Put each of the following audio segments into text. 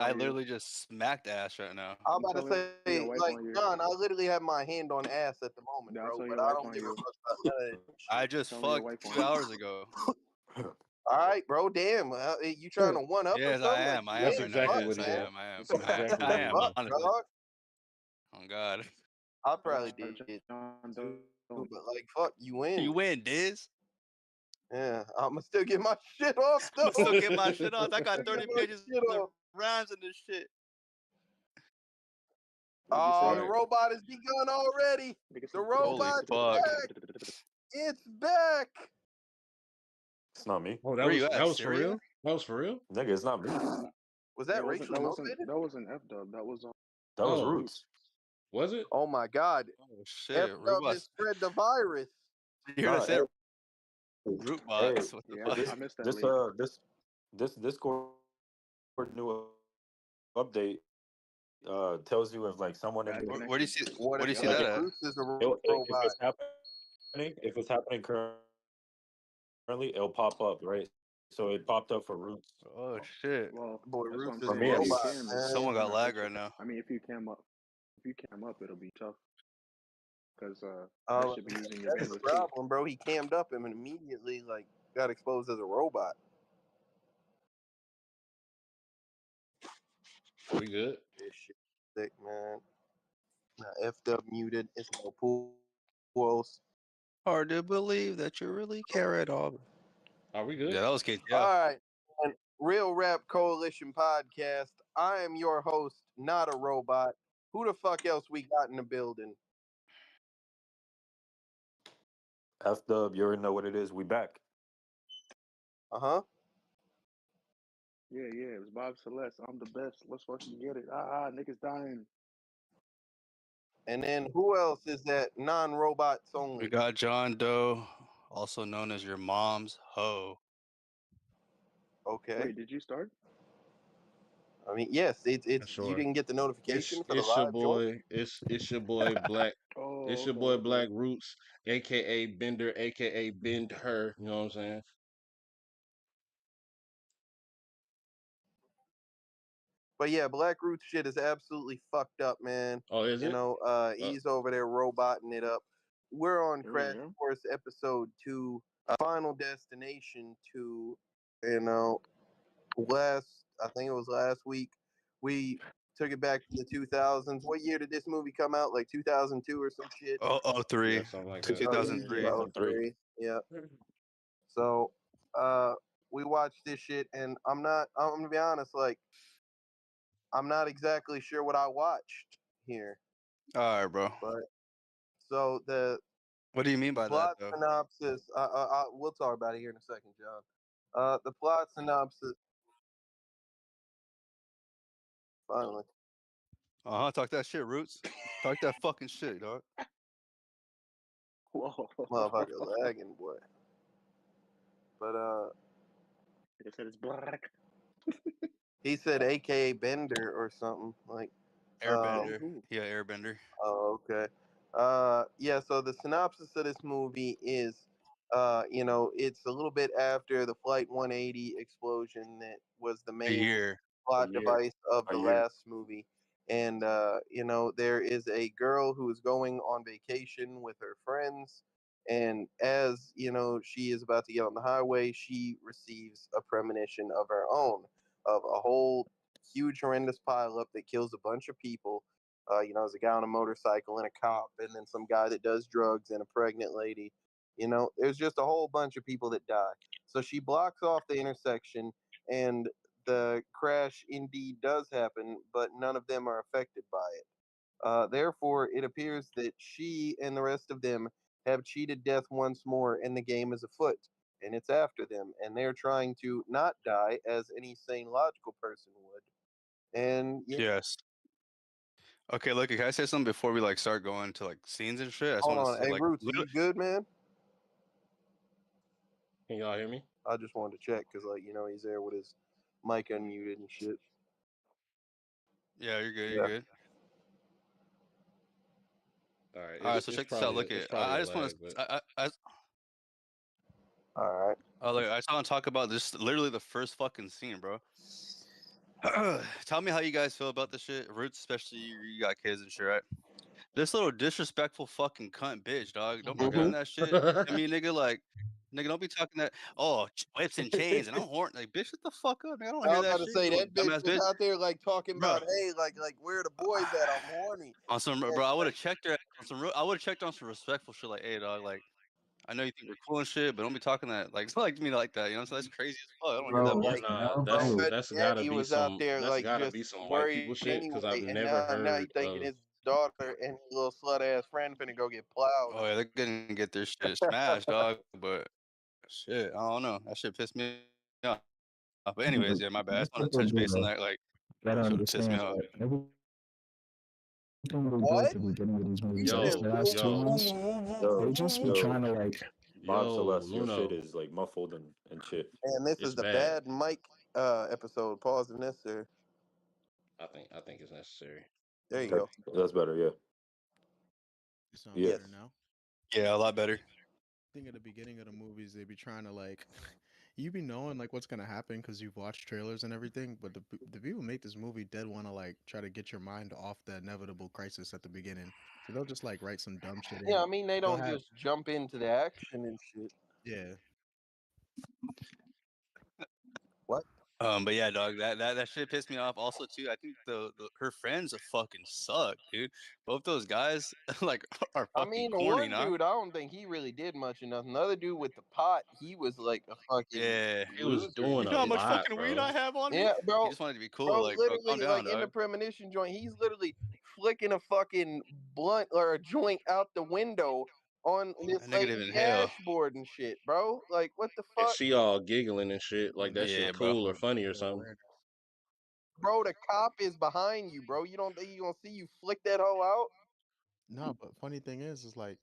I literally just smacked ass right now. I'm I'm about to telling your say, wife like, on you. John, I literally have my hand on ass at the moment, Yeah, I'll bro, tell but your I wife don't on give a you. fuck about none of that I shit. just Tell your fucked wife on 2 you. hours ago. All right, bro, damn. You trying to one up or Yes, I something? Like, am. I you am That's right ain't now. exactly fuck, what Yes, he I man. is. am. I am. That's exactly I what The he am. fuck, is. Honestly. dog? Oh God. I probably did John too, Doe. but like, fuck, you win. You win, Diz. Yeah, I'ma still get my shit off I'm though. gonna still get my shit off. I got Still 30 get my pages shit of off. rhymes in this shit. What'd you Oh, say? the robot has begun already. Nigga The said- Holy robot's fuck. back. It's back. It's not me. Oh, Where you at, that was for Syria? real? That was for real? Nigga, it's not me. Was that That wasn't racially motivated? that wasn't F Dub. That was That was Oh. Roots. Was it? Oh my God. Oh shit. F Root Dub has bots. spread the virus. You heard I Nah, said hey, root hey, bots. What the yeah. fuck? I missed that. this League. this Discord new update tells you if like someone in Bad the Where do you see? connection. What Where do if you see like that Black at? Bruce is a if robot? it's happening currently, it'll pop up, right? So it popped up for Roots. Oh shit. Well, Boy, that's what Ruth I'm is For a saying. me, If at you robot, least. cam, man. Someone got nah, lag right now. I mean, if you cam up, it'll be tough because that Uh, should be using your that's the bandwidth too. problem, bro. He cammed up him and immediately like got exposed as a robot. We good? This shit sick, man. Now F Dub muted. It's no pools. Hard to believe that you really care at all. Are we good? Yeah, that was KTL. All right. And Real Rap Coalition podcast. I am your host, not a robot. Who the fuck else we got in the building? F Dub, you already know what it is. We back. Uh-huh. Yeah, it was Bob Celeste. I'm the best. Let's fucking get it. Niggas dying. And then who else is that non-robots We only? got John Doe, also known as your mom's hoe. Okay. Wait, did you start? I mean, yes, it's Sure. you didn't get the notification for the It's your live joint? boy. It's your boy Black. Oh, It's your okay, boy okay. Black Roots, aka Bender, aka Bend Her. You know what I'm saying? But yeah, Black Roots shit is absolutely fucked up, man. Oh, is You it? know, he's over there roboting it up. We're on Here Crash we go. Course episode 2, Final Destination 2. You know, I think it was last week, we took it back to the 2000s. What year did this movie come out? Like 2002 or some shit? Oh, 03. Yeah, something like that. 2003. Yeah. 03. Yeah. So, we watched this shit, and I'm gonna be honest, like, I'm not exactly sure what I watched here. All right, bro. But so the What do you mean by that, plot though? synopsis, we'll talk about it here in a second, John. The plot synopsis. Finally, Talk that shit, Roots. Talk that fucking shit, dog. Whoa. motherfucker lagging, boy. But They said it's black. he said AKA Bender or something like. Airbender. Ooh. Yeah, Airbender. Oh, okay. Yeah. So the synopsis of this movie is, it's a little bit after the Flight 180 explosion that was the A main year. plot A year. device of A the year. last movie. And there is a girl who is going on vacation with her friends, and as she is about to get on the highway, she receives a premonition of her own of a whole huge horrendous pileup that kills a bunch of people. There's a guy on a motorcycle and a cop, and then some guy that does drugs and a pregnant lady. There's just a whole bunch of people that die. So she blocks off the intersection, and the crash indeed does happen, but none of them are affected by it. Therefore, it appears that she and the rest of them have cheated death once more, and the game is afoot, and it's after them, and they're trying to not die as any sane, logical person would. And yeah, Yes. Okay, look, can I say something before we start going to scenes and shit? I just hold want to on, say hey Roots, are you good, man? Can y'all hear me? I just wanted to check because, he's there with his mic unmuted and shit. Yeah, you're good. Yeah. You're good. All right. All right, so check this out. Look, I just want to. All right. I just want to talk about this. Literally the first fucking scene, bro. Tell me how you guys feel about this shit. Roots, especially you got kids and shit, right? This little disrespectful fucking cunt bitch, dog. Don't be Mm-hmm. doing that shit. I mean, nigga, like, nigga, don't be talking that. Oh, whips and chains, and I'm horny. Like, bitch, shut the fuck up, man. I don't I hear was that about to shit, you say little that bitch dumbass was bitch, out there like talking bro. about, hey, like where the boys at? I'm horny. On some, And bro, I would have like, checked her on some. I would have checked on some respectful shit, like, hey, dog, like, I know you think we're cool and shit, but don't be talking that, like, like to me like that. You know what I'm saying? That's crazy as fuck. I don't hear that Yeah, bro, bullshit. like, nah, bro, that's but that's gotta daddy be was out some there that's like gotta be just some white people worried shit because I've anyway, and never now he heard thinking of. his daughter and his little slut ass friend finna go get plowed. Oh yeah, they're gonna get their shit smashed, dog. But shit, I don't know. That shit pissed me off. But anyways, yeah, my bad. I just want to touch base on that. Like, Gotta shit pissed me understand off. that everything they do at What? the beginning of these You movies, at least said the Yo, last two yo, ones, they Yo, just be trying yo, to like, Bob yo, Celeste, your shit Luno, is like muffled and shit. and this it's is the bad. bad Mike episode. Pause if necessary. I think it's necessary. There you That, go. that's better, yeah. It sound Yeah. better Yes. now. Yeah, a lot better. I think at the beginning of the movies they be trying to like, you be knowing like what's gonna happen because you've watched trailers and everything. But the people who make this movie dead want to like try to get your mind off the inevitable crisis at the beginning. So they'll just like write some dumb shit Yeah, in. I mean they They'll don't have just jump into the action and shit. yeah. What? But yeah, dog, that shit pissed me off. Also, too, I think the her friends fucking suck, dude. Both those guys like are I fucking mean, the corny, one nah. dude, I don't think he really did much of nothing. The other dude with the pot, he was like a fucking Yeah. He was loser doing You and a know how shit. much lot, fucking weed bro. I have on me? Yeah, He bro. just wanted to be cool. Bro, Like, bro, calm literally, down, like in the dog. premonition joint, he's literally flicking a fucking blunt or a joint out the window on this That nigga didn't lady's even inhale. dashboard and shit, bro. Like, what the And fuck? she all giggling and shit like that Yeah, shit bro. cool or funny or something. Bro, the cop is behind you, bro. You don't think he gonna see you flick that hoe out? No, but funny thing is like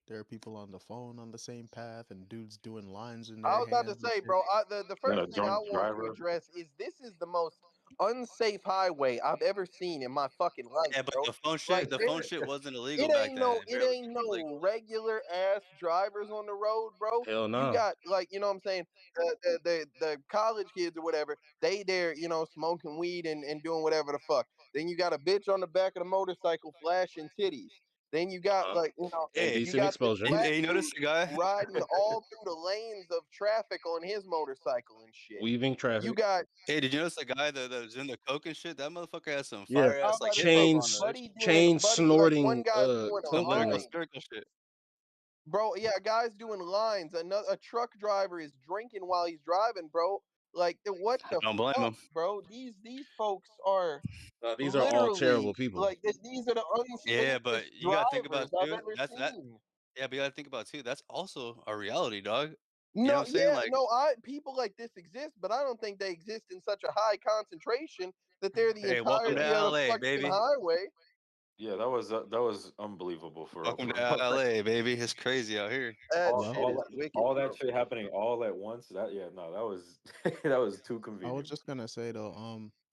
there are people on the phone on the same path and dudes doing lines in I their was about to hands and say, shit. bro, the Then first a thing I drunk want to driver. address is this is the most unsafe highway I've ever seen in my fucking life, Yeah, but bro. Like the phone shit wasn't illegal back then. It it barely ain't became no legal. regular ass drivers on the road, bro. Hell You no. got like, you know what I'm saying, the college kids or whatever, they there, you know, smoking weed and doing whatever the fuck. Then you got a bitch on the back of the motorcycle flashing titties. Then you got Uh-huh. like, you know, Hey, you Indecent got this exposure. black hey, you dude notice the guy? riding all through the lanes of traffic on his motorcycle and shit. Weaving You traffic. got Hey, did you notice the guy that was in the coke and shit? That motherfucker has some Yeah. fire I was ass like about to hip hop say, on the Chains bitch. buddy, like one snorting guy's doing a Some lyrical, line. cocaine. lyrical shit. Bro, yeah, guys doing lines. Another a truck driver is drinking while he's driving, bro. Like what I the don't blame fuck, him. bro? These folks are These are all terrible literally people. like these are the Yeah, unsafest but you gotta think about drivers I've too. ever That's that. seen. Yeah, but you gotta think about too. That's also a reality, dog. You know what No, I'm saying? yeah, Like, no, I people like this exist, but I don't think they exist in such a high concentration that they're the hey, welcome to entirety of the LA, fucking baby. highway. Yeah, that was unbelievable for Welcome for to LA, baby. It's crazy out here. That all Well, shit all is that wicked, all that bro. shit happening all at once. That yeah, no, that was that was too I was convenient. just gonna say though,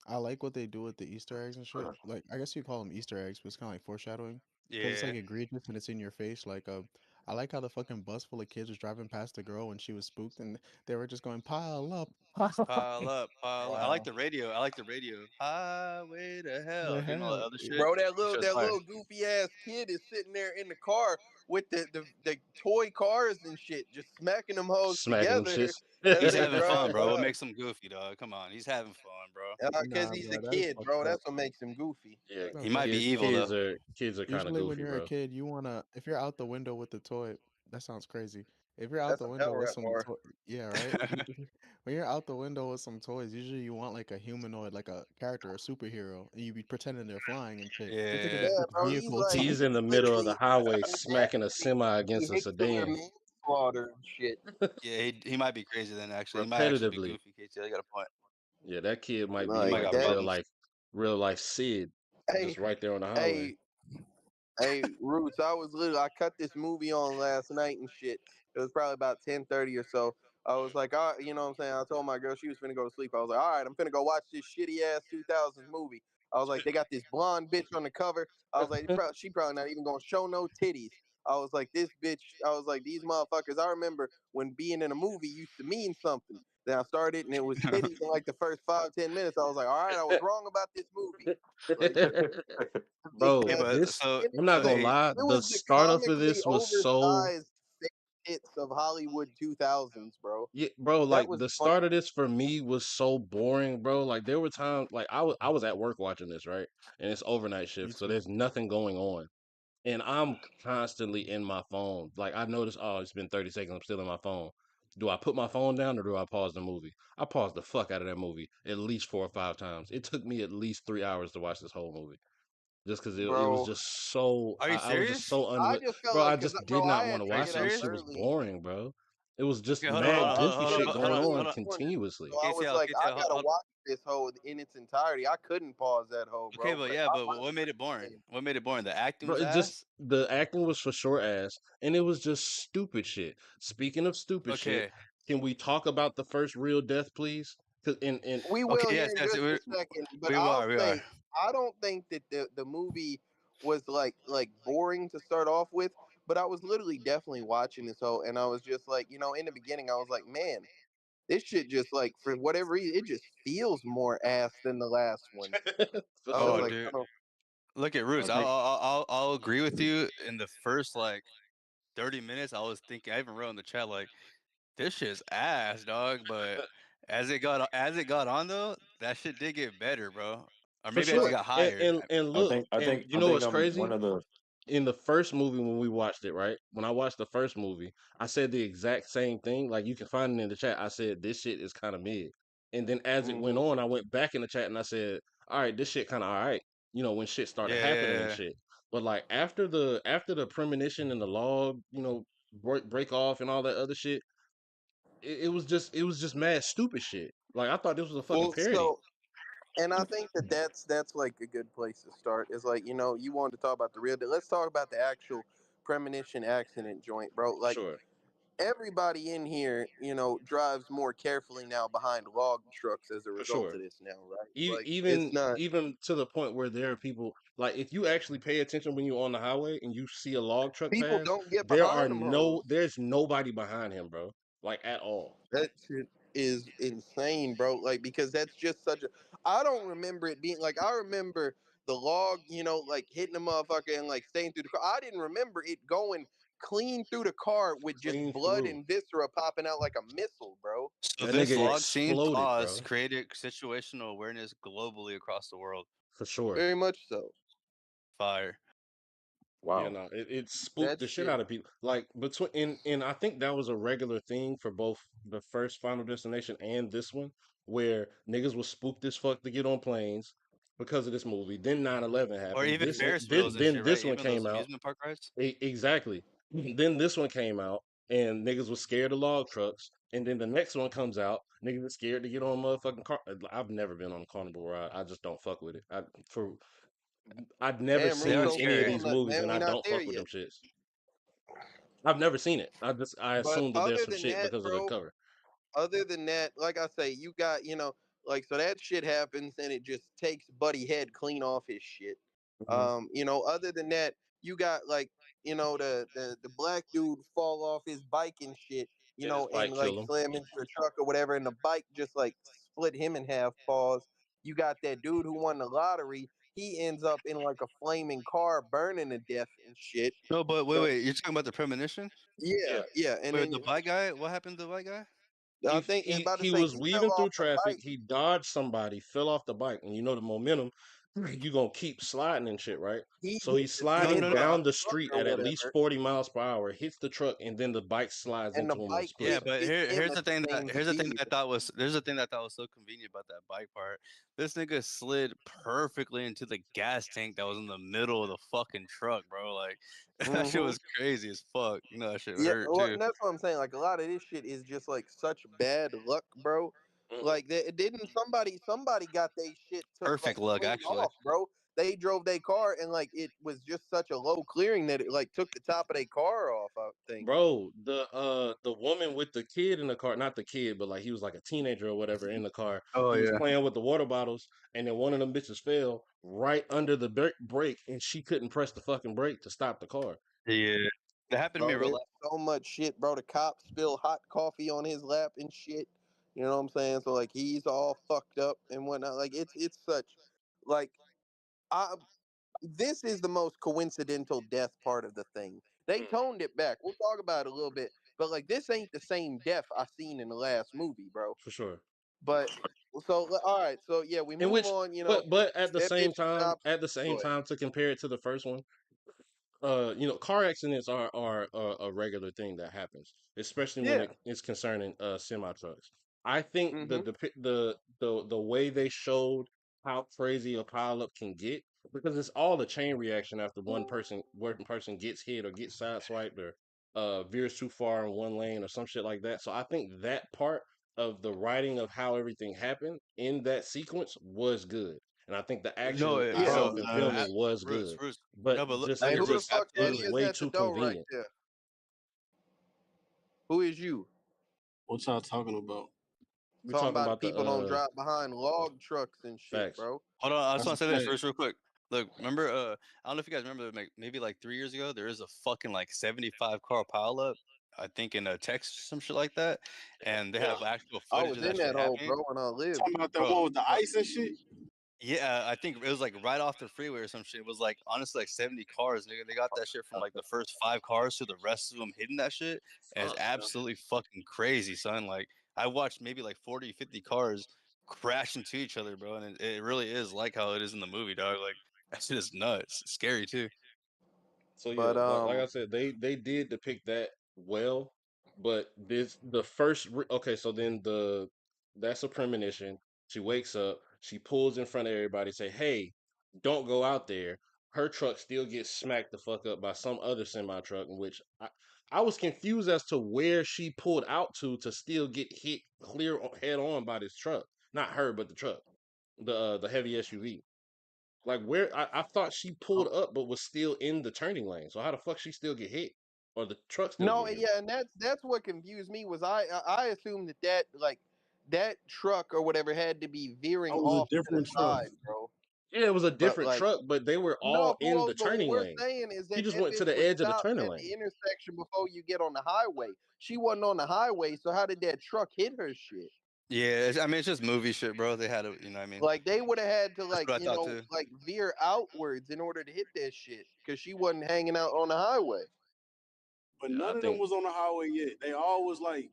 I like what they do with the Easter eggs and shit. Like, I guess you call them Easter eggs, but it's kind of like foreshadowing because it's like Yeah. egregious and it's in your face. Like, I like how the fucking bus full of kids was driving past the girl when she was spooked, and they were just going pile up, pile up. Pile up, pile up. I like Wow. the radio. I like the radio. Highway to The hell. You know all that hell, other shit. Bro, That shit's that fire. little goofy ass kid is sitting there in the car with the toy cars and shit, just smacking them hoes Smacking them together shits. as He's they having fun, drive bro. What by. makes him goofy, dog? Come on, he's having fun, bro. Because nah, he's a bro, that is kid, fucked bro. up. That's what makes him goofy. Yeah, He No, might but be evil though. kids are kind of usually when goofy, you're a bro. kid, you wanna if you're out the window with the toy, that sounds crazy. If you're out That's the some hell window with rap some bar. toy, yeah, right. When you're out the window with some toys, usually you want like a humanoid, like a character, a superhero, and you be pretending they're flying and shit. You're thinking Yeah. it's Yeah, just bro. vehicles. He's in the middle of the Literally highway smacking a insanely semi against a vehicular sedan manslaughter and shit. Yeah, he might be crazy then. Actually, he might actually be repetitively. goofy. KT, you got a point. Yeah, that kid might He be might Like like got a that. problems. real life Sid, Hey, just right there on the highway. hey, Hey, Roots, I cut this movie on last night and shit. It was probably about 10:30 or so. I was like, all right, you know what I'm saying? I told my girl she was finna go to sleep. I was like, all right, I'm finna go watch this shitty ass 2000s movie. I was like, they got this blonde bitch on the cover. I was like, she probably not even gonna show no titties. I was like, this bitch. I was like, these motherfuckers. I remember when being in a movie used to mean something. Then I started, and it was titties in like the first 5-10 minutes. I was like, all right, I was wrong about this movie. Like, bitch Okay, Bro, had but this so it I'm was not so the gonna he lie. it The was the startup of comically this was so oversized hits of Hollywood 2000s, bro. yeah, bro. That Like was the the funny. start of this for me was so boring, bro. Like there were times like I was at work watching this, right? And it's overnight Me shift, so too. there's nothing going on. And I'm constantly in my phone. Like I notice, oh, it's been 30 seconds. I'm still in my phone. Do I put my phone down or do I pause the movie? I paused the fuck out of that movie at least 4 or 5 times. It took me at least 3 hours to watch this whole movie just because it was Bro, just so. are you I was just serious? so I just felt bro. I like, cause just bro, did I not had want to to Are you watch get it. up This serious? shit was early. boring, bro. It was just Okay, Bro, mad I had goofy to get shit up going early on in the morning. continuously. So I was like, I KCL, gotta watch this whole in its entirety. I couldn't pause that whole, okay, bro. but But yeah, I but watched what made it it. boring? What made it boring? The acting Bro, was it just ass. the acting was for sure ass, and it was just stupid shit. Speaking of stupid shit, Okay, can we talk about the first real death, please? Cause in We okay, will here yes, in yes, just a second, but we I'll are, we are. say I don't think that the movie was like boring to start off with, but I was literally definitely watching this whole, and I was just like, in the beginning, I was like, man, this shit just like for whatever reason, it just feels more ass than the last one. for I was Oh, sure. like, dude, I don't. look at I Roots. think I'll agree with you. In the first like 30 minutes, I was thinking. I even wrote in the chat like, this shit's ass, dog. But as it got on though, that shit did get better, bro. Or For maybe I just sure. Right. got And hired. and, and I look, think I and think you I know think what's I'm crazy? one of the In the first movie when we watched it, right? When I watched the first movie, I said the exact same thing. Like you can find it in the chat. I said this shit is kind of mid. And then as it went Hmm. on, I went back in the chat and I said, all right, this shit kind of all right. When shit started Yeah, happening and yeah, shit. But like after the premonition and the log, break off and all that other shit, it was just mad stupid shit. Like I thought this was a fucking Well, parody. and I think that that's like a good place to start. Is like you wanted to talk about the real. Let's talk about the actual premonition accident joint, bro. Like Sure, everybody in here, drives more carefully now behind log trucks as a for result sure. of this now, right? E- Like it's even not. even to the point where there are people like if you actually pay attention when you're on the highway and you see a log truck People pass, don't get behind them hoes. there's nobody behind him, bro. Like at all. That shit is insane, bro. Like because that's just such a. I don't remember it being like I remember the log, like hitting the motherfucker and like staying through the car. I didn't remember it going clean through the car with just Clean blood through. and viscera popping out like a missile, bro. so That this nigga log scene exploded, pause bro. created situational awareness globally across the world. For sure. Very much so. Fire. Yeah, wow. no, it spooked That the shit shit. out of people. Like between and I think that was a regular thing for both the first Final Destination and this one, where niggas was spooked as fuck to get on planes because of this movie. Then 9/11 Or happened. even This one, Ferris wheels and then shit, right? this one Even those came out. amusement park rides. Exactly. Then this one came out, and niggas was scared of log trucks. And then the next one comes out, niggas was scared to get on motherfucking car. I've never been on a carnival ride. I just don't fuck with it. I'd never Damn, They are seen Russo, we any of scary. still these not, movies, man. and We I not don't there fuck with them yet. shits. I've never seen it. I But assume that there's some shit because of the cover. other than that, like I say, you got, like so that shit happens and it just takes Buddy Head clean off his shit. Hmm. Other than that, you got like, the black dude fall off his bike and shit, Yeah, his and bike like kill him. slam into a truck or whatever, and the bike just like split him in half, pause. You got that dude who won the lottery, he ends up in like a flaming car burning to death and shit. No, but wait, So wait. You're talking about the premonition? yeah, Yeah, yeah. And Wait, then the white guy. What happened to the white guy? I he think he about to he say was he fell weaving off through the traffic. bike. He dodged somebody, fell off the bike, and you know the momentum. You gonna keep sliding and shit, right? He So he's No, hit sliding no, the no. down the truck street or at least whatever, 40 miles per hour, hits the truck, and then the bike slides and the into him and bike Yeah, splits him. but hit him here's at the the thing that same speed. I thought was there's the thing that I thought was so convenient about that bike part. This nigga slid perfectly into the gas tank that was in the middle of the fucking truck, bro. Like that shit Hmm. was crazy as fuck. You know that shit Yeah, hurt well, too. and that's what I'm saying. Like a lot of this shit is just like such bad luck, bro. Mhm. Like didn't somebody got they shit took Perfect like luck, clean actually. off, bro. They drove their car and like it was just such a low clearing that it like took the top of their car off, I think. Bro, the woman with the kid in the car, not the kid, but like he was like a teenager or whatever in the car. Oh He was yeah. playing with the water bottles, and then one of them bitches fell right under the brake, and she couldn't press the fucking brake to stop the car. Yeah. That happened to me Bro, in real there's life. so much shit, bro. The cop spilled hot coffee on his lap and shit. You know what I'm saying? So like he's all fucked up and whatnot. Like it's such like I this is the most coincidental death part of the thing. They toned it back. We'll talk about it a little bit, but like this ain't the same death I seen in the last movie, bro. for sure. But so all right, so yeah, we In move which, on. but at the That bitch same time, stops. Go ahead. to compare it to the first one, car accidents are a regular thing that happens, especially when Yeah. it is concerning semi trucks. I think Mm-hmm. the way they showed how crazy a pileup can get, because it's all a chain reaction after one person gets hit or gets sideswiped or veers too far in one lane or some shit like that. So I think that part of the writing of how everything happened in that sequence was good. And I think the No, action Yeah, itself bro, and uh, filming was Bruce, good. Bruce. But No, but look, just look Hey, here, who the Bruce. fuck it that was Absolutely. is way at the too door right convenient. there? Who is you? what y'all talking about? We're Talking talking about the about the people don't drive behind log trucks and shit, facts. bro. Hold on, I just That's a want to say this fact. first, real quick. Look, remember? I don't know if you guys remember, like, maybe like 3 years ago, there is a fucking like 75 car pileup. I think in Texas, some shit like that, and they Yeah. have actual I footage was of in that that shit hole, happening, bro, when I lived. Talking about that bro. one with the ice and shit. Yeah, I think it was like right off the freeway or some shit. It was like honestly like 70 cars. Nigga, they got that shit from like the first 5 cars to the rest of them hitting that shit. And it's Fuck. absolutely fucking crazy, son. Like I watched maybe like 40, 50 cars crash into each other, bro. And it really is like how it is in the movie, dog. Like that shit is nuts. It's scary too. So yeah, But like I said, they did depict that well, but the first okay. So then that's a premonition. She wakes up, she pulls in front of everybody, say, "Hey, don't go out there." Her truck still gets smacked the fuck up by some other semi truck, in which I was confused as to where she pulled out to still get hit head on by this truck. Not her, but the truck, the heavy SUV. Like where I thought she pulled up but was still in the turning lane. So how the fuck she still get hit? Or the truck still no, get hit? yeah, and that's what confused me was I assumed that like that truck or whatever had to be veering That was a off to the different truck. side, bro. Yeah, it was a But different like truck, but they were no, all in the Pulos, but what turning we're lane. saying is She that just that went to bitch the was edge of the stopped turning at lane. the intersection before you get on the highway. She wasn't on the highway, so how did that truck hit her shit? Yeah, I mean it's just movie shit, bro. They had to, you know what I mean? Like they would have had to That's like what I thought too. like veer outwards in order to hit that shit because she wasn't hanging out on the highway. But Yeah, I none of them think was on the highway yet. They all was like,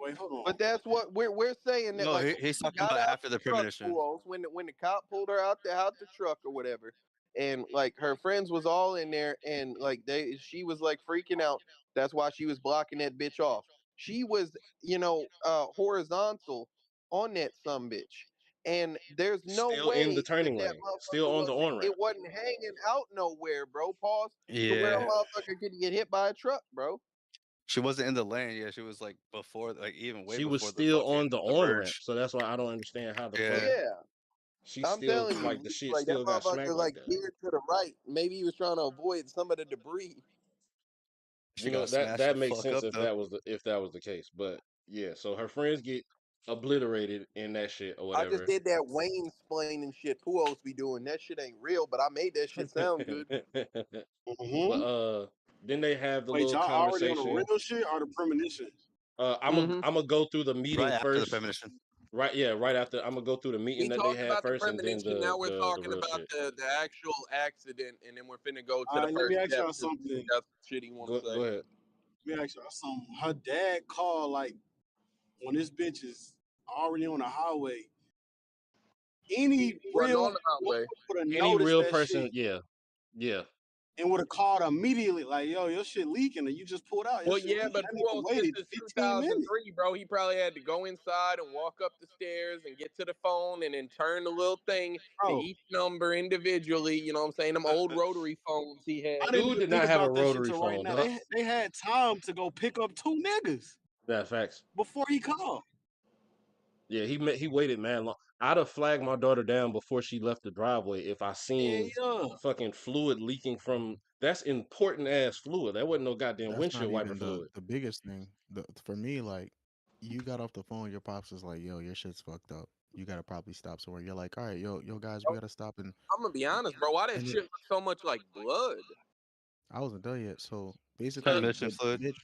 wait, hold on. But that's what we're saying that No, like when he's she talking got about out after the the truck, premonition. Pujols, when the cop pulled her out the truck or whatever, and like her friends was all in there, and like she was like freaking out. That's why she was blocking that bitch off. She was horizontal on that some bitch, and there's no still in the way that turning that lane, still motherfucker on the on ramp. wasn't hanging out nowhere, bro. Pause to where a Yeah. motherfucker could get hit by a truck, bro. She wasn't in the lane. Yeah, she was like before, like even way She was before the still fucking on the the on ramp. merge. So that's why I don't understand how the fuck Yeah, Yeah. she I'm still telling like the you, shit like that still got motherfucker smacked like like that. veered to the right. Maybe he was trying to avoid some of the debris. she You know, got that smashed the that makes fuck sense up if though. that was the case. But yeah, so her friends get obliterated in that shit or I just whatever. did that Wayne splaining shit Puos be doing. That shit ain't real, but I made that shit sound good. But Mm-hmm. then they have the Wait, little y'all already on the conversation. real shit or the premonition? I'm a Mm-hmm. I'm gonna go through the meeting Right after the first. premonition. Right, yeah, right after I'm gonna go through the meeting We that they talked had about the first, and then premonition. the Now we're the the talking real about shit. the actual accident, and then we're finna go to All the right, let me first ask step y'all because something. that's some shit he want to Go say. ahead. Let me ask y'all something. Her dad called like when this bitch is already on the highway. Any He wasn't real on the highway. would have Any noticed real that person, shit yeah, and would have called immediately, like, yo, your shit leaking and you just pulled out. Your Well, shit yeah, leaking. but That nigga Pujols, this waited is 15 minutes. 2003, bro. He probably had to go inside and walk up the stairs and get to the phone and then turn the little thing to Bro, each number individually. You know what I'm saying? Them old rotary phones he I had. didn't dude even did think not have a about that shit rotary till right phone, now. dog. They had time to go pick up two niggas That's facts. before he called. Yeah, he waited man long. I'd have flagged my daughter down before she left the driveway if I Yeah, seen yeah. fucking fluid leaking from. That's important ass fluid. That wasn't no goddamn That's not windshield wiper even fluid. the biggest thing. For me, like you got off the phone, your pops was like, "Yo, your shit's fucked up. You gotta probably stop somewhere." You're like, "All right, yo, guys, we gotta stop." I'm gonna be honest, bro. Why that And shit look so much like blood? I wasn't done yet. So Basically, Transmission fluid. the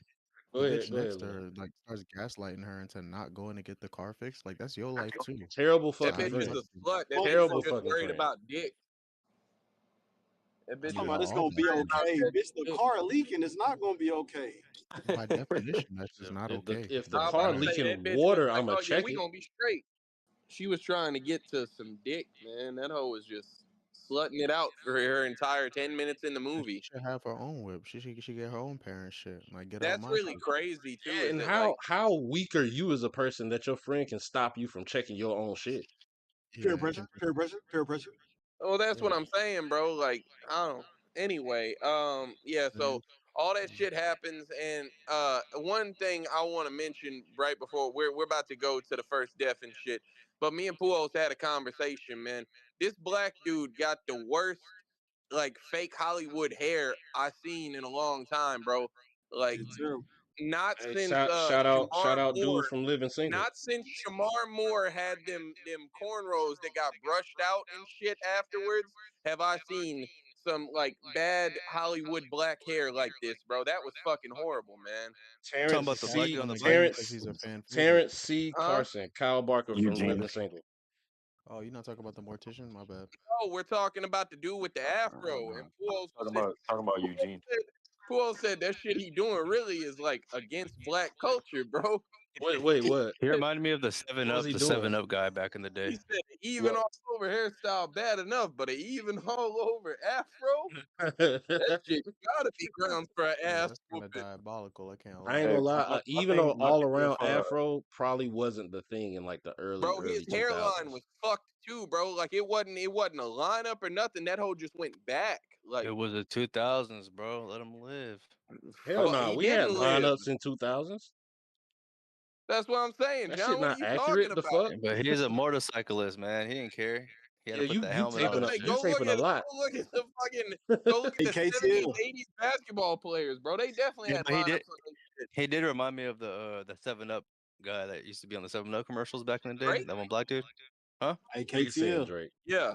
Go bitch ahead, go next ahead, to man. her like starts gaslighting her into not going to get the car fixed. Like that's your life too. Terrible So That how fucking bitch do you is want a friend. it to be? slut. That bitch is Terrible Motherfucker. just fucking worried friend. about dick. That I bitch Talking is mean, about we're it's all gonna that. be worried about okay, that bitch. The dick. car leaking. It's not gonna be okay. Yeah, By definition, that's just not okay. If the I was car about to say leaking that bitch was water, like, I'ma "Oh yeah, check we it. gonna be straight." She was trying to get to some dick, man. That hoe was just slutting it out for her entire 10 minutes in the And she movie. should have her own whip. She get her own parent shit. Like get out That's my really shit. crazy too. Yeah, Is and that like, how weak are you as a person that your friend can stop you from checking your own shit? Peer Yeah, pressure, peer pressure, peer pressure. oh, that's Yeah. what I'm saying, bro. Like, I don't. Anyway, yeah. So man. all that shit happens, and one thing I want to mention right before we're about to go to the first death and shit. But me and Puos had a conversation, man. This black dude got the worst, like, fake Hollywood hair I seen in a long time, bro. Like, It's terrible. not Hey, since shout Shamar out dude Moore. from Living Single. Not since Shamar Moore had them cornrows that got brushed out and shit afterwards have I seen some like bad Hollywood black hair like this, bro. That was fucking horrible, man. talking Terrence about the Capping black C dude on on the the bike. game because Terrence he's a fan favorite. Terrence C. Huh? Carson, Kyle Barker from Eugene. Living Single. Oh, you're not talking about the mortician? My bad. Oh, we're talking about the dude with the afro, and Talking about Eugene. Puol said that shit he doing really is like against black culture, bro. Wait, what? He reminded me of What was he the doing? Seven Up guy back in the He day. said even Yeah. all over hairstyle bad enough, but an even all over afro, that shit gotta be grounds for an Yeah, ass that's kind of whooping. diabolical. I can't I ain't lie. gonna Hey, lie. Even an my all thing around with afro probably wasn't the thing in like the Bro, his early two hairline thousands. was fucked too, bro. Like it wasn't a lineup or nothing. That hoe just went back. It Like, was the 2000s, bro. Let him live. Hell fuck, no, he we had didn't live. lineups in 2000s. That's what I'm saying, That shit John. What are not you talking accurate. The about? fuck? But he's a motorcyclist, man. He didn't care. He had Yeah, to put the you helmet on taping and up. Like, shit. You taping a lot. go look at Hey, the 70s, KTL. 80s basketball players, bro. They definitely Yeah, had but he did. lineups on their shit. He did remind me of the Seven Up guy that used to be on the Seven Up commercials back in the day. Drake? That one black dude, huh? Hey, Are you saying KTL. Drake? Yeah.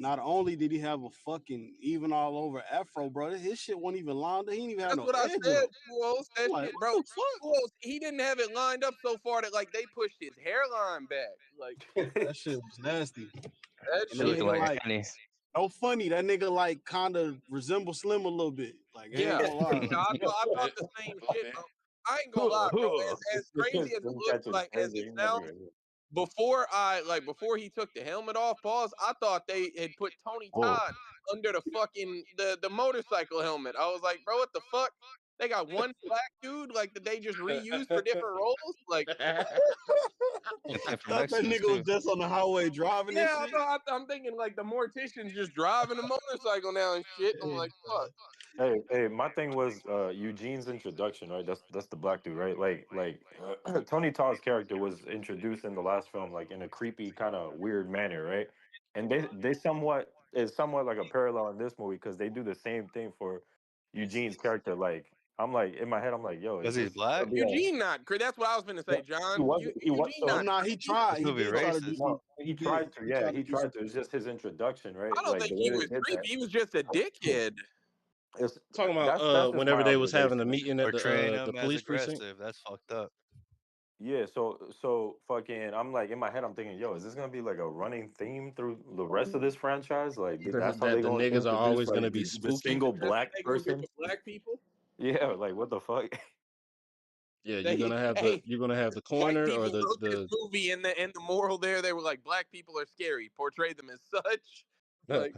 Not only did he have a fucking even all over afro, bro, his shit wasn't even lined up. He didn't even have That's no what I edge said, up. Puos. I'm That like, shit, what bro. the fuck? Puos, he didn't have it lined up so far that like they pushed his hairline back. Like, That shit was nasty. that And He that shit. looking nigga like like, Annie. no funny. That nigga like kind of resembles Slim a little bit. Like, I ain't Yeah, gonna lie. yeah, I thought Eh, the same shit, eh, bro. I ain't gonna lie, bro. As crazy as it Slim looks, catching like as crazy. it He never sounds, before he took the helmet off, pause. I thought they had put Tony Whoa. Todd under the fucking the motorcycle helmet. I was like, bro, what the fuck? They got one black dude like that they just reused for different roles. Like, And came from Thought that Mexicans nigga was too. just on the highway driving and yeah, shit. I'm thinking like the mortician's just driving a motorcycle now and shit. I'm like, fuck. Hey, my thing was Eugene's introduction, right? That's the black dude, right? Tony Todd's character was introduced in the last film, like in a creepy kind of weird manner, right? And they somewhat is somewhat like a parallel in this movie because they do the same thing for Eugene's character. Like I'm like in my head, I'm like, yo, is Cause he's this black. gonna be a Eugene not. That's what I was gonna say, no, John. he was Eugene No, so not nah, he crazy. tried. This He movie did try to do racist. some. no, he He did. tried to, He yeah, tried to he do tried some. to. It's just his introduction, I right? don't Like think the he way was they did creepy. that. He was just a dickhead. It's Talking about that's just my whenever they was having a observation. meeting at Portraying the him as police precinct. aggressive. That's fucked up. Yeah, so fucking I'm like in my head I'm thinking, yo, is this gonna be like a running theme through the rest of this franchise? Like that's how That they the going to niggas are introduce always gonna like be the spooky. single That's what black they gonna do person? for black people. Yeah, like what the fuck? Yeah, They hey, you're gonna have the white coroner or people wrote this movie, and the moral there, they were like, black people are scary. Portray them as such. Like,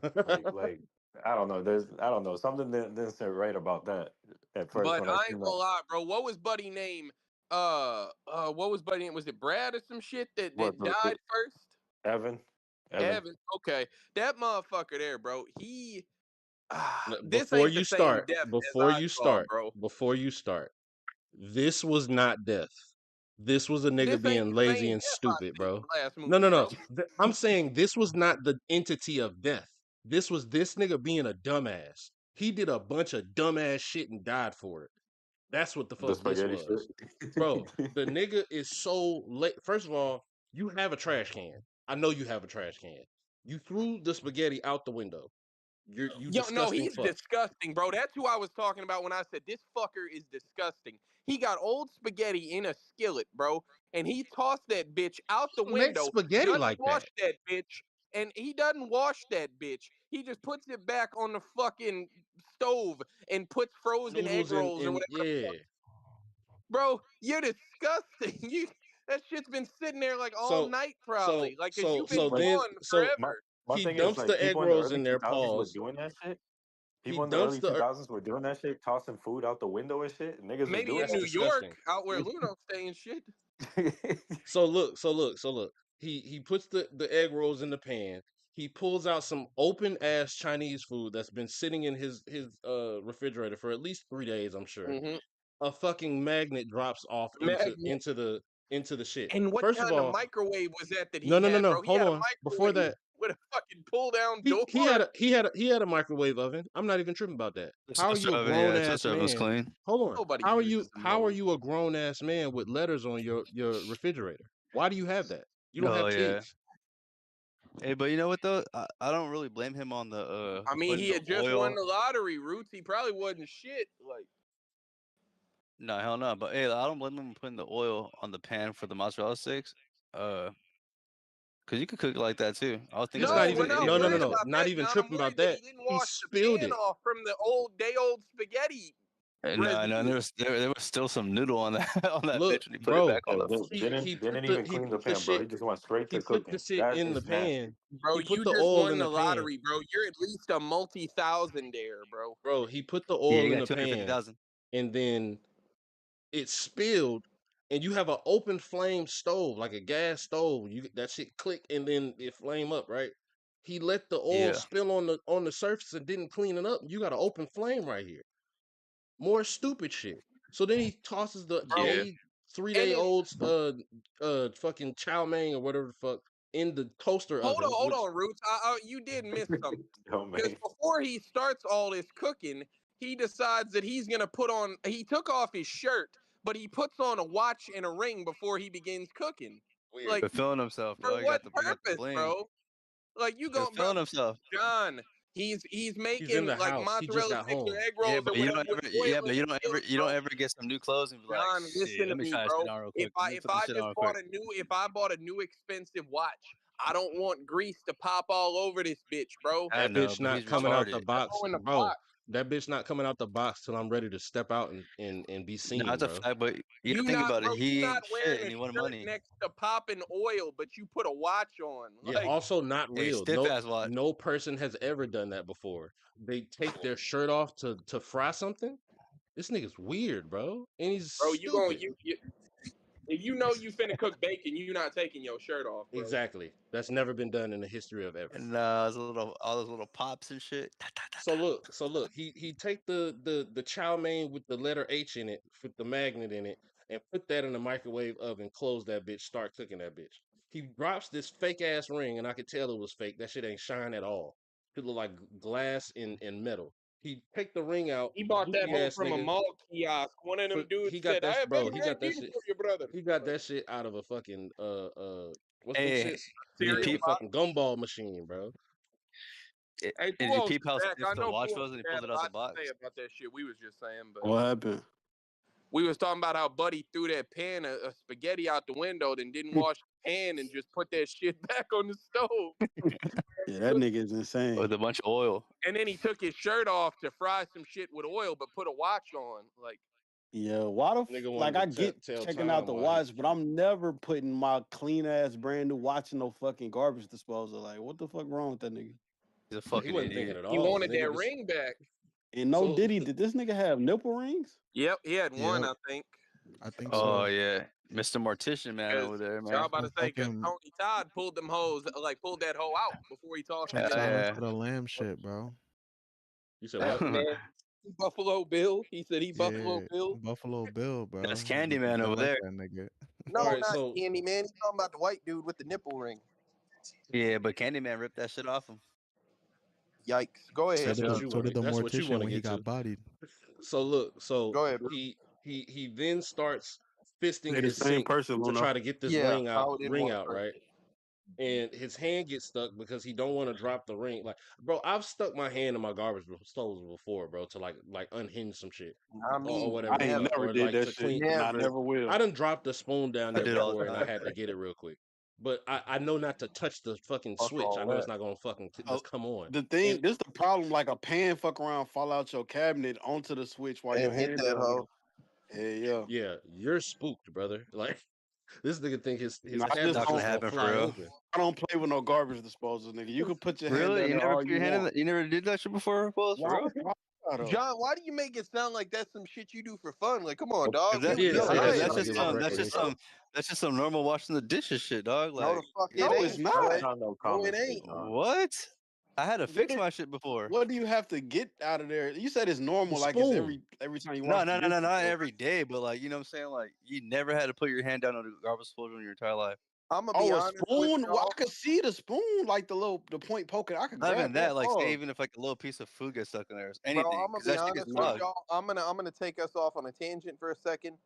Like I don't know. I don't know. Something didn't sit right about that at first but when I I seen ain't that. gonna lie, bro. What was Buddy name? What was Buddy name? Was it Brad or some shit What that died first? Evan? Evan. Evan. Okay, that motherfucker there, bro. This before ain't the you same start, death as I saw, bro. before you start, this was not death. This was a nigga This ain't being the lazy same and death I stupid, seen in bro. the last No, no, movie, no. bro. I'm saying this was not the entity of death. This was this nigga being a dumbass. He did a bunch of dumbass shit and died for it. That's what the The fuck this spaghetti was. Bro, shit. the nigga is so late. First of all, you have a trash can. I know you have a trash can. You threw the spaghetti out the window. You Yo, no, disgusting he's fuck. disgusting, bro. That's who I was talking about when I said this fucker is disgusting. He got old spaghetti in a skillet, bro, and he tossed that bitch out the Who makes window. spaghetti Doesn't like wash that? that bitch, and he doesn't wash that bitch. He just puts it back on the fucking stove and puts frozen egg Noodles rolls or and whatever. yeah. Bro, you're disgusting. You that shit's been sitting there like all So night, so probably, like, cause so you've been so Like then gone so my forever. my he thing is dumps like the egg people in the rolls early in their 2000s were paws. doing that shit. He People in the dumps early the 2000s were doing that shit, tossing food out the window and shit. Niggas was Maybe doing in that's New York, disgusting. out where Lou don't stay and shit. that. So look. He puts the egg rolls in the pan. He pulls out some open ass Chinese food that's been sitting in his refrigerator for at least 3 days, I'm sure. Mm-hmm. A fucking magnet drops off into Magnet. the shit. And what First of kind of all, microwave was that no, he no, no, had, no. bro? He Hold had a on. Before microwave that, with a fucking pull down he door. he had a he had a he had a microwave oven. I'm not even tripping about that. The How are you toaster a oven, grown yeah, ass toaster oven was man? clean. Hold on. Nobody How are you uses them how are hoes. you a grown ass man with letters on your refrigerator? Why do you have that? You don't Oh have yeah. kids. Hey, but you know what though? I don't really blame him on the I mean, putting he the had just won oil. the lottery, Roots. He probably wasn't shit. Like, No, hell no. But hey, I don't blame him for putting the oil on the pan for the mozzarella sticks. Uh, cause you could cook it like that too. I was thinking It's that not no, same we're even shit not no no no worried anyway. no. about Not that, even John. I'm tripping about worried that that. he didn't He wash the spilled pan it. off from the old day old spaghetti And no, and residue. there was still some noodle on that on that Look, bitch when he put it bro. back on the. Didn't even He clean the put the pan, bro. shit He just went straight he to put the cooking. shit That in the is nasty. pan. Bro, He put you the just oil in won the the pan. lottery, bro. You're at least a multi-thousandaire, bro. Bro, he put the Yeah, oil you in got the pan 250,000. and then it spilled and you have an open flame stove, like a gas stove. You that shit click and then it flame up, right? He let the oil Yeah, spill on the surface and didn't clean it up. You got an open flame right here. More stupid shit. So then he tosses the Bro, yeah. day 3 day and old fucking chow mein or whatever the fuck in the toaster oven, hold which on, Roots. You did miss something. Yo, Because man. before he starts all this cooking, he decides that he's gonna put on. He took off his shirt, but he puts on a watch and a ring before he begins cooking. weird. Like, But feeling himself, for dog. what He got the purpose, bling. bro? Like, you He was go, bro, feeling himself. John. He's He's in making the like house. He just mozzarella got sticks or home. egg Yeah, rolls or but you whatever don't with ever. oil Yeah, in but the skillet, you don't bro. ever get some new clothes and be like, John, shit. listen to Let me me, try this shit bro. on real If quick. Let I me if put this I shit on just real quick. bought a new if I bought a new expensive watch, I don't want grease to pop all over this bitch, bro. I That know, bitch but not he's I coming want out it the retarded. to box, go in the bro. pot. That bitch not coming out the box till I'm ready to step out and be No, seen, that's a bro. fact. But you gotta You think not, about bro. it. You He not ain't shit, wearing and a he wanted shirt money. next to popping oil, but you put a watch on. Yeah, Like, also not Hey, real. stiff ass watch. No person has ever done that before. They take their shirt off to fry something. This nigga's weird, bro. And he's bro, you gonna stupid. you if you know you finna cook bacon, you not taking your shirt off, bro. Exactly. That's never been done in the history of ever. And all those little pops and shit. Ta, ta, ta, ta. So look, he take the chow mein with the letter H in it, with the magnet in it, and put that in the microwave oven, close that bitch, start cooking that bitch. He drops this fake ass ring, and I could tell it was fake. That shit ain't shine at all. It look like glass and metal. He take the ring out, He bought that goofy hoe ass from a nigga. mall kiosk. One of them He dudes got said, "I that have better bro. He got that ideas shit. for your brother." He got Like, that shit out of a fucking what's them Hey, shits? did you cereal The peep? box. fucking gumball machine, bro. Hey, Did you Puos peep is how back. stiff I the know watch Puos was when he had pulled a it out the lot to say box? about that shit we was just saying, but What happened? we was talking about how Buddy threw that pan of spaghetti out the window, then didn't wash the pan and just put that shit back on the stove. Yeah, that nigga is With insane. a bunch of oil. And then he took his shirt off to fry some shit with oil, but put a watch on. Like, Yeah, why the Nigga like I wanted to get tell checking out time the while he watch, but I'm never putting my clean ass brand new watch in no fucking garbage disposal. Like, what the fuck wrong with that nigga? He's a Well, he fucking wasn't thinking idiot. at he all. The wanted nigga that just ring back. And no so Diddy, did this nigga have nipple rings? Yep, he had one, Yep, I think. I think Oh so. yeah, Mr. Mortician man Because over there, y'all man. about to Some say, because fucking Tony Todd pulled them hoes, like pulled that hoe out before he tossed some it in that. Silence Yeah. of the Lamb shit, bro. you said That what? man, Buffalo Bill. He said he Buffalo Yeah, Bill. Buffalo Bill, That's bro. He looking Candyman just over like there. that nigga. All No, right, not so Candy Man. He's talking about the white dude with the nipple ring. Yeah, but Candyman ripped that shit off him. Yikes! Go ahead, that's what John. you So want did to the that's what you mortician want to when he get to. got bodied. So look, so Go ahead, bro. he then starts fisting They the his same sink person, to Luno. try to get this Yeah, ring power didn't want to out, hurt right? it. and his hand gets stuck because he don't want to drop the ring. Like, bro, I've stuck my hand in my garbage disposal before, bro, to like unhinge some shit I or mean, whatever I the ain't fuck, never, never or did like that to shit, clean. and I never. never will. I done dropped a spoon down I there did all before, the and I time. had to get it real quick. But I know not to touch the fucking Fuck switch. I all know it's that. not gonna fucking Oh, just come on. the And thing, this the problem. Like a pan fuck around, fall out your cabinet onto the switch while your And hit hand that down hoe. there. Hell yeah. yeah, you're spooked, brother. Like this nigga think his No, I It's just not cabinet gonna just don't. gonna happen for fly real. open. I don't play with no garbage disposal, nigga. You can put your hand Really? down You there never all put you your hand in want. the, you never did that shit before, Pulse, for Why? real? Why though? John, why do you make it sound like that's some shit you do for fun? Like, come on, Cause dog. that, We Yeah, know no, say I that cause ain't shit that's no like just it was a some, gangster, recreation. that's just some normal washing the dishes shit, dog. No, Like, the fuck you know it No, what I'm it's saying? ain't, not. boy. Not no No, it common shit, ain't. dog. What? I had to What fix do, my shit before. what do you have to get out of there? You said it's The normal, like it's spoon. every time you No, wash the no, no, no, dishes. not So. every day, but like, you know what I'm saying? Like, you never had to put your hand down on the garbage disposal in your entire life. I'm gonna be Oh, a honest with spoon? Well, y'all. I could see the spoon, like the point poking. I could Not grab even that, that. like, say Pause. even if like a little piece of food gets stuck in there, or Bro, anything, I'm gonna because be that shit gets honest with Nah. clogged. y'all. I'm gonna take us off on a tangent for a second.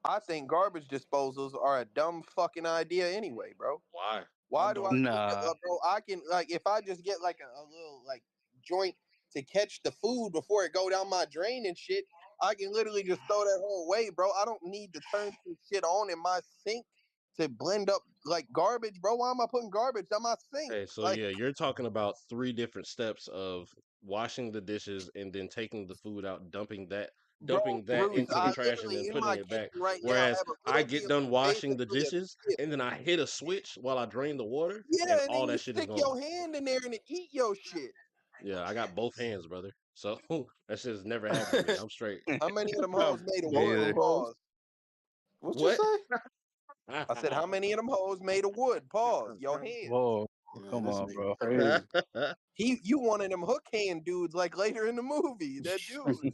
I think garbage disposals are a dumb fucking idea anyway, bro. Why? I Why do I don't. need to, Nah, bro? I can like if I just get like a little like joint to catch the food before it go down my drain and shit. I can literally just throw that whole away, bro. I don't need to turn some shit on in my sink to blend up like garbage, bro. Why am I putting garbage on my sink? Okay, so Like, yeah, you're talking about three different steps of washing the dishes and then taking the food out, bro, dumping that Bruce, into the I trash and then literally in putting my it back. kitchen right now Whereas have a I little get bit, done washing the basically a dishes skip. and then I hit a switch while I drain the water and Yeah, and all then you that shit is stick gone. your hand in there and it eat your shit. Yeah, I got both hands, brother. So that shit has never happened to me. I'm straight. How many of them You hoes have made of me both wood? of either. those. Pause. What you What? say? I said, how many of them hoes made of wood? Pause. Your hands. Whoa, Man, come this on, nigga bro. crazy. You one of them hook hand dudes like later in the movie. That dude.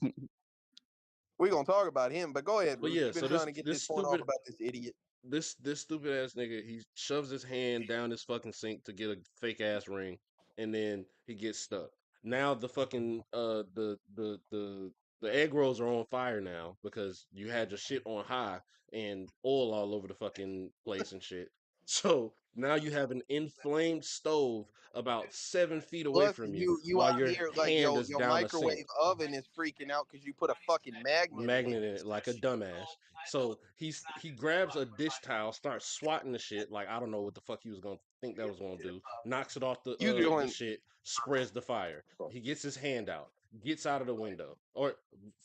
We gonna talk about him, but go ahead, But Bruce. yeah, You've been so trying to get this point off about this idiot. this stupid ass nigga, he shoves his hand down his fucking sink to get a fake ass ring, and then he gets stuck. Now the fucking the egg rolls are on fire now because you had your shit on high and oil all over the fucking place and shit. So now you have an inflamed stove about 7 feet away Plus, from you you while out your here like hand is your down a sink microwave oven is freaking out because you put a fucking magnet in it. magnet in it like a dumbass. So he grabs a dish towel, starts swatting the shit like I don't know what the fuck he was gonna think that was gonna do. Knocks it off You the doing shit, spreads the fire. He gets his hand out, gets out of the window. Or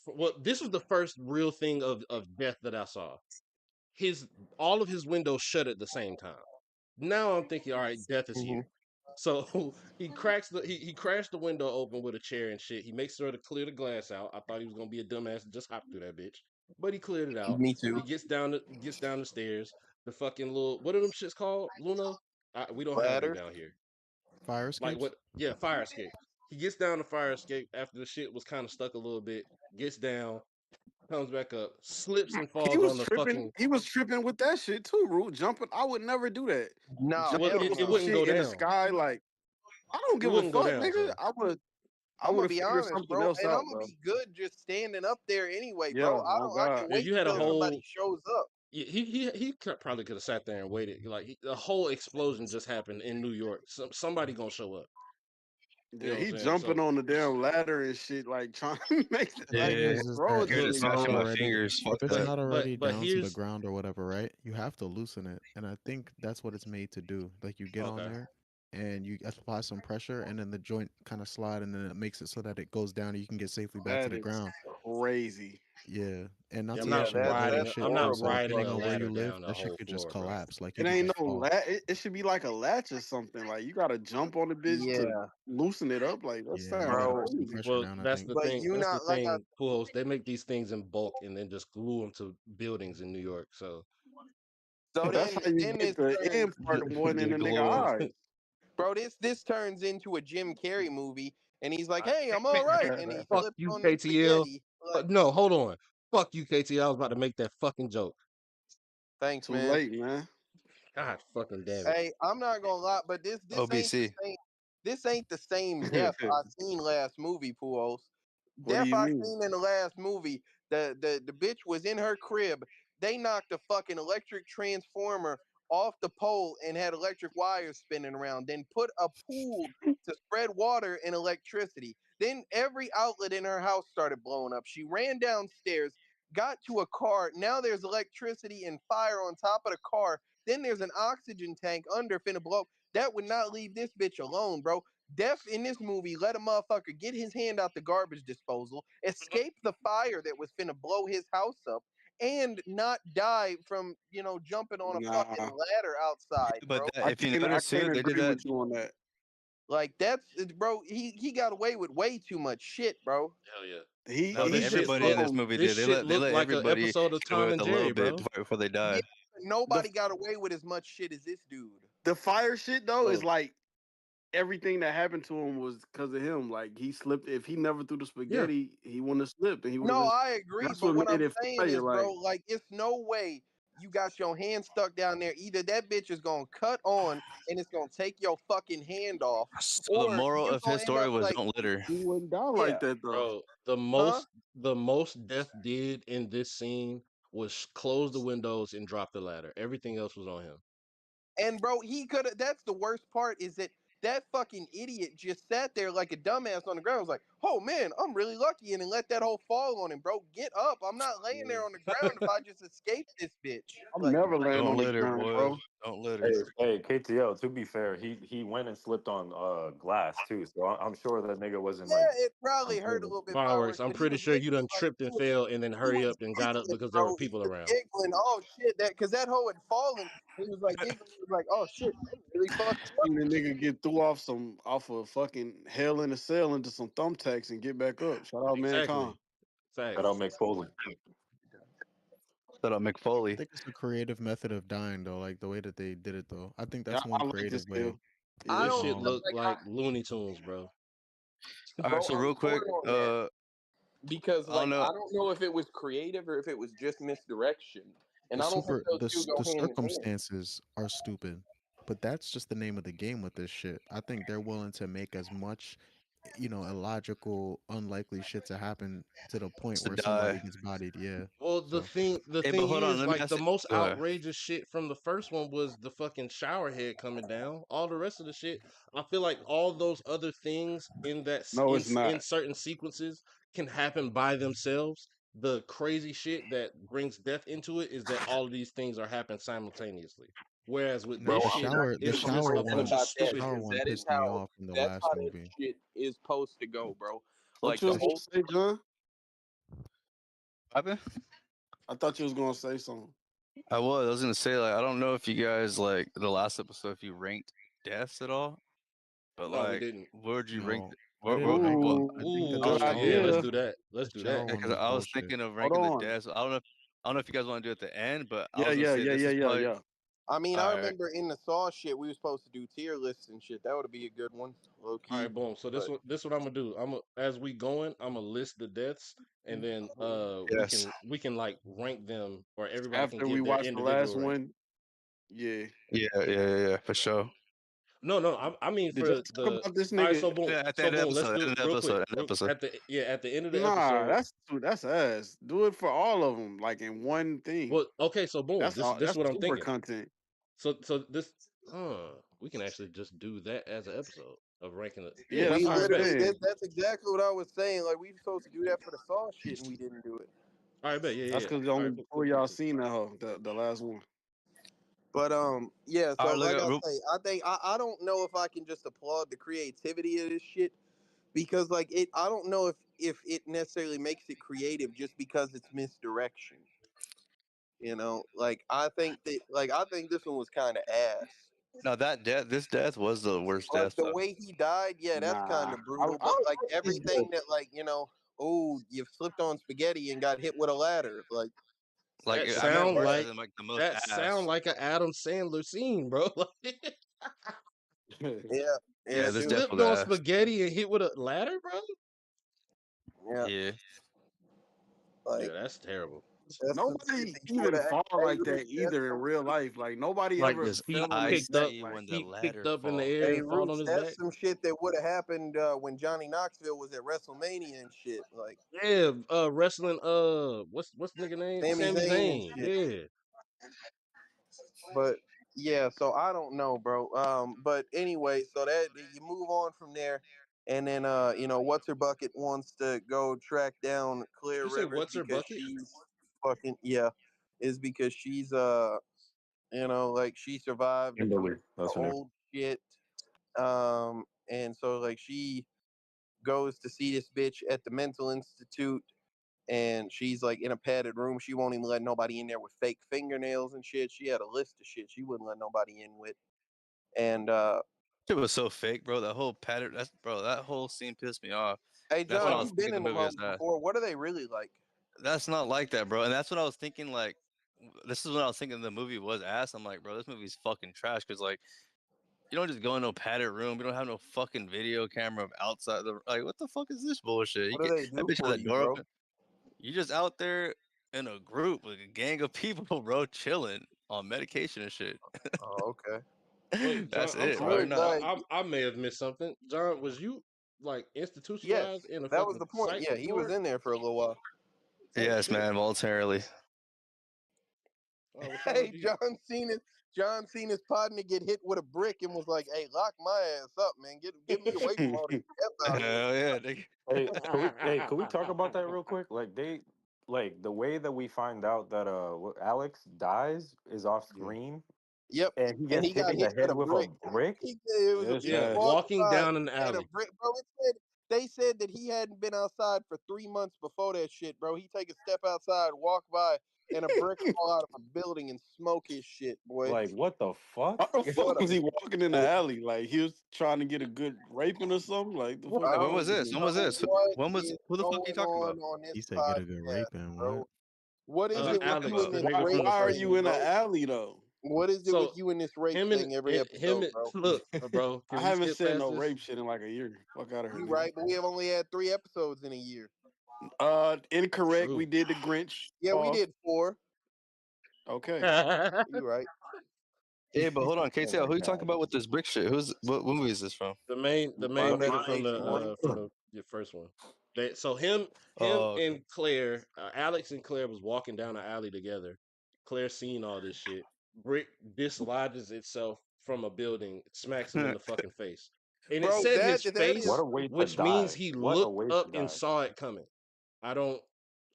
well, this was the first real thing of death that I saw. His all of his windows shut at the same time. Now I'm thinking, all right, death is Mhm. here. So he crashed the window open with a chair and shit. He makes sure to clear the glass out. I thought he was gonna be a dumbass and just hop through that bitch, but he cleared it out. me too. He gets down the stairs. The fucking little what are them shits called? Luna? We don't have them Ladders. down here. Fire Like escapes? what? Yeah, fire escape. He gets down the fire escape after the shit was kind of stuck a little bit. Gets down, comes back up, slips and He falls was on the tripping. fucking. He was tripping with that shit too, Rue. Jumping. I would never do that. Nah, Well, Jumping hell on it some no. wouldn't go shit in the down. sky, like I don't It give a wouldn't go fuck, down. nigga. So I I'm would gonna have be figured honest, something bro, else and I'm out, gonna bro. be good just standing up there anyway, Yeah, bro. oh I can God. if you wait had a till somebody whole shows up. yeah, probably could have sat there and waited. Like a whole explosion just happened in New York. Somebody gonna show up. You Yeah, know what he I'm saying? jumping So on the damn ladder and shit, like trying to make it, The like thing Yeah, is bro, that it's if scared to it's really not smashing my already fingers. if Fuck it's that. not already but down to the here's ground or whatever, right? You have to loosen it, and I think that's what it's made to do. Like you get on okay. there, and you apply some pressure, and then the joint kind of slide, and then it makes it so that it goes down, and you can get safely back to that the is ground. crazy. Yeah, and not Yeah, to Yeah, mention the weight of that's I'm shit too. not So horrible, riding depending a bro. on where you ladder live, down the that shit whole could just floor, bro. collapse. Like you It could ain't just no fall. it should be like a latch or something. Like you gotta jump on the bitch to Yeah, loosen it up. Like that Yeah, you sounds gotta bro. put some crazy. pressure Well, down, I that's think. the But thing. you That's the not like I thing, Pujols. They make these things in bulk and then just glue them to buildings in New York. So so That's how you then get this the turns end part of going in Just the nigga glue 'em. eyes. bro, this turns into a Jim Carrey movie and he's like, "Hey, I'm all right." And he fuck slips you, on the KTL. spaghetti. Like, No, hold on. Fuck you, KTL. I was about to make that fucking joke. thanks, Too man. late, man. God fucking damn it. Hey, I'm not gonna lie, but this ain't the OBC. same. This ain't the same death I seen last movie, Puos. What do Death you I mean? seen in the last movie. The bitch was in her crib. They knocked a fucking electric transformer off the pole and had electric wires spinning around, then put a pool to spread water and electricity. Then every outlet in her house started blowing up. She ran downstairs, got to a car. Now there's electricity and fire on top of the car. Then there's an oxygen tank under finna blow. That would not leave this bitch alone, bro. Def in this movie let a motherfucker get his hand out the garbage disposal, escape the fire that was finna blow his house up, and not die from, jumping on a fucking Nah, ladder outside, But bro. if you I notice too, can't they did agree that. with you on that. Like bro, he got away with way too much shit, bro. Hell yeah. He No, Bro, that this he shit just everybody in look this told movie this did. shit They look let like an everybody episode of get away Tom with and a little Jerry, bit bro. before they Yeah, die. the nobody got away with as much shit as this dude. the fire shit though is Bro. like everything that happened to him was because of him. Like he slipped. If he never threw the Yeah. spaghetti, he wouldn't have slipped, and he would have No, been. I agree, That's but what what made I'm it saying fire. is, bro, Like like it's no way you got your hand stuck down there. Either that bitch is gonna cut on and it's gonna take your fucking hand off, So the or moral you of gonna his end story up was like, don't litter. he wouldn't die yeah, like that though. Bro, huh? the most Death did in this scene was close the windows and drop the ladder. Everything else was on him. And bro, he could have. That's the worst part is that fucking idiot just sat there like a dumbass on the ground. Was like, oh man, I'm really lucky, and then let that whole fall on him, bro. Get up! I'm not laying there on the ground if I just escape this bitch. I'm Like, never laying Don't on the litter, ground, boys. bro. Don't Hey, litter. hey, KTL. To be fair, he went and slipped on glass too, so I'm sure that nigga wasn't like yeah, it probably hurt a uncovered. little bit, Fireworks. fireworks, I'm but he pretty was sure you giggling, done like tripped and fell and then he hurry was up and got up giggling, because there were bro. He people was around. giggling. Oh shit, because that hoe had fallen. He was like giggling. He was like, oh shit, I'm really fucking Seen the lucky. nigga get threw off of fucking hell in a cell into some thumbtacks and get back up. Shout out mankind. Exactly. Shout out Facts. Mick Foley. Shut up, I McFoley. think it's a creative method of dying, though. Like the way that they did it, though. I think Yeah, that's I one like this creative way. still. I This Yeah. don't shit look like, like Looney Tunes, bro. All right, bro. so I'm real quick, torn on that because I don't like know. I don't know if it was creative or if it was just misdirection, and I don't think those two go The hand in hand. circumstances are stupid, but that's just the name of the game with this shit. I think they're willing to make as much, illogical, unlikely shit to happen to the point To where somebody die. gets bodied. Yeah. Well, So the Hey, but thing hold on. is, Let me like, ask the you. most Go ahead. outrageous shit from the first one was the fucking shower head coming down. All the rest of the shit, I feel like all those other things in No, it's in not. certain sequences can happen by themselves. The crazy shit that brings death into it is that all of these things are happening simultaneously. Whereas with no, this Bro, shit, the it's just shower a something bunch one, of about the that stupid. shower because one pissed me off in the that's last how that movie. shit is supposed to go, bro. What Like you the was gonna whole say, John? Happened? I thought you was gonna say something. I was. I was gonna say like I don't know if you guys like the last episode if you ranked deaths at all, but No, we like didn't. where would you rank? No, I didn't Where rank well, them. Ooh, I think the I good was shower Yeah, yeah, let's idea. one, do that. Let's the do shower that. one because was I was bullshit. thinking of Hold ranking the on. deaths. I don't know if you guys want to do it at the end, but I Yeah, was gonna yeah, say yeah, this yeah, is yeah, probably yeah. I mean, I all right. remember in the Saw shit, we were supposed to do tier lists and shit. That would be a good one, low All key. right, boom. So But this what I'm gonna do. As we going, I'm gonna list the deaths, and then Yes. we can like rank them, or everybody can After we give their watched the last individual rank. one, yeah. Yeah, for sure. No, I mean Did y'all for talk the. about this All right, nigga? Yeah, at the so end of the boom. Let's episode, do end it of the real quick. episode, end of the episode. At the end of the Nah, episode. that's ass. Do it for all of them, like in one thing. Well, okay, so boom. That's all. This That's what I'm super thinking. content. So this we can actually just do that as an episode of ranking it. Yeah, Yeah. that's we what All I'm right, bet. literally saying. that's exactly what I was saying. Like we were supposed to do that for the Saw shit, and we didn't do it. All right, bet. That's Yeah. because All only right, before cool. y'all seen that hoe, the last one. But yeah. All So right, look like at I say, I think I don't know if I can just applaud the creativity of this shit because like I don't know if it necessarily makes it creative just because it's misdirection. Like I think this one was kind of ass. no this death was the worst Like death the though. way he died, yeah, that's kind Nah, of brutal. I But like like this everything that oh, you slipped on spaghetti and got hit with a ladder. Like Like That I meant sound worse as like in like the most ass. an Adam Sandler scene, bro. shit. yeah, He yeah, Yeah, this dude, death slipped was on ass. spaghetti and hit with a ladder, bro. yeah. Yeah. Yeah, Like that's terrible. that's some shit Nobody that you would even have fall like Hey, that Roots, that's either in some real shit. life. Like nobody Like ever His fell on their eyes picked neck. up, see Like when the feet picked ladder up in the fall. air Hey, and fall on Roots, his that's back. some shit that would have happened when Johnny Knoxville was at WrestleMania and shit. Like Yeah, wrestling. What's the nigga name? Sami Sami Zayn and Zayn. shit. Yeah, But Yeah, so I don't know, bro. But anyway, so that you move on from there, and then what's her bucket wants to go track down Claire You say Rivers what's her because bucket? she's fucking yeah, is because she's like she survived Kimberly, the that's her name. old shit, and so like she goes to see this bitch at the mental institute, and she's like in a padded room. She won't even let nobody in there with fake fingernails and shit. She had a list of shit she wouldn't let nobody in with. And It was so fake, bro. That whole pattern. That's bro. That whole scene pissed me off. hey, That's what John, I was you've been thinking. The in the movie was homes ass. before. What are they really like? That's not like that, bro. And that's what I was thinking. Like, this is what I was thinking. The movie was ass. I'm like, bro, this movie's fucking trash. Cause like, you don't just go in no padded room. You don't have no fucking video camera of outside the. Like, what the fuck is this bullshit? You What do get they that do bitch with for that you, door bro? open. You just out there in a group with a gang of people, bro, chilling on medication and shit. Oh, okay. Wait, John, That's I'm it, I'm bro. really sorry. Not. glad. I may have missed something. John, was you like Yes, institutionalized in a that was fucking the point. psych Yeah, he was ward? in there for a little while. Oh Yes, shit. man, voluntarily. Oh, what y'all Hey, do? John seen his partner get hit with a brick and was like, "Hey, lock my ass up, man. Get me away from all this stuff out here." Hell yeah, nigga. Could we talk about that real quick? Like like the way that we find out that Alex dies is off Yeah. screen, Yep. and he And gets he hit got in the hit with head a with a brick. brick. It was Yeah, a, it's he was Yeah, ass. walking walking by down an and a alley. brick, bro. They said that he hadn't been outside for 3 months before that shit, bro. He take a step outside, walk by, and a brick fall out of a building and smoke his shit, boy. Like what the fuck? How the What fuck a was he walking in the alley? Like he was trying to get a good raping or something? Like the fuck I Wait, when wrong was don't with this? this When nigga? was know this? what When was? is Who the fuck are you going talking about? on He this said get a good podcast, rape in. bro. What? What is it with you Alex, and the this nigga Why from rape the why are first you thing, one. in the bro? alley though? What is it with So you and this rape him and thing every him episode, and bro? look, bro, I can we haven't skip said past no this? rape shit in like a year. Fuck out of here, You nigga. right, but we have only had 3 episodes in a year. Incorrect. We True. did the Grinch. Yeah, we Pause. did 4. Okay. Oh You right. Hey, but hold on, KTL, my who you talking god! about with this brick shit? What movie is this from? the My main nigga my H1. from the your first one. So him Oh, okay. and Claire, Alex and Claire was walking down the alley together. Claire seen all this shit. Brick dislodges itself from a building, smacks him in the fucking face. And it Bro, said his that is What face, a way to which means die! he What a looked way to up and die! saw it coming. I don't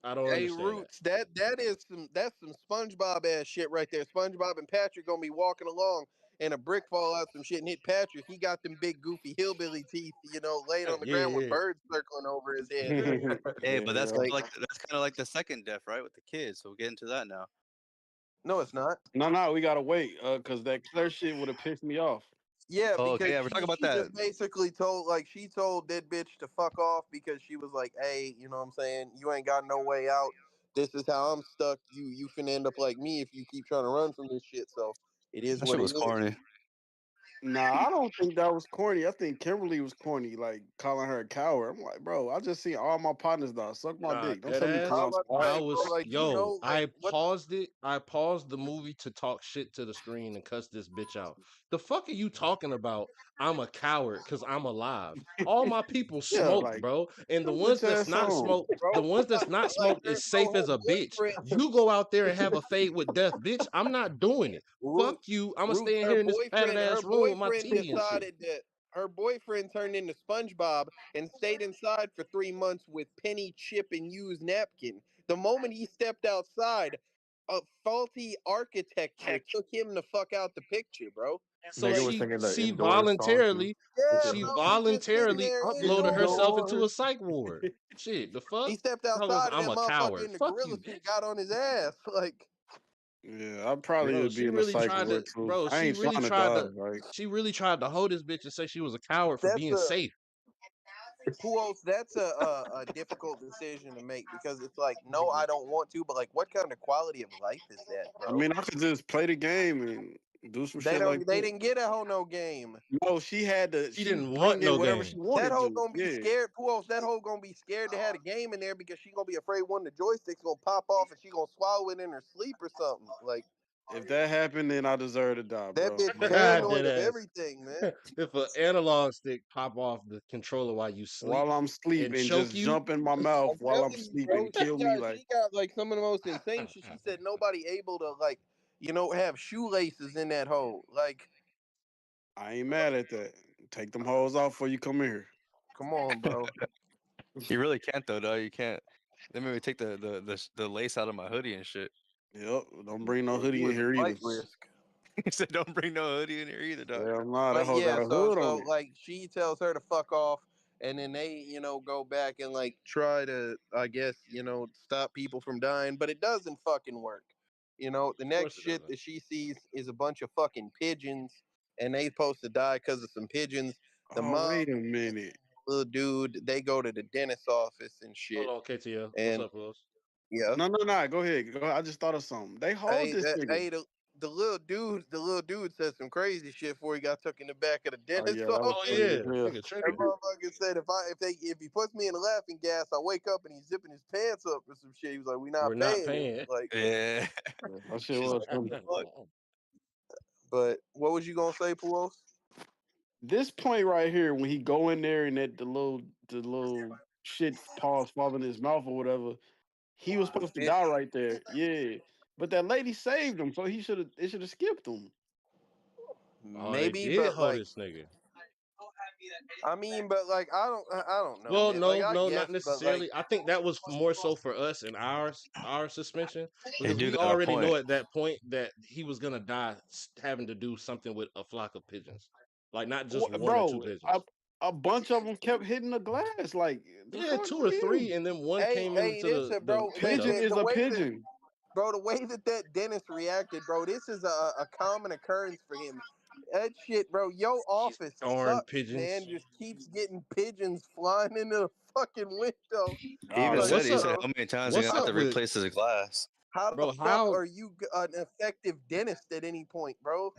hey understand that. Roots. That is some SpongeBob ass shit right there. SpongeBob and Patrick gonna be walking along and a brick fall out some shit and hit Patrick. He got them big goofy hillbilly teeth, laid on the Yeah, ground with yeah. birds circling over his head. Hey, but that's Yeah. kind of Like, like the second death, right, with the kids. So we'll get into that now. no, it's not. No, we gotta wait. Cause that Claire shit would have pissed me off. Yeah, Oh, okay, because yeah, we're talking about she that. just basically she told that bitch to fuck off because she was like, "Hey, you know what I'm saying? You ain't got no way out. This is how I'm stuck. You finna end up like me if you keep trying to run from this shit. So it is That what shit it was is." corny. Nah, I don't think that was corny. I think Kimberly was corny, like calling her a coward. I'm like, bro, I just seen all my partners die. Suck my Nah, dick. Don't dead tell me because I ass. I'm was about to smart. I say, bro, was like like I what? paused it. I paused the movie to talk shit to the screen and cuss this bitch out. The fuck are you talking about? I'm a coward because I'm alive. All my people Yeah, smoked, like, bro. And the your ones bitch that's ass not on. smoked, Bro, the ones that's like, not smoked is bro, safe as a bitch. boyfriend, You go out there and have a fade with death, bitch. I'm not doing it. Fuck Roots, you. I'm gonna Roots, stay in here in this padded her ass room with my boyfriend TV and shit. decided that her boyfriend turned into SpongeBob and stayed inside for 3 months with penny, chip, and used napkin. The moment he stepped outside, a faulty architecture took him the fuck out the picture, bro. So Nigga Like, was singing the she indoors song too. voluntarily yeah, she bro, he just sitting voluntarily there uploaded herself indoors. into a Indoors. psych ward. Shit, the fuck? He stepped Talking about outside and I'm that a motherfucker coward. in the Fuck gorilla you, suit bitch. got on his ass. Like, Yeah, I probably Bro, would be she in a really psych tried to ward too. I she ain't really trying to tried die. to Like, hold this bitch and say she was a coward for that's being a safe. who else? That's a difficult decision to make because it's like, no, I don't want to, but like, what kind of quality of life is that, I bro? mean, I could just play the game and do some shit like They that. didn't get a whole no game. No, she had to. She She didn't want bring in no whatever she game. That wanted hoe to. gonna be Yeah, scared. Who else? That hoe gonna be scared to have a game in there because she gonna be afraid one of the joysticks gonna pop off and she gonna swallow it in her sleep or something. Like, if that happened, then I deserve to die, that bro. bitch But paranoid Dead of ass. everything, man. If an analog stick pop off the controller while you sleep while I'm and sleeping, choke just you, jump in my mouth I'm while I'm telling you, sleeping bro, and kill me. Like, she got like some of the most insane shit. She said nobody able to like, have shoelaces in that hole. Like, I ain't mad at that. Take them hoes off before you come in here. come on, bro. You really can't though, dog. You can't. They made me take the lace out of my hoodie and shit. Yep. Don't bring no Yeah, hoodie you in was a here either. flight risk. He said, "Don't bring no hoodie in here either, dog." Hell nah, that But hoe got yeah, a so hood so on it. like she tells her to fuck off, and then they go back and like try to, I guess, stop people from dying, but it doesn't fucking work. The Of next course it shit doesn't. that she sees is a bunch of fucking pigeons, and they supposed to die because of some pigeons. The Oh, mom, wait a minute. little dude, they go to the dentist's office and Hold shit, on, KTL. What's and up, Wills? yeah. No, no, no. Go ahead. Go ahead. I just thought of something. They hold Hey, this nigga. hey, the little dude said some crazy shit before he got took in the back of the Oh dentist's yeah, that was Oh office. funny yeah, as hell. nigga That trigger. motherfucker said if he puts me in the laughing gas, I wake up and he's zipping his pants up or some shit. He was like, "We We're not not paying him." paying. Like, Yeah. Yeah, that shit She's was like, "What funny. the fuck?" but what was you gonna say, Puos? This point right here, when he go in there and that the little shit paws fall in his mouth or whatever, he was supposed to Bitch. die right there. Yeah. But that lady saved him, so it should have skipped him. Oh, they Maybe, did but hold like, this nigga. I mean, but like, I don't know, Well, man. Like, no, I no, not guess, but like, necessarily. I think that was more so for us in our suspension They because do we got a already know point. at that point that he was gonna die having to do something with a flock of pigeons, like not just one or two Bro, pigeons. a bunch of them kept hitting the glass. Like the Yeah, fuck two you or three, mean? and then one hey, came hey, into this the bro, window. Pigeon is the a way that pigeon. bro, the way that dentist reacted, bro, this is a common occurrence for him. That shit, bro, your These office darn sucks, man. pigeons. Just keeps getting pigeons flying into the fucking window. He Oh, even Bro, that said, what's he up? said, Bro, how many times he What's gonna have to up with replace his glass? how the bro? fuck are you an effective dentist at any point, bro?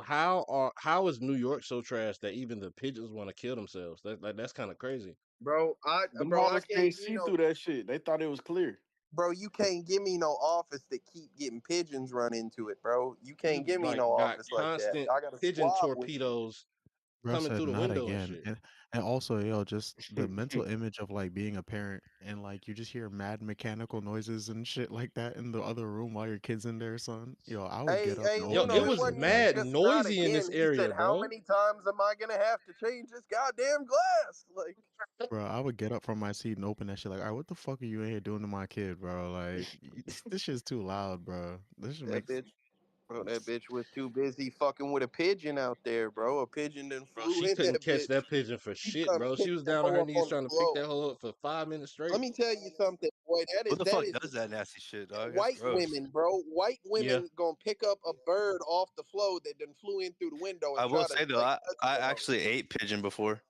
How is New York so trash that even the pigeons want to kill themselves? That's kind of crazy. Bro, them I hoes can't, can't see through that shit. They thought it was clear. bro, you can't give me no office that keep getting pigeons run into it, bro. You can't You give me like no got office like that. constant I got a pigeon swab whistle. torpedoes Bro coming said through the not window and again. shit. And also, yo, just the mental image of like being a parent and like you just hear mad mechanical noises and shit like that in the other room while your kid's in there, son. Yo, I would Hey, get up hey, and Yo, open it Uno, that it was shit, wasn't even bro. mad just not noisy in this again. He said, area, "How bro. many times am I gonna have to change this goddamn glass?" Like Bro, I would get up from my seat and open that shit like, all right, what the fuck are you in here doing to my kid, bro? Like, this shit's too loud, bro. This shit that makes bitch, bro. That bitch was too busy fucking with a pigeon out there, bro. A pigeon then Bro, flew she in couldn't that catch bitch. that pigeon for He shit, come bro. She pick was that down on hoe her up knees on the trying to pick floor. that hoe up for 5 minutes Let straight. me tell you something, boy. That Who is the that fuck is does that nasty shit, dog? That's white gross. women, bro. White Yeah. women gonna pick up a bird off the floor that done flew in through the window I and will try to say though, like I touch I the hoe. actually ate pigeon before.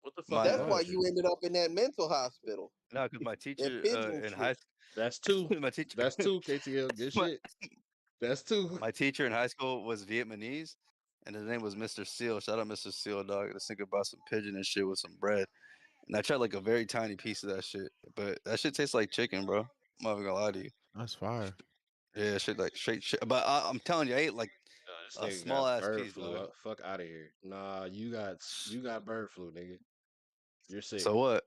What the fuck My is That's wrong why with you? you ended up in that mental hospital. no, because my That teacher pigeon in shit. high That's two. my teacher That's two, KTL. Good my, shit. That's two. my teacher in high school was Vietnamese, and his name was Mr. Seal. Shout out Mr. Seal, dog. This nigga brought some pigeon and shit with some bread, and I tried like a very tiny piece of that shit, but that shit tastes like chicken, bro. I'm not even gonna lie to you. that's fire. Yeah, shit like straight shit. But I'm telling you, I ate like This a nigga small got ass bird piece, flu. dog. Fuck out of here. Nah, you got bird flu, nigga. You're sick. So what?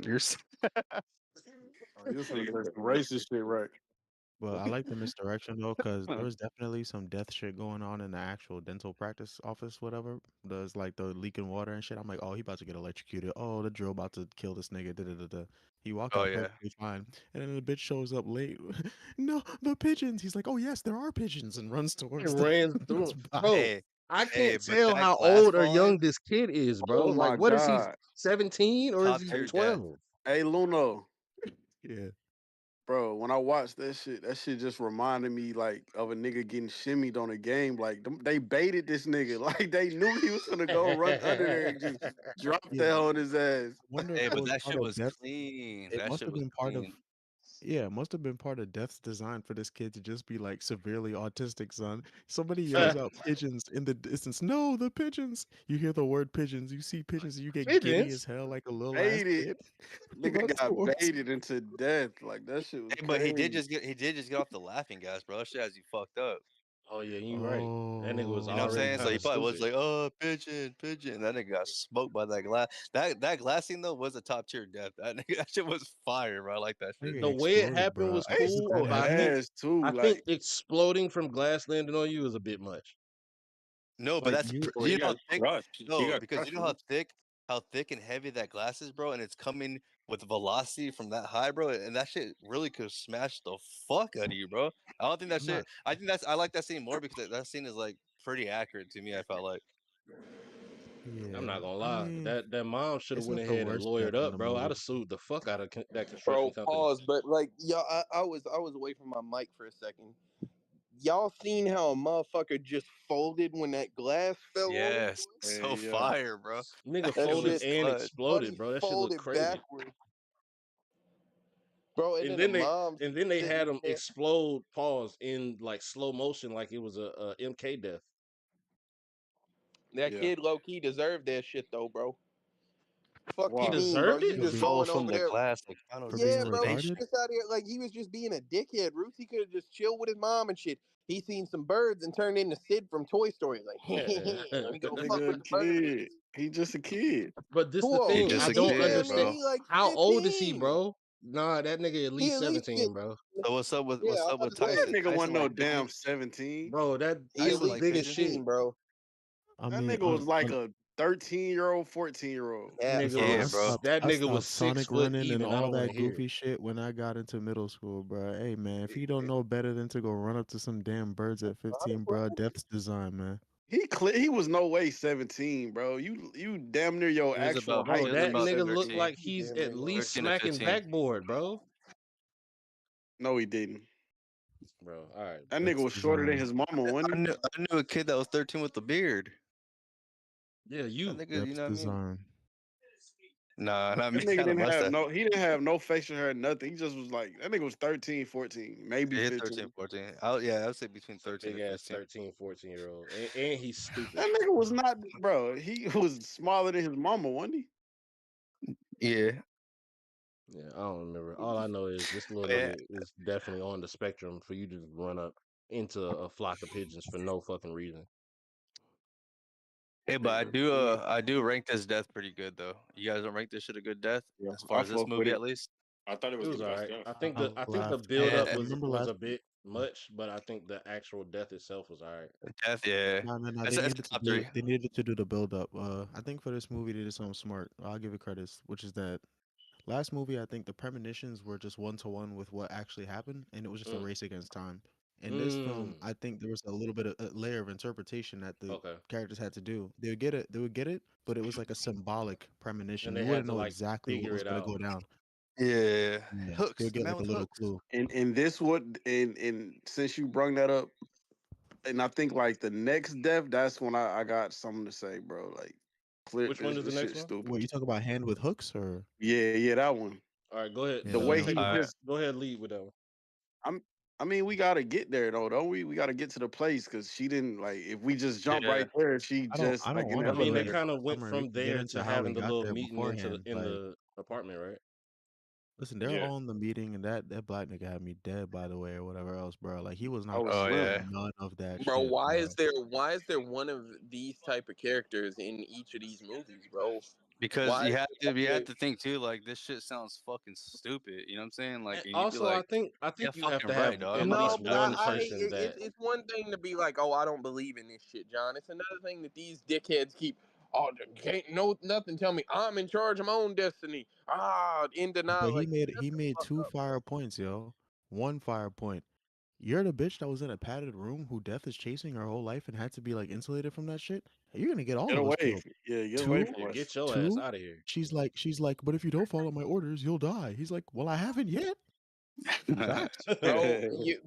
You're Oh, you finna say some racist shit, right? Well, I like the misdirection though, because there was definitely some death shit going on in the actual dental practice office, whatever. There's like the leaking water and shit. I'm like, oh, he about to get electrocuted. Oh, the drill about to kill this nigga. Da, da, da, da. He walk oh out yeah. perfectly fine, and then the bitch shows up late. No, the pigeons. He's like, oh yes, there are pigeons, and runs It towards the ran that's through. by. Bro, Hey, I hey, can't but tell that how glass old or young falling, this kid is, bro. Oh Like, my what is he? god. 17 or is top he Hey, tier death. 12? hey Luno. Yeah. Bro, when I watched that shit just reminded me like of a nigga getting shimmied on a game. Like they baited this nigga. Like they knew he was gonna go run under there and just drop Yeah. that on his ass. I wonder if Hey, it but was that part shit of was death. clean. It That must shit have was been part of. clean. Yeah, it must have been part of Death's design for this kid to just be like severely autistic, son. Somebody yells out pigeons in the distance. No, the pigeons. You hear the word pigeons. You see pigeons, and you get giddy as Pigeons? hell like a little ass Baited. kid. Nigga Runs got towards. baited into death. Like that shit was Hey, but crazy. he did just get off the laughing gas, bro. That shit has you fucked up. Oh yeah, you right. That nigga was You know what I'm already saying? So kind he of probably was stupid. like, "Oh, pigeon, pigeon." And that nigga got smoked by that glass. That glass scene though was a top tier death. That nigga, that shit was fire, bro. I like that shit. The Nigga way it exploded, happened bro. was Hey, Was cool, that so but heavy? ass too. I think Like, exploding from glass landing on you is a bit much. No, but Like that's you, Well, you he know how got thick. crushed. He No, got because you crushed. know how thick and heavy that glass is, bro, and it's coming with velocity from that high, bro, and that shit really could smash the fuck out of you, bro. I don't think that I'm shit. not. I like that scene more because that scene is like pretty accurate to me. I felt like. I'm Yeah, not gonna I lie. mean, That mom should have it's went not the ahead and worst death lawyered in up, the bro. I'd movie. have sued the fuck out of that construction Bro, company. pause. But like, y'all, I was away from my mic for a second. Y'all seen how a motherfucker just folded when that glass fell on him? Yes, so hey, yeah. fire, bro. Nigga That That shit folded shit, was and clutch. exploded, buddy bro. That shit looked folded crazy. backwards, bro. And And then the then mom's they sitting had him there. explode pause in like slow motion like it was a MK death. That Yeah. kid low key deserved that shit though, bro. Fuck He you Why? mean, bro? deserved You it? For He just being falls going from over the there. glass like Final for being Yeah, bro. He Destination. retarded. just out here like he was just being a dickhead. Roots. He could have just chilled with his mom and shit. He seen some birds and turned into Sid from Toy Story. Like, let me go fuck Nigga, with a the kid. birds. He just a kid. But this Who the He old? thing, just I a He don't kid, damn near bro. understand. he like How old is he, 15. bro? Nah, that nigga at He least at least 17, bro. So yeah. I'm what's up about with to say That Tyson? nigga Tyson wasn't no like damn pigeon? 17. Bro, that he kid at Tyson was like least big as pigeon? shit. 15, bro. I That mean, nigga was like a 13-year-old, 14-year-old. Yeah, listen, Yeah, bro. That I nigga was stopped 6 Sonic foot running and even. I all don't want to that hear it. goofy shit when I got into middle school, bro. Hey, man, if you don't know better than to go run up to some damn birds at Sonic 15, bro, running. death's design, man. He was no way 17, bro. You damn near your He was actual about Bro, height he was when that you about nigga looked 17. 13. like he's Damn at near your least 13 to smacking 15. backboard, bro. No, he didn't. Bro, all right, That bro. nigga Death's was shorter than design. his mama, wasn't he? I knew a kid that was 13 with a beard. Yeah, That you. nigga, you Death's know what I mean? design. Nah, not That me. nigga Had a mustache. he didn't have no facial hair, nothing. He just was like that nigga was 13, 14, maybe Yeah, 13, 15. 14. I would say between 13 Big and ass 15. 13, 14-year-old. And he's stupid. That nigga was not, bro. He was smaller than his mama, wasn't he? Yeah. Yeah, I don't remember. All I know is this little Yeah. nigga is definitely on the spectrum for you to just run up into a flock of pigeons for no fucking reason. Hey, but Nigga, I do rank this death pretty good though. You guys don't rank this shit a good death yeah, as far I as this fuck with movie it. at least. I thought it It was the was all best right. death. I I think the laughed. build Yeah, up I remember was last. a bit much, but I think the actual death itself was all right. death. Yeah, No, no, no. it's a top three. They needed to do the build up. I think for this movie they did something smart. I'll give it credits, which is that last movie I think the premonitions were just one to one with what actually happened, and it was just a Mm. race against time. In this film, Mm. I think there was a little bit of a layer of interpretation that the Okay. characters had to do. They would get it, but it was like a symbolic premonition. And You they had wouldn't to know like exactly what figure was it gonna out. go down. Yeah, Yeah, they hooks. would The get man like a with little hooks. clue. And this would and since you brung that up, and I think like the next death, that's when I got something to say, bro. Like clear Which one is the this next shit one? stupid. What you talk about hand with hooks or Yeah, yeah, that one. All right, go ahead. yeah, The that was way dope. he All right. just Go ahead, lead with that one. I'm I mean, we gotta get there though, don't we? We gotta get to the place because she didn't like if we just jump Yeah. right there, she just I like don't in the want I to do mean, they it in elevator. kind of went summary. We from can get there into to how we having the got little there meeting beforehand. in Like, the apartment, right? listen, they're Yeah. all in the meeting, and that black nigga had me dead, by the way, or whatever else, bro. Like, he was Oh, not it's Oh going for Slim. yeah. none of that Bro, shit, bro. why is there one of these type of characters in each of these movies, bro? Because Why is you have there to think too. Like this shit sounds fucking stupid. You know what I'm saying? Like, And and you'd be also, like, I yeah, think you have fucking to have right, dog. at I'm not no, about least to but die from one this shit. person that it's one thing to be like, oh, I don't believe in this shit, John. It's another thing that these dickheads keep. Oh, can't no nothing. Tell me I'm in charge of my own destiny. In But denial. Like, shut he the made fuck two up. fire points, yo. One fire point. You're the bitch that was in a padded room who death is chasing her whole life and had to be like insulated from that shit. You're gonna get all Get of us away. killed. Yeah, get away Two, from yeah, us. get your ass two. out of here. She's like, but if you don't follow my orders, you'll die. He's like, well, I haven't yet. Facts. Bro,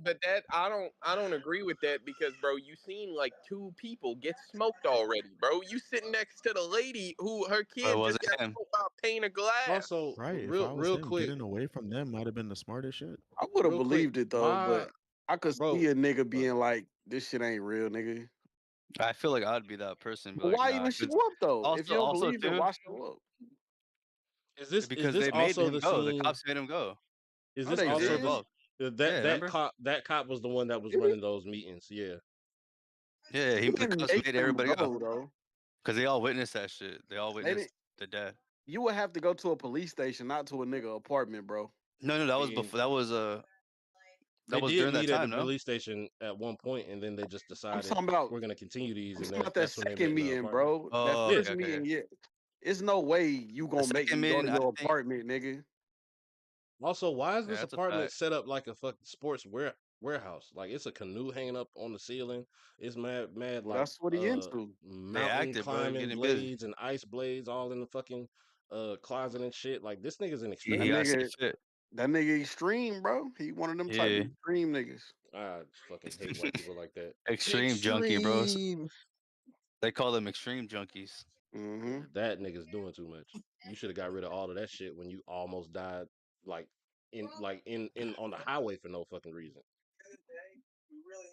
but that I don't agree with that because bro, you seen like two people get smoked already, bro. You sitting next to the lady who her But it kid just wasn't got him. smoked by a pane of glass. Also, Right. If I was real him, quick, getting away from them might have been the smartest shit. I would have real quick. believed it though, Why, but I could see bro? a nigga being like, "This shit ain't real, nigga." I feel like I'd be that person. Be But like, why nah. even show 'Cause up though? If you don't also believe it, too, why show up? Is because this they made also him the go. The scene? cops made him go Is Oh, this they because they're also did. involved. Yeah, remember? that cop was the one that was Did he? running those meetings? Yeah. Yeah, They the didn't cops make made them everybody go go though. because they all witnessed that shit. They all They witnessed didn't. the death. You would have to go to a police station, not to a nigga apartment, bro. No, no, that was And before. That they was did during that meet at the time. No. police station at one point, and then they just I'm decided talking about. we're gonna continue these, I'm and talking about that that's when they met second in the meeting, apartment. bro. That Oh, Yeah, first okay, okay. meeting, yeah. It's no way you The gonna make second me go to meeting, I your think. apartment, nigga. also, why is Yeah, this that's a apartment fact. set up like a fucking sports warehouse? Like it's a canoe hanging up on the ceiling. It's mad Well, like that's what he into. They mountain acted, bro. climbing Getting busy. blades and ice blades all in the fucking closet and shit. Like this nigga's an That He extreme. got to nigga, see fit. that nigga extreme, bro. He one of them type of Yeah, extreme niggas. I fucking hate white people like that. extreme junkie, bro. Extreme. They call them extreme junkies. Mm-hmm. That nigga's doing too much. You should have got rid of all of that shit when you almost died, like in on the highway for no fucking reason.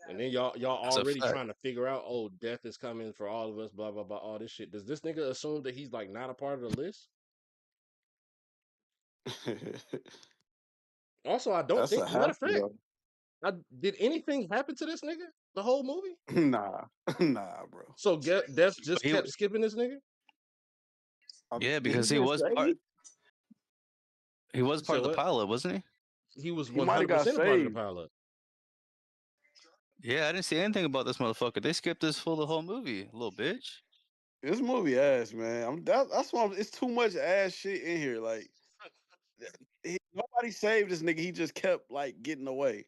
And then y'all That's a already fact. trying to figure out, oh, death is coming for all of us, blah blah blah, all this shit. Does this nigga assume that he's like not a part of the list? Also, I don't That's think. a Matter of happy fact, though. did anything happen to this nigga the whole movie? Nah, nah, bro. So death But just kept skipping this nigga. yeah, Did he because get saved? he was You part said of the what? pilot, wasn't he? He was He might have got 100% a part of the saved. pilot. Yeah, I didn't see anything about this motherfucker. They skipped this full the whole movie, little bitch. This movie ass, man. That's why it's too much ass shit in here. Like nobody saved this nigga. He just kept like getting away.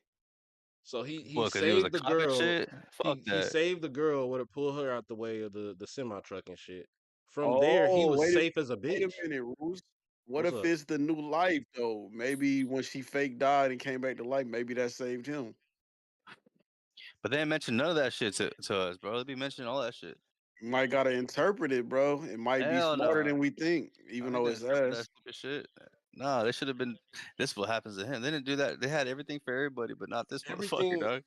So he What? Because he was a saved the cop and girl. shit. Fuck He that. saved the girl with to pull her out the way of the semi truck and shit. From there, he Oh, was safe as a wait a bitch. minute, Roos. What What's if up? it's the new life though? Maybe when she fake died and came back to life, maybe that saved him. But they didn't mention none of that shit to us, bro. They be mentioning all that shit. You might gotta interpret it, bro. It might be Hell smarter no. than we think, I even ain't though gonna it's interpret that ass. stupid shit. No, they should have been. This is what happens to him. They didn't do that. They had everything for everybody, but not this motherfucker, Everything, dog.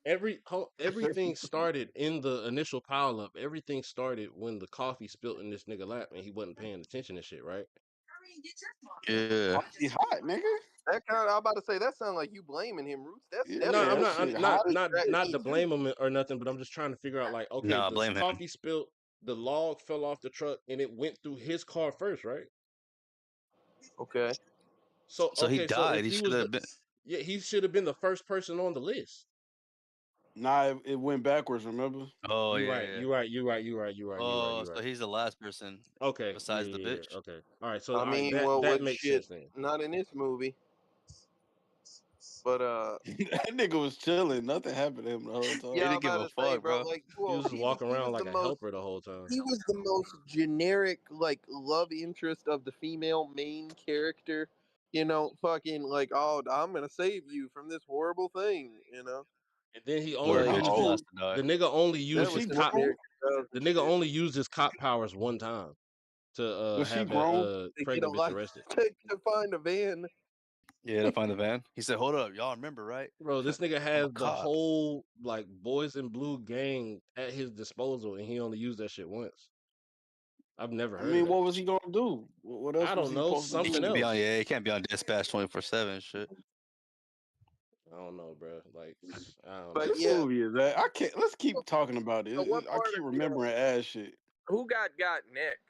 everything started in the initial pile up. Everything started when the coffee spilt in this nigga lap and he wasn't paying attention to shit, right? Yeah. He hot, nigga. That kind of, I'm about to say that sounds like you blaming him, Roots. That's Yeah, No, I'm definitely that not. some shit I'm hot not. as Not to shit too. blame him or nothing, but I'm just trying to figure out, like, okay, Nah, the blame him. coffee spilt, the log fell off the truck, and it went through his car first, right? Okay. So So he okay, so died. if He he should was the have been. yeah, he should have been the first person on the list. Nah, it went backwards. Remember? Oh You yeah, right. yeah. You right. You right. You right. You right. You right. Oh, You so right. he's the last person Okay. Yeah. besides the Yeah. Yeah. bitch. Okay. All right. So I all right, mean, that well, that what makes shit? sense then. Not in this movie, but That nigga was chilling. Nothing happened to him the whole He yeah, time. I'm didn't give about a to say, fuck, bro. bro. Like, He well, was just walking he around was the like a most helper the whole time. he was the most generic like love interest of the female main character. You know, fucking like, oh, I'm gonna save you from this horrible thing. You know, And then he Poor only How bitch was used last old? to die. the nigga only Was that used was she his his cop. grown? character development The nigga shit. only used his cop powers one time to Was she have that grown? To get a pregnant bitch life arrested. to find a van. Yeah, to find the van. He said, "Hold up, y'all remember, right? Bro, this nigga I'm a has the cop." whole like boys in blue gang at his disposal, and he only used that shit once. I've never I heard of mean, that. what was he gonna do? What else I was don't he know, supposed to He something do? can't be on. else. Yeah, he can't be on dispatch 24/7. Shit. I don't know, bro. Like, I don't But know. This yeah, movie is that I can't. Let's keep talking about it. So what I part keep of the remembering ass shit. who got next?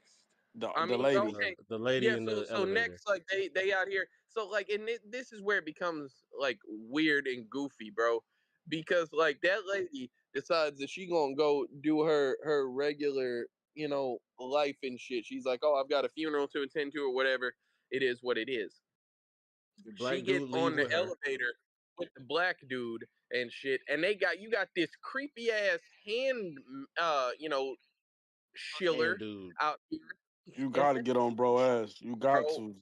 I The mean, lady. okay, The lady yeah. in So the so elevator. next, like they out here. So like, and this is where it becomes like weird and goofy, bro, because like that lady decides that she gonna go do her regular, you know, life and shit. She's like, oh, I've got a funeral to attend to or whatever. It is what it is. The She black gets dude leave on the with her. elevator with the black dude and shit, and you got this creepy ass hand, you know, And Schiller dude, out here. You And gotta get on bro ass. You got bro, to.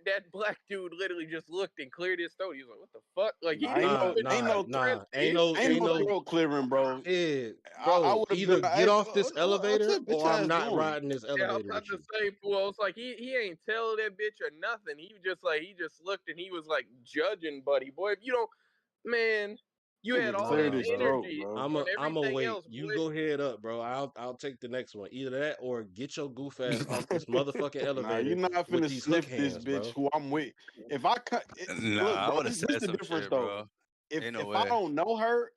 that black dude literally just looked and cleared his throat. He was like, "What the fuck?" Like he Nah, didn't nah, even nah, address nah. the issue. ain't He Ain't no like, no throat clearing, bro. yeah, I bro. would have been Either get like, off this what's elevator that bitch or I'm ass not doing? riding this yeah, I was elevator about with to you. say, fool. I was like, he ain't tell that bitch or nothing. He was just like, he just looked and he was like judging, buddy. Boy, if you don't, man, you had Nigga all cleared this Nah, his bro. throat, energy bro. on I'm a everything wait. else, You boy. go head up, bro. I'll take the next one. Either that or get your goof ass off this motherfucking Nah, you elevator not with finna these hook sniff this hands, bitch bro. who I'm with. If I cut Nah, look, I bro, would have this said the some difference shit, though. bro. If Ain't no I way. don't know her,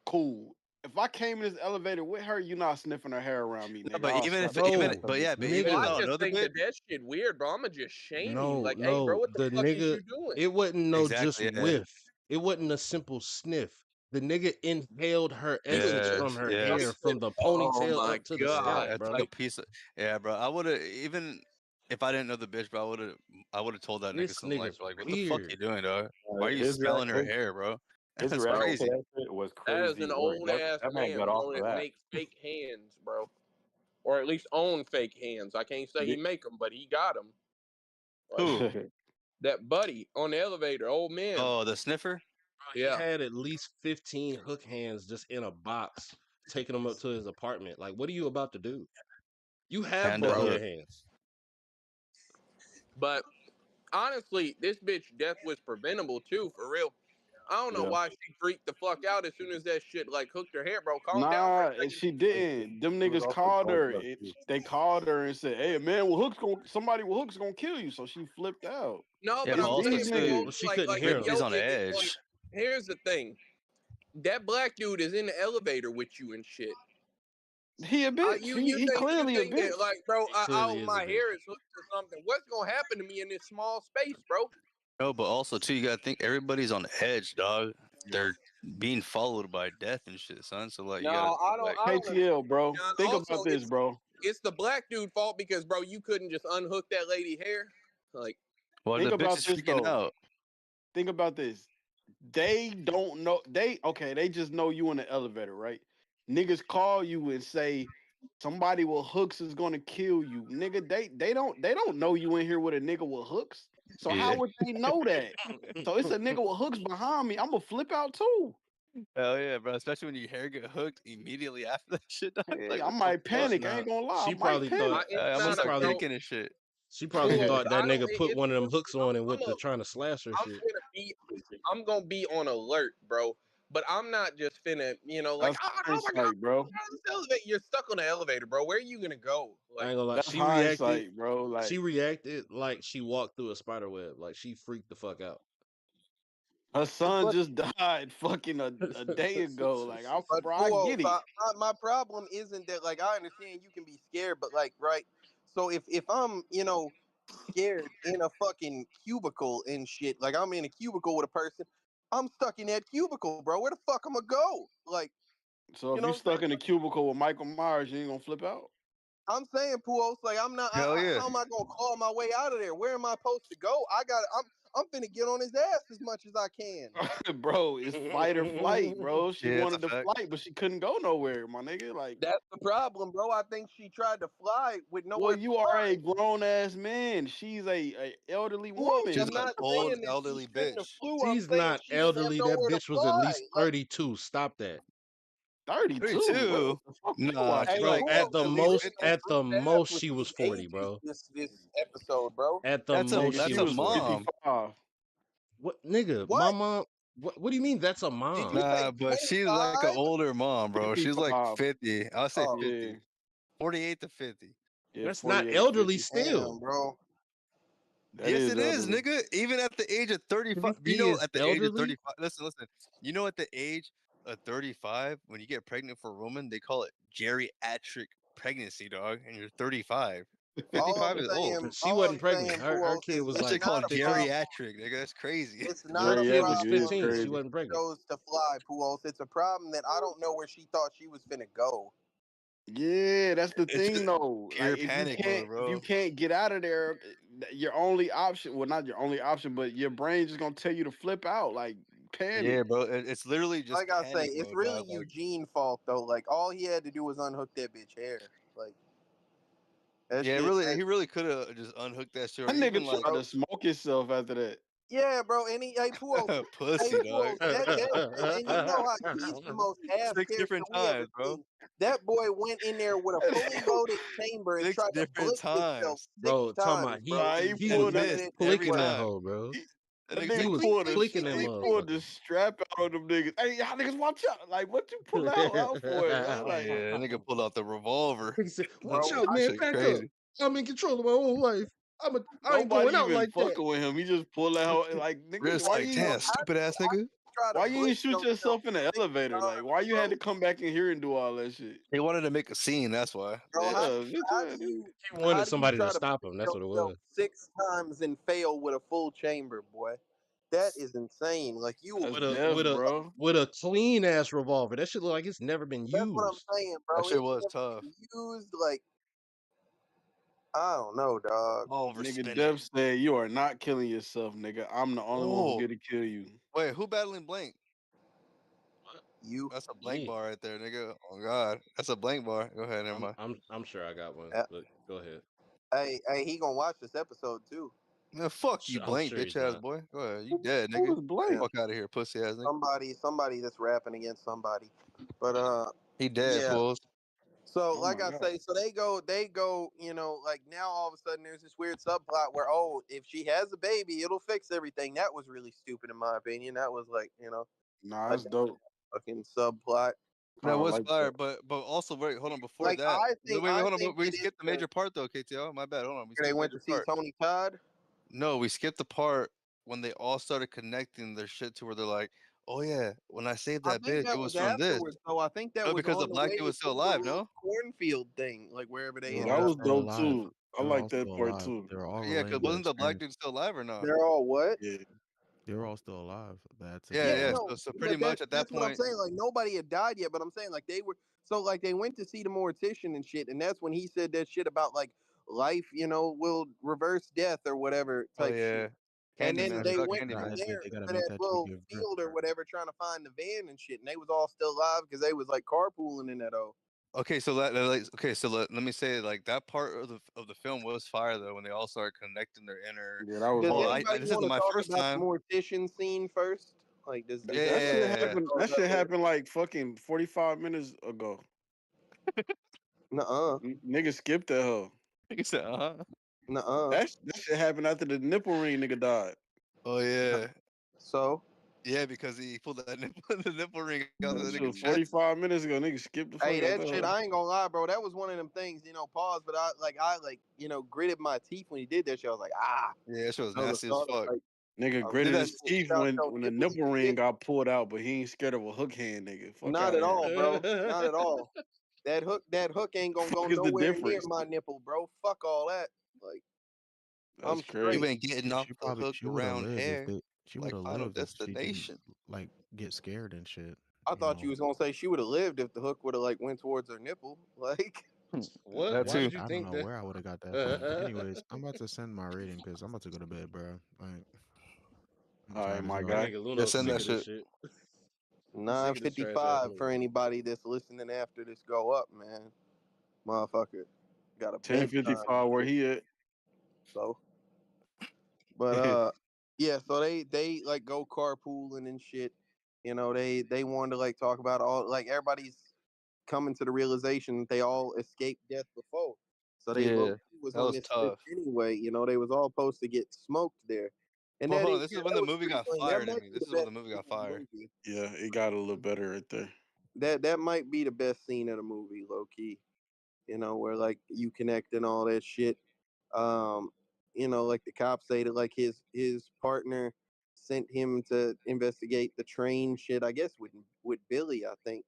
cool. if I came in this elevator with her, you not sniffing her hair around me, No, nigga. but I'll even slap if the shit even out Bro, but you. yeah, but even Well, if I I nigga, don't just know the think bitch, that shit weird, bro. I'ma just shame you. no, Like, hey, bro, no, what the the fuck is nigga, you doing? it wasn't no just exactly, yeah, whiff. It wasn't a simple sniff. The nigga inhaled her He was essence just from yes, her hair, yes, from wasted. the Oh ponytail my up to the yeah. god. scalp, It's bro. like a piece of yeah, bro. I would have even if I didn't know the bitch, bro. I would have told that nigga This something like, nigga's what the fuck you weird. doing, dog? Why are you His smelling her reaction, hair, bro? his That's Bro, reaction to crazy. that shit was that is crazy an work. old That ass that man man got off willing of to that. make fake hands, bro. Or at least own fake hands. I can't say he Ye- make them, but he got them. Like Who? that buddy on the elevator, old man. Oh, the sniffer. Bro, he Yeah. had at least 15 hook hands just in a box, taking them up to his apartment. Like, what are you about to do? You have Panda both of Bro. your hook. hands. But honestly, this bitch death was preventable too, for real. I don't know yeah. why she freaked the fuck out as soon as that shit like hooked her hair, bro. Calm down for a Nah, second. she And didn't. Them she was niggas also called drugged her. up too. They called her and said, "Hey, man, well, somebody with hooks gonna kill you." So she flipped out. No, Yeah, but but It's I'm also these saying, too, well, Well, niggas. she like, couldn't like, hear everybody's him. yo, on like, edge. here's the thing. That black dude is in the elevator with you and shit. He a bitch. You He you clearly a think that, bitch. like, bro, He clearly is a my bitch. hair is hooked to something. What's gonna happen to me in this small space, bro? No, but also too, you gotta think everybody's on edge, dog. They're being followed by death and shit, son. So like, you gotta No, think like, I don't agree KTL, with you, bro. John. Think Also, about this, bro. it's the black dude fault because, bro, you couldn't just unhook that lady hair. Like, well, Think the bitch about is this freaking though. out. Think about this. They don't know. They just know you in the elevator, right? Niggas call you and say somebody with hooks is gonna kill you, nigga. They don't know you in here with a nigga with hooks. So how Yeah, would they know that? So it's a nigga with hooks behind me. I'm gonna flip out too. hell yeah, bro. Especially when your hair get hooked immediately after that shit, dog. Like, Yeah, I what the might fuck? It's panic. I not. ain't gonna lie. I She might probably thought. panic. it's I'm gonna not a start bro. kicking and shit. She probably Pools, thought that I don't. nigga put one of them hooks on and I'm went to trying to slash her I'm shit. finna be. I'm gonna be on alert, bro. But I'm not just finna, like, That's oh my god, hindsight, bro. this elevator. You're stuck on the elevator, bro. Where are you gonna go? I Like, ain't gonna lie. That's She reacted. hindsight, bro. She Like reacted like she walked through a spider web. Like she freaked the fuck out. her son but just died fucking a day ago. Like but bro, I Pools, get it. my problem isn't that, like, I understand you can be scared, but like, right? So if I'm scared in a fucking cubicle and shit, like I'm in a cubicle with a person, I'm stuck in that cubicle, bro. Where the fuck I'm gonna go? Like, So you if know you what I'm saying? stuck in a cubicle with Michael Myers, you ain't gonna flip out. I'm saying, Puos, like, I'm not. Hell yeah. How am I gonna claw my way out of there? Where am I supposed to go? I'm finna get on his ass as much as I can. Bro, it's fight or flight, bro. She Yeah, it's a wanted to fact. flight, but she couldn't go nowhere, my nigga. Like, That's the problem, bro. I think she tried to fly with well, nowhere to you are fly. a grown ass man. She's a elderly Puos, woman. She's I'm an not old saying that she elderly shouldn't have bitch. flew. I'm She's saying not she didn't have elderly. That nowhere to bitch was at fly. least Like, 32. Stop that. 32. What 32. the fuck you Nah, she watching? hey, like Bro, Puos, at least bring 50. at the the ass most with she was these 40, ages bro. this episode, bro. At the That's a most Nigga, she she that's a was was 40. mom. 55. What nigga? My What? mom what do you mean that's a Did you mom? say Nah, but she's like an 25? older mom, bro. She's like 55. 50. I'll say Oh, 50. Yeah. 48 to 50. Yeah, That's not 48, elderly 50. still. damn, bro. That Yes, is it is, elderly. nigga. Even at the age of 35. You 50 know, is at the age of elderly? 35. Listen. You know, at the age of 35, when you get pregnant for a woman, they call it geriatric pregnancy, dog. And you're 35. 55 is old. She All wasn't I'm pregnant. saying, Her Puos, kid is was That it's shit like not called a 15. problem. geriatric, nigga. That's crazy. It's Her not a kid was Geriatric is problem 15. that She crazy. wasn't she pregnant. chose to fly, Puos. It's a problem that I don't know where she thought she was finna go. Yeah, that's the It's thing just though. Like pure panic mode, if you bro. can't get out of there, your only option, well not your only option, but your brain just gonna tell you to flip out, like Yeah, panic. bro. It's literally just Like I say, panic it's mode, really dog. Like, Eugene's fault though. Like, all he had to do was unhook that bitch hair. Like, that yeah, shit. really, he really could have just unhooked that shit, or That nigga even like tried to smoke himself after that. Yeah, bro. And hey, Puos, pussy, dog. and you know how he's the most ass 6 character different we ever times, bro. seen. That boy went in there with a fully loaded chamber and 6 tried to different blick himself times. 6 Bro, talking times, about bro. Nah, And he he still was pulled none that. of Missed that shit every flicking worked. that time. hoe, bro. He, That that nigga He said, nigga was "Please, pulled please, flicking that he please, pulled please." the motherfucker. strap out on them niggas. Hey, y'all niggas watch out! Like what you pull out for it, man? Like Yeah, that nigga pulled out the revolver. He said, "Watch Bro, out, That man! shit Back up! crazy. I'm in control of my own life. I ain't nobody going out even like that." fucking with him. He just pulled out like nigga, Risk why like, you? damn, stupid ass nigga. try to Why you blink ain't shoot yourself yourself in the 6 elevator? Like, why times, you had bro. to come back in here and do all that shit? He wanted to make a scene. That's why. Bro, Yeah, bitch, how yeah, do dude. you He wanted somebody to try to stop blink him. That's what it yourself was. 6 times and fail with a full chamber, boy? That is insane. Like you, That's With a death, with a bro. with a clean ass revolver. That shit look like it's never been that's what I'm used. saying, That bro. shit It's was never tough. been used. Like I don't know, dog. All Nigga, overspinning. Dev said you are not killing yourself, nigga. I'm the only one who Oh, get to kill you. wait, who battling blank? You, That's a blank Me. bar right there, nigga. Oh god, that's a blank bar. Go ahead, never mind. I'm sure I got one, uh, but go ahead. hey, he gonna watch this episode too. Man, fuck you, I'm blank sure bitch he's ass not. boy. Go ahead, you dead, Who nigga. was blank? Man, Fuck out of here, pussy ass nigga. somebody that's rapping against somebody. But He dead, yeah. fools. So Oh like my I god. say, so they go, you know, like now all of a sudden there's this weird subplot where if she has a baby, it'll fix everything. That was really stupid in my opinion. That was like, Nah, a that's dope. fucking subplot. I That don't was like fire, that. but also wait, hold on. Before Like that, wait, I hold on. think We that skipped the major part though, KTL. My bad. Hold on, we they skipped the went major to see part. Tony Todd. No, we skipped the part when they all started connecting their shit to where they're like, "Oh yeah, when I saved I that think bitch, it that was was from this." afterwards, though. I think that No, was because the on the black way dude to was still the alive. little No. cornfield thing, like wherever they Yeah, They're ended that all up. was still dope alive. too. I They're all like that still part alive. too. They're all Yeah, because relaying their wasn't the black experience. dude still alive or not? They're all what? Yeah. They're all still alive. That Yeah, Yeah, together. yeah. no, So pretty but much at that that's what I'm point, saying. Like nobody had died yet, but I'm saying like they were. So like they went to see the mortician and shit, and that's when he said that shit about like life, will reverse death or whatever oh type shit. yeah, And then Handyman. Right. they Fuck went from Handyman. there They gotta to make that that shit little give birth. field or whatever, trying to find the van and shit. And they was all still alive because they was like carpooling in that. Okay, so okay, so let me say like that part of the film was fire though when they all started connecting their inner. Yeah, that was Does Oh, hard. anybody this isn't want to my talk first about the time. mortician scene first? Like, Yeah, does yeah, That anybody shit yeah, want yeah. happened. to talk That about shit that? happened like fucking 45 minutes ago. Nuh-uh. Nigga skipped that hoe. He said, uh-huh. Nuh-uh. That shit happened after the nipple ring nigga died. Oh yeah, So, yeah, because he pulled that nipple, the nipple ring out of the That nigga's shit was chest. 45 minutes ago. Nigga skipped the fuck hey, out that that shit, hoe. I ain't gonna lie, bro. That was one of them things, pause, but I gritted my teeth when he did that shit. I was like, Yeah, that shit was the nasty as thought of fuck. like, Nigga a He did gritted that. his reason teeth without when your the nipples nipple and ring shit. got pulled out, but he ain't scared of a hook hand, nigga. Fuck Not out of at here. all, bro. Not at all. That hook ain't gonna go Fuck is the nowhere near difference? my nipple, bro. Fuck all that. Like, That's I'm You straight. crazy. ain't getting off She the probably hook she would have around lived if hair they she would like have Final lived if she didn't Destination. like get scared and shit. I You thought know. you was gonna say she would have lived if the hook would have like went towards her nipple. Like, What? That Why Yeah, too. would you I don't think know that? where I would have got that from. But anyways, I'm about to send my rating because I'm about to go to bed, bro. Like I'm All right, tired as my That hell. guy. nigga Yeah, Luno's send sick that of this shit. shit. He's sick of this trash ass 9:55 for movie. anybody that's listening after this go up, man. Motherfucker got a bedtime 10:55. Where shit. he at? So, but yeah. So they like go carpooling and shit. They wanted to like talk about all like everybody's coming to the realization that they all escaped death before. So they Yeah, low was that on was this list tough. anyway. They was all supposed to get smoked there, and But that hold is on, this is yeah, when that the was movie pretty got clean. That fired in might me. be This the is when best the movie scene got in the fired. movie. Yeah, it got a little better right there. That might be the best scene of the movie, low key. Where like you connect and all that shit. Um, like the cops say that like his partner sent him to investigate the train shit. I guess with Billy, I think.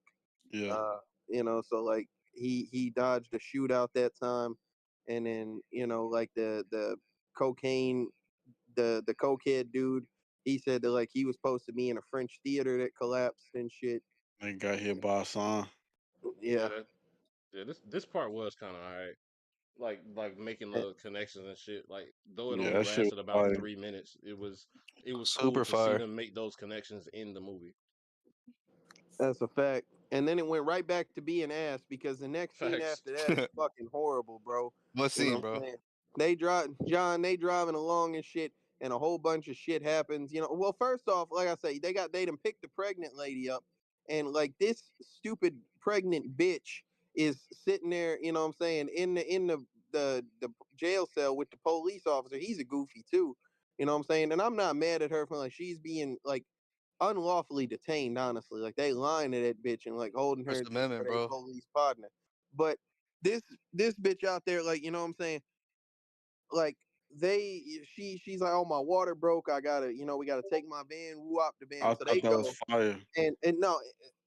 Yeah, Uh, so like he dodged a shootout that time, and then like the cocaine, the cokehead dude. He said that like he was supposed to be in a French theater that collapsed and shit. they got hit by a sign. Yeah. Yeah, yeah. This part was kind of alright. Like making Eh, the connections and shit. Like though it Yeah, only that shit was lasted about fire. 3 minutes, it was cool Super to see fire. them make those connections in the movie. That's a fact. And then it went right back to being ass because the next scene Facts. after that is fucking horrible, bro. What You know scene, what I'm bro? saying? They driving along and shit, and a whole bunch of shit happens. Well, first off, like I say, they done picked the pregnant lady up, and like this stupid pregnant bitch is sitting there, you know what I'm saying, in the jail cell with the police officer. He's a goofy too. You know what I'm saying? And I'm not mad at her for like she's being like unlawfully detained, honestly. Like they lying to that bitch and like holding her First just for Amendment, their bro. police partner. But this bitch out there, like, you know what I'm saying? Like she's like, oh, my water broke. I gotta, we gotta take my van, woo up the van. I So they thought that was go, fire. and no,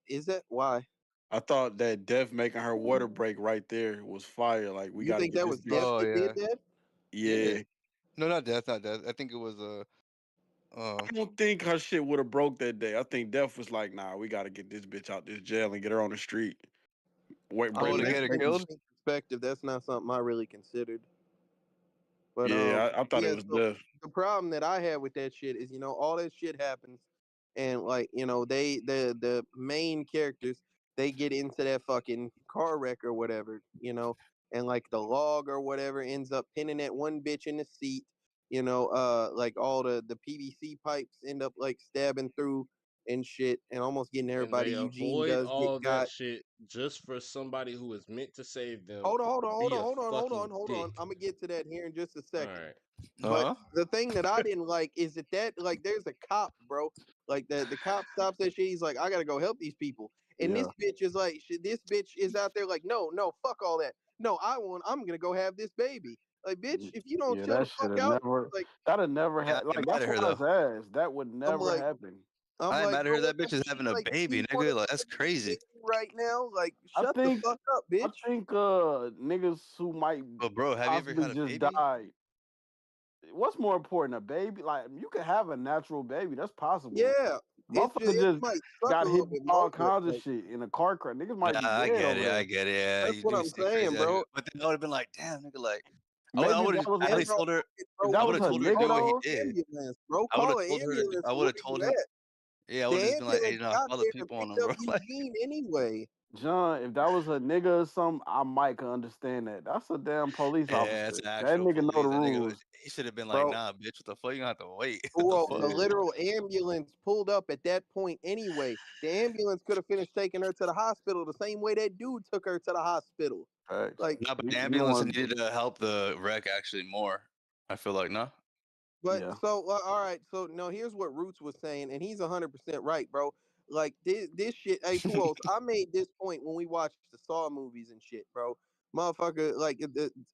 is that why? I thought that Death making her water break right there was fire. Like we You got to think get that this was bitch. Death Oh that did yeah. that? Yeah, No, not death, not death. I think it was I don't think her shit would have broke that day. I think Death was like, nah, we got to get this bitch out this jail and get her on the street. Wait, I oh, break, mean, to make, get her make. killed. in perspective, that's not something I really considered. But Yeah, I thought it yeah. was So Death. the problem that I have with that shit is, all that shit happens, and like, the main characters, they get into that fucking car wreck or whatever, and like the log or whatever ends up pinning that one bitch in the seat, like all the PVC pipes end up like stabbing through and shit, and almost getting And everybody. they Eugene avoid does get all that got. shit just for somebody who is meant to save them Hold on, hold to on, hold be on, a hold on, hold on, fucking hold on. dick. I'm gonna get to that here in just a All second. right. But Huh? the thing that I didn't like is that like there's a cop, bro. Like the cop stops that shit. He's like, I gotta go help these people. And Yeah. this bitch is like, this bitch is out there like, no, no, fuck all that. No, I'm gonna go have this baby. Like, bitch, if you don't Yeah, chill the that should fuck have out, never. like, That'd never Yeah, had. I ain't Like mad that's at her why I though. was asked. That would I'm never like, happen. I'm I ain't like, mad at bro, her. That bitch like, is she having a like baby, she wanna nigga. Like that's have a crazy. baby right now. Like, I shut the think. fuck up, I bitch. think niggas who might But bro, have you ever possibly had a just baby? die. What's more important, a baby? Like you could have a natural baby. That's possible. Yeah, Motherfucker it just might suck a got hit little by bit all longer. kinds of Like, shit in a car crash. Niggas Nah, might be I dead get over it. I there. get it. Yeah, that's you what do I'm say saying, crazy out here. bro. But then I would have been like, damn, nigga, like I Maybe would if have that was at her. least Bro, told her. If bro, that I was would have her told her to nigga do what call he though, an did. ambulance, bro. I would Call have an told her to. ambulance I and would where have you told her. at? Yeah, I The would have just been like, hey, ambulance nah, got call the there and people on picked him, up bro. Like, Eugene anyway. John, if that was her nigga or something, I might could understand that. That's a damn police yeah, that's officer. an That actual nigga know the police. That nigga, rules, he should have been like, Bro, nah, bitch, what the fuck? You gonna have to wait. What the well, the fuck? yeah. literal ambulance pulled up at that point anyway. The ambulance could have finished taking her to the hospital the same way that dude took her to the hospital. Facts. Like, Nah, but the You don't ambulance want to. needed to help the wreck actually more. I feel like, no. but Yeah. so all right. So no, here's what Roots was saying, and he's 100% right, bro. Like this shit. Hey, Puos, I made this point when we watched the Saw movies and shit, bro. Motherfucker, like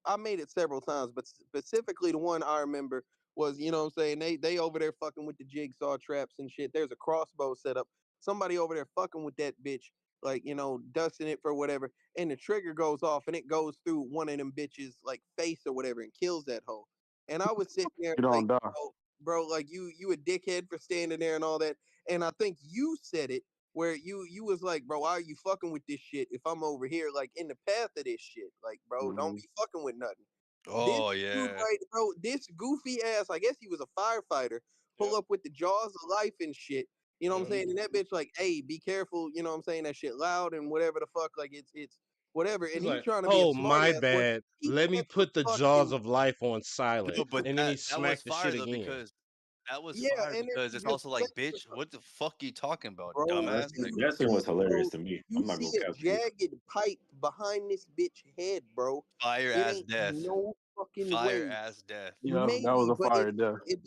I made it several times, but specifically the one I remember was, what I'm saying, they over there fucking with the jigsaw traps and shit. There's a crossbow set up. Somebody over there fucking with that bitch, like, dusting it for whatever, and the trigger goes off and it goes through one of them bitches like face or whatever and kills that hoe. And I was sitting there You like, don't die. bro, like you a dickhead for standing there and all that. And I think you said it where you was like, bro, why are you fucking with this shit if I'm over here like in the path of this shit? Like, bro, don't Hmm. be fucking with nothing. This Oh dude yeah. right, bro, this goofy ass, I guess he was a firefighter, pull Yep. up with the jaws of life and shit. You know what I'm Yep. saying? And that bitch like, hey, be careful, you know what I'm saying? That shit loud and whatever the fuck, like it's whatever. And He's he like, trying to be a oh, smart my ass boy. bad. He Let me went to put the jaws fucking of life on silent. No, but And then he that was smacked the shit fire though again. because that was yeah, fire and then because he it's just also like, sets bitch, what the fuck you talking about, bro. That dumbass? scene, Like, You that scene was see, hilarious bro, to me. you I'm not see gonna a cap to you. jagged pipe behind this bitch head, bro. fire It ass ain't death, no fucking fire way. ass death. Yeah, that was Maybe, a but fire death. it's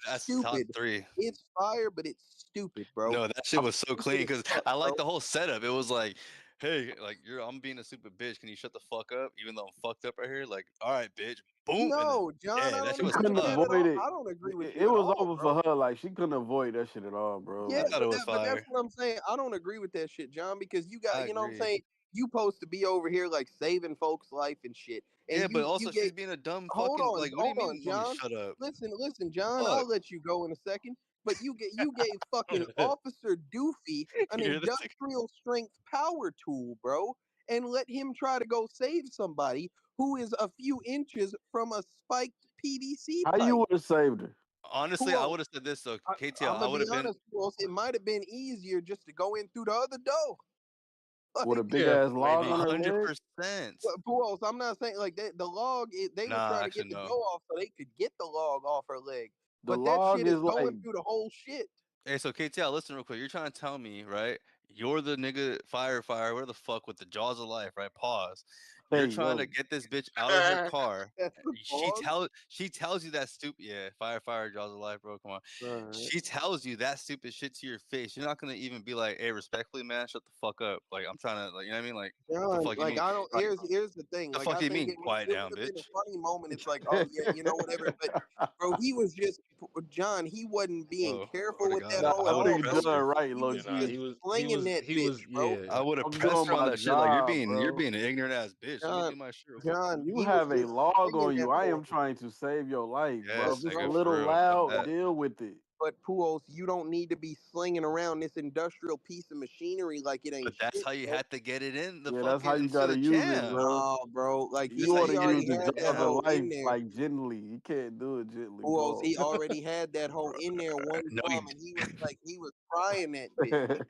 That's top stupid. three. It's fire, but it's stupid, bro. No, that shit It's was so clean stupid as because fuck, I like bro. the whole setup. It was like, hey, like I'm being a stupid bitch. Can you shut the fuck up? Even though I'm fucked up right here. Like, all right, bitch. Boom, and then No, John, I dead. That don't shit She was agree couldn't with that tough. at avoid all. it. I don't agree with It you at was all, over for bro. her. Like she couldn't avoid that shit at all, bro. Yeah, I Like thought it was but that's fire. what I'm saying. I don't agree with that shit, John, because you got, I what I'm agree. saying, you supposed to be over here like saving folks' life and shit. And Yeah, but you also she's gave being a dumb fucking like. What do you hold mean on, you want me to John. shut up? Listen, John. Fuck. I'll let you go in a second. But you gave fucking Officer Doofy an You hear this? industrial strength power tool, bro, and let him try to go save somebody who is a few inches from a spiked PVC how you pipe. would have saved her Honestly, Who I else? would have said this though, KTL. I'm I gonna would be have been honest, Wolf. It might have been easier just to go in through the other door. with a Like, big Yeah, ass way log to on her go. leg? 100%. who else? I'm not saying like that. The log, they were Nah, trying to actually get the no. dough off so they could get the log off her leg. The But that log shit is is like going through the whole shit. Hey, so KTL, listen real quick. You're trying to tell me, right? You're the nigga firefighter, where the fuck with the jaws of life, right? Pause. You're Hey, trying yo. to get this bitch out of her car. That's the She pause. tells you that stupid fire jaws of life, bro. Come on. Alright. She tells you that stupid shit to your face. You're not gonna even be like, hey, respectfully, man, shut the fuck up. Like I'm trying to, like, you know what I mean? Like what the John, fuck you like mean? I don't. Like Here's the thing. the Like fuck I you think mean? Quiet it would down, have been a bitch. funny moment. It's like, oh yeah, whatever. But bro, he was just John. He wasn't being Oh, careful swear to with that God, Nah, hoe I at I would have all, think bro. pressed John her. right, He low was Nah, just key. flinging that he bitch, was, bro. yeah. I would have I'm pressed doing her on my that shit. Like job, you're bro. being an ignorant ass bitch. Let me do John, my shit real quick. John, You he was have a just log flinging on that you. I hoe. am trying to save your life, bro. If Yes, it's a nigga, for little real. Fuck loud, that. deal with it. But Puos, you don't need to be slinging around this industrial piece of machinery like it ain't But that's shit, how you bro. had to get it in the Yeah, that's how fucking you into gotta the use it, jam. bro. No, bro. Like That's You how ought to he you use already the get had it that jaws of hoe down. in life there. like gently. You can't do it gently, Puos, bro. he already had that hoe in there one No, time, and he was frying that bitch.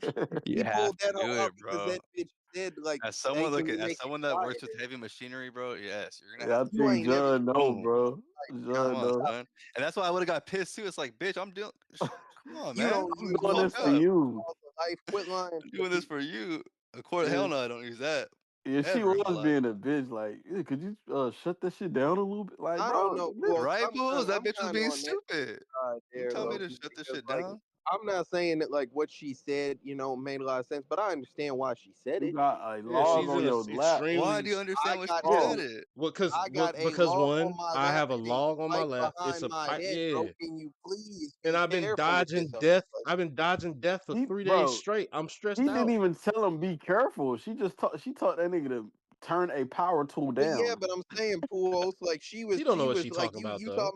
you He have pulled to that do hoe out it, because bro. that bitch said like, As "Hey, someone can look you at as make it someone that fry works with it?" heavy machinery, bro. Yes, you're gonna Yeah, have I to. You think ain't never John know, Boom. bro. Come John on, know. son. And that's why I would have got pissed too. It's like, bitch, I'm doing. Come on, you man. don't I'm use doing no this Fuck for up. fucking you. jaws of life. Quit lying I'm to the doing this people. for you. Of course, Yeah, hell no, I don't use that yeah, she ever in my was life. being a bitch. Like, "Yeah, could you shut that shit down a little bit?" Like, I bro, don't know, this, Puos. Right, bulls? That I'm bitch was kind of being on that stupid. side You there, tell me low to key, shut this because shit like down. I'm not saying that like what she said, made a lot of sense, but I understand why she said you it. got a Yeah, log she's on in a your lap. Why extremely. do you I understand what got she Oh, said a it? Because log on one, my I lap have a and a log on my pipe lap. It's behind a my pipe, head, bro. yeah. Can you please And be I've been careful with this dodging other death. place? I've been dodging death for he, 3 days bro, straight. I'm stressed he didn't out. even tell him be careful. She taught that nigga to turn a power tool But yeah, down. but I'm saying, Pools, like She don't know she what was she like talking about though.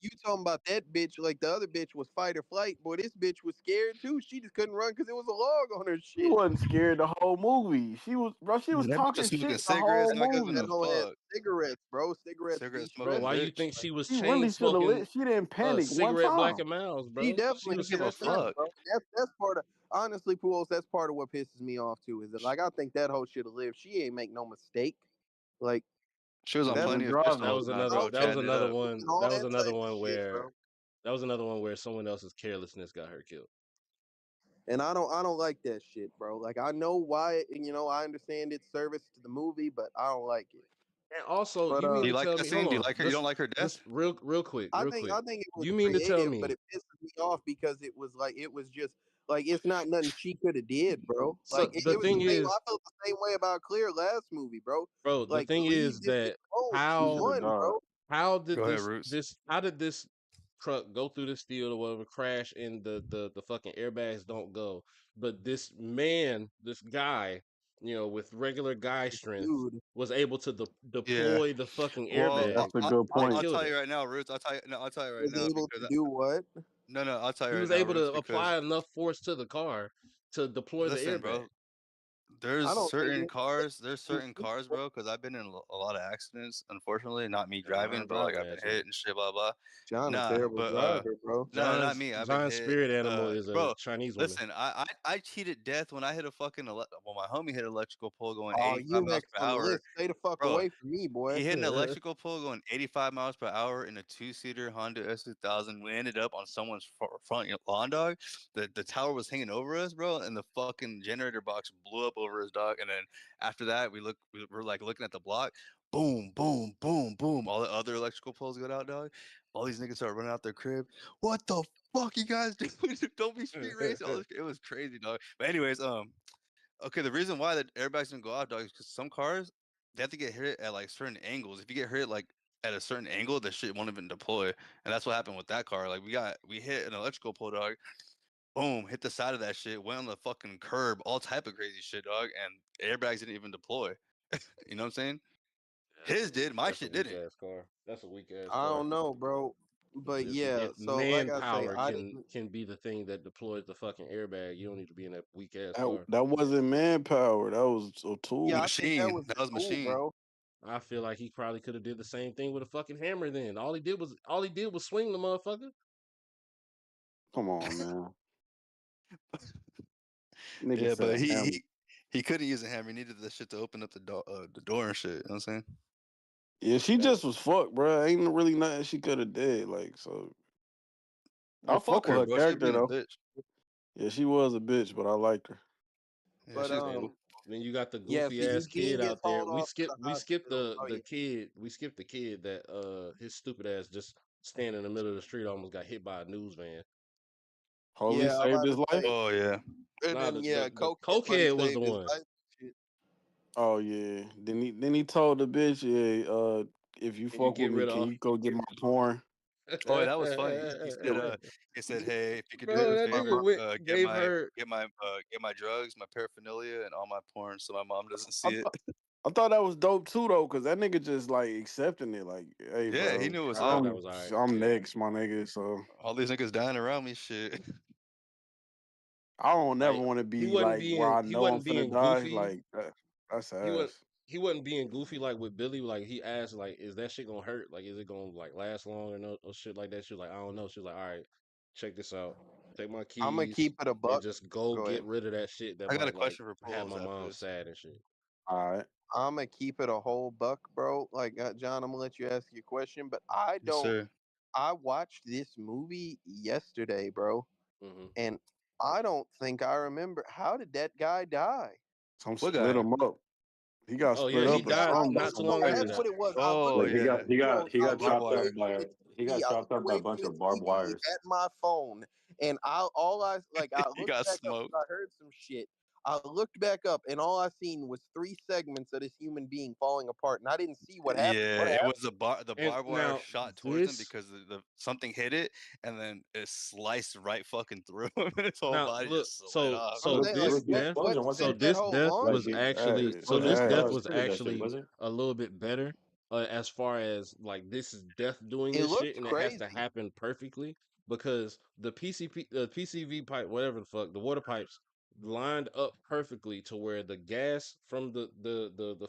you talking about that bitch, like the other bitch was fight or flight. Boy, this bitch was scared too. She just couldn't run because it was a log on her He shit. wasn't scared the whole movie. She was, bro. She was That bitch talking was smoking shit the whole cigarettes, not giving That a movie. hoe had fuck. cigarettes, bro. Cigarettes Cigarette be Bro, smoking why stressing. you bitch. think she was She chain really should have lit. smoking She didn't panic one cigarette black time. and miles, She bro? She definitely She was don't give should a have stressed not, out. fuck. bro. That's part of honestly, Pools, that's part of what pisses me off too. Is that like I think that hoe should have lived. She ain't make no mistake. Like She was on She that's was plenty of That pistols driving. was and not another out bro, that was chatting it another up. one. and all That was that another type of one shit, where bro. someone else's carelessness got her killed. And I don't like that shit, bro. Like I know why, I understand it's service to the movie, but I don't like it. And also, But you mean Do you to like tell that me, hold scene? Do you on, like her? You don't like her death? let's real quick, I real think quick. I think it was You mean to tell creative, but me? it pisses me off because it was just like it's not nothing she could have did, bro. Like So it, the it was the thing same. is, I felt the same way about Clear last movie, bro. bro, the Like thing leave is this bitch that alone. She She should how have won, died. bro. Go ahead, Roots. how did this truck go through this field or whatever, crash, and the fucking airbags don't go, but this man, this guy, with regular guy strength, Dude, was able to Yeah. deploy the fucking Yeah, Well, airbag that's a good that I'll point. killed tell him. you right now, Roots. I'll tell you right was now able because to do what? no, I'll tell you He right was now, able Roots, to because apply enough force to the car to deploy the listen, airbag. bro. I don't think it. There's certain cars, bro. Because I've been in a lot of accidents. Unfortunately, not me Nah, I driving, ain't but like driving I've been that hit shit. and shit, blah blah. John a Nah, terrible but driver, bro. no, not me. I've been John's hit. spirit animal is a Bro, Chinese woman. listen, I cheated death when I hit a fucking well, my homie hit an electrical pole going Oh, 85 you miles next per on the hour, list. Stay the fuck bro. away from me, boy. He hit an electrical pole going 85 miles per hour in a two-seater Honda S2000. We ended up on someone's front lawn, dog. The tower was hanging over us, bro, and the fucking generator box blew up over us, dog. And then after that, we were like looking at the block. Boom, boom, boom, boom. All the other electrical poles got out, dog. All these niggas start running out their crib. What the fuck, you guys doing? Don't be street racing. It was crazy, dog. But anyways, okay, the reason why the airbags don't go off, dog, is because some cars they have to get hit at like certain angles. If you get hit like at a certain angle, the shit won't even deploy, and that's what happened with that car. Like we hit an electrical pole, dog. Boom, hit the side of that shit, went on the fucking curb, all type of crazy shit, dog, and airbags didn't even deploy. You know what I'm saying? His did, my That's a shit weak didn't. ass car. That's a weak ass I car. don't know, bro. But Just yeah, if so like I say, manpower I didn't. can be the thing that deploys the fucking airbag, you don't need to be in that weak ass That car. that wasn't manpower. That was a Yeah, tool. I think that Machine, was the that was tool, machine. bro. I feel like he probably could have did the same thing with a fucking hammer. Then all he did was swing the motherfucker. Come on, man. Nigga Yeah, said but he hammer. he he couldn't use a hammer. He needed the shit to open up the door and shit. You know what I'm saying? Yeah, she just was fucked, bro. Ain't really nothing she could have did. Like, so I Well, fuck fuck with her, her bro. She character being a though. bitch. Yeah, she was a bitch, but I liked her. Yeah, But she's cool. Then you got the Yeah, goofy so ass Eugene kid gets out there. hauled We off to skipped the we skipped hospital. the Oh the yeah, kid. We skipped the kid that his stupid ass just standing in the middle of the street almost got hit by a news van. Police yeah, I'm saved about his to say. life. Oh yeah. And Nah, then the cokehead buddy cokehead was the saved his one. life. Shit. Oh yeah. Then he told the bitch, yeah, if you Can you fuck with get me, rid can of you go get my porn? Oh, yeah, that was funny. He said, "Hey, if you could do me Bro, a that favor, nigga went gave my her get my drugs, my paraphernalia, and all my porn, so my mom doesn't I see it." thought I thought that was dope too though, cause that nigga just like accepting it, like, hey, Yeah, he bro, knew what's I up. thought that I'm was all right. I'm next, my nigga. So All these niggas dying around me, shit. I don't never Like want to be like where I he know I'm wasn't finna being die. goofy. Like that's He wasn't ass. he wasn't being goofy like with Billy. Like he asked, like, is that shit gonna hurt? Like, is it gonna like last long or no or shit like that? She was like, I don't know. She was like, all right, check this out. Take my I'm gonna keys keep it a and buck. just go Go get ahead. rid of that shit that I got a might like question for have Pools my after mom this. sad and shit. All right. I'm gonna keep it a whole buck, bro. Like John, I'm gonna let you ask your question, but I Yes, don't. sir. I watched this movie yesterday, bro, Hmm. and I don't think I remember how did that guy die. Some What split guy? him up. He got Oh split yeah, he He up or got died something or not too some long so shit. after that's that. what it was. I looked Oh Like at yeah, he I got barbed looked chopped wire. away up from by the he got TV. I chopped looked up by a away bunch from the of barbed TV wires. at my phone, and I He looked got back up because smoked. I heard some shit. I looked back up, and all I seen was 3 segments of this human being falling apart, and I didn't see what happened. Yeah, What it happened? was the And barbed wire now shot towards him this because the something hit it, and then it sliced right fucking through him, and his whole now body look, just slid off. I'm It was saying it like was the explosion, what so wasn't it? that this whole death lung Like was shit. actually Hey, so it this had death hey. was acid in that shit, actually wasn't a little bit better as far as like this is death doing It this shit looked and it has to crazy. happen perfectly because the PCV pipe, whatever the fuck, the water pipes lined up perfectly to where the gas from the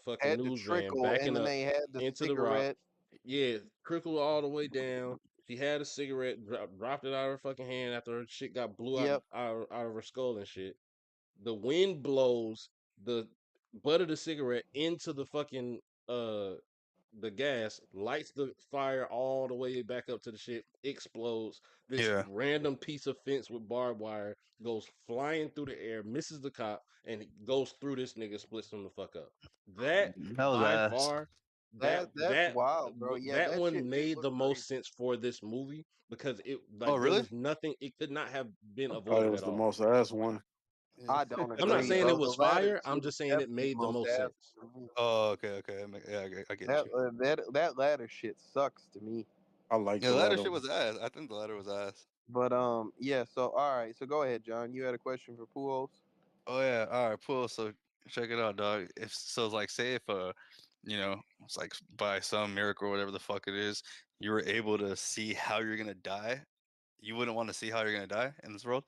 fucking Had to news van trickle, and backing then up they had the into the rock, cigarette. yeah, trickled all the way down. She had a cigarette, dropped it out of her fucking hand after her shit got blew Yep, out of her skull and shit. The wind blows the butt of the cigarette into the fucking uh the gas, lights the fire all the way back up to the shit, explodes. This Yeah, random piece of fence with barbed wire goes flying through the air, misses the cop, and it goes through this nigga, splits him the fuck up. That that was by ass. far, that's wild, bro. Yeah, that that shit one did made look the most crazy. sense for this movie because it Oh like there really? was nothing, it could not have been I thought it avoided was at the all. most ass one. Yeah. I don't I'm not agree, saying it bro. The was latter fire. I'm shit was just saying it definitely the made the most most ass sense. one to me. Oh, okay, okay. Yeah, I get you. That latter shit sucks to me. I like Yeah, the the ladder latter shit one. was ass. I think the ladder was ass. But yeah. So all right. So go ahead, John. You had a question for Pujols? Oh yeah, all right, cool. So check it out, dog. If so, like, say if it's like by some miracle or whatever the fuck it is, you were able to see how you're gonna die. You wouldn't want to see how you're gonna die in this world,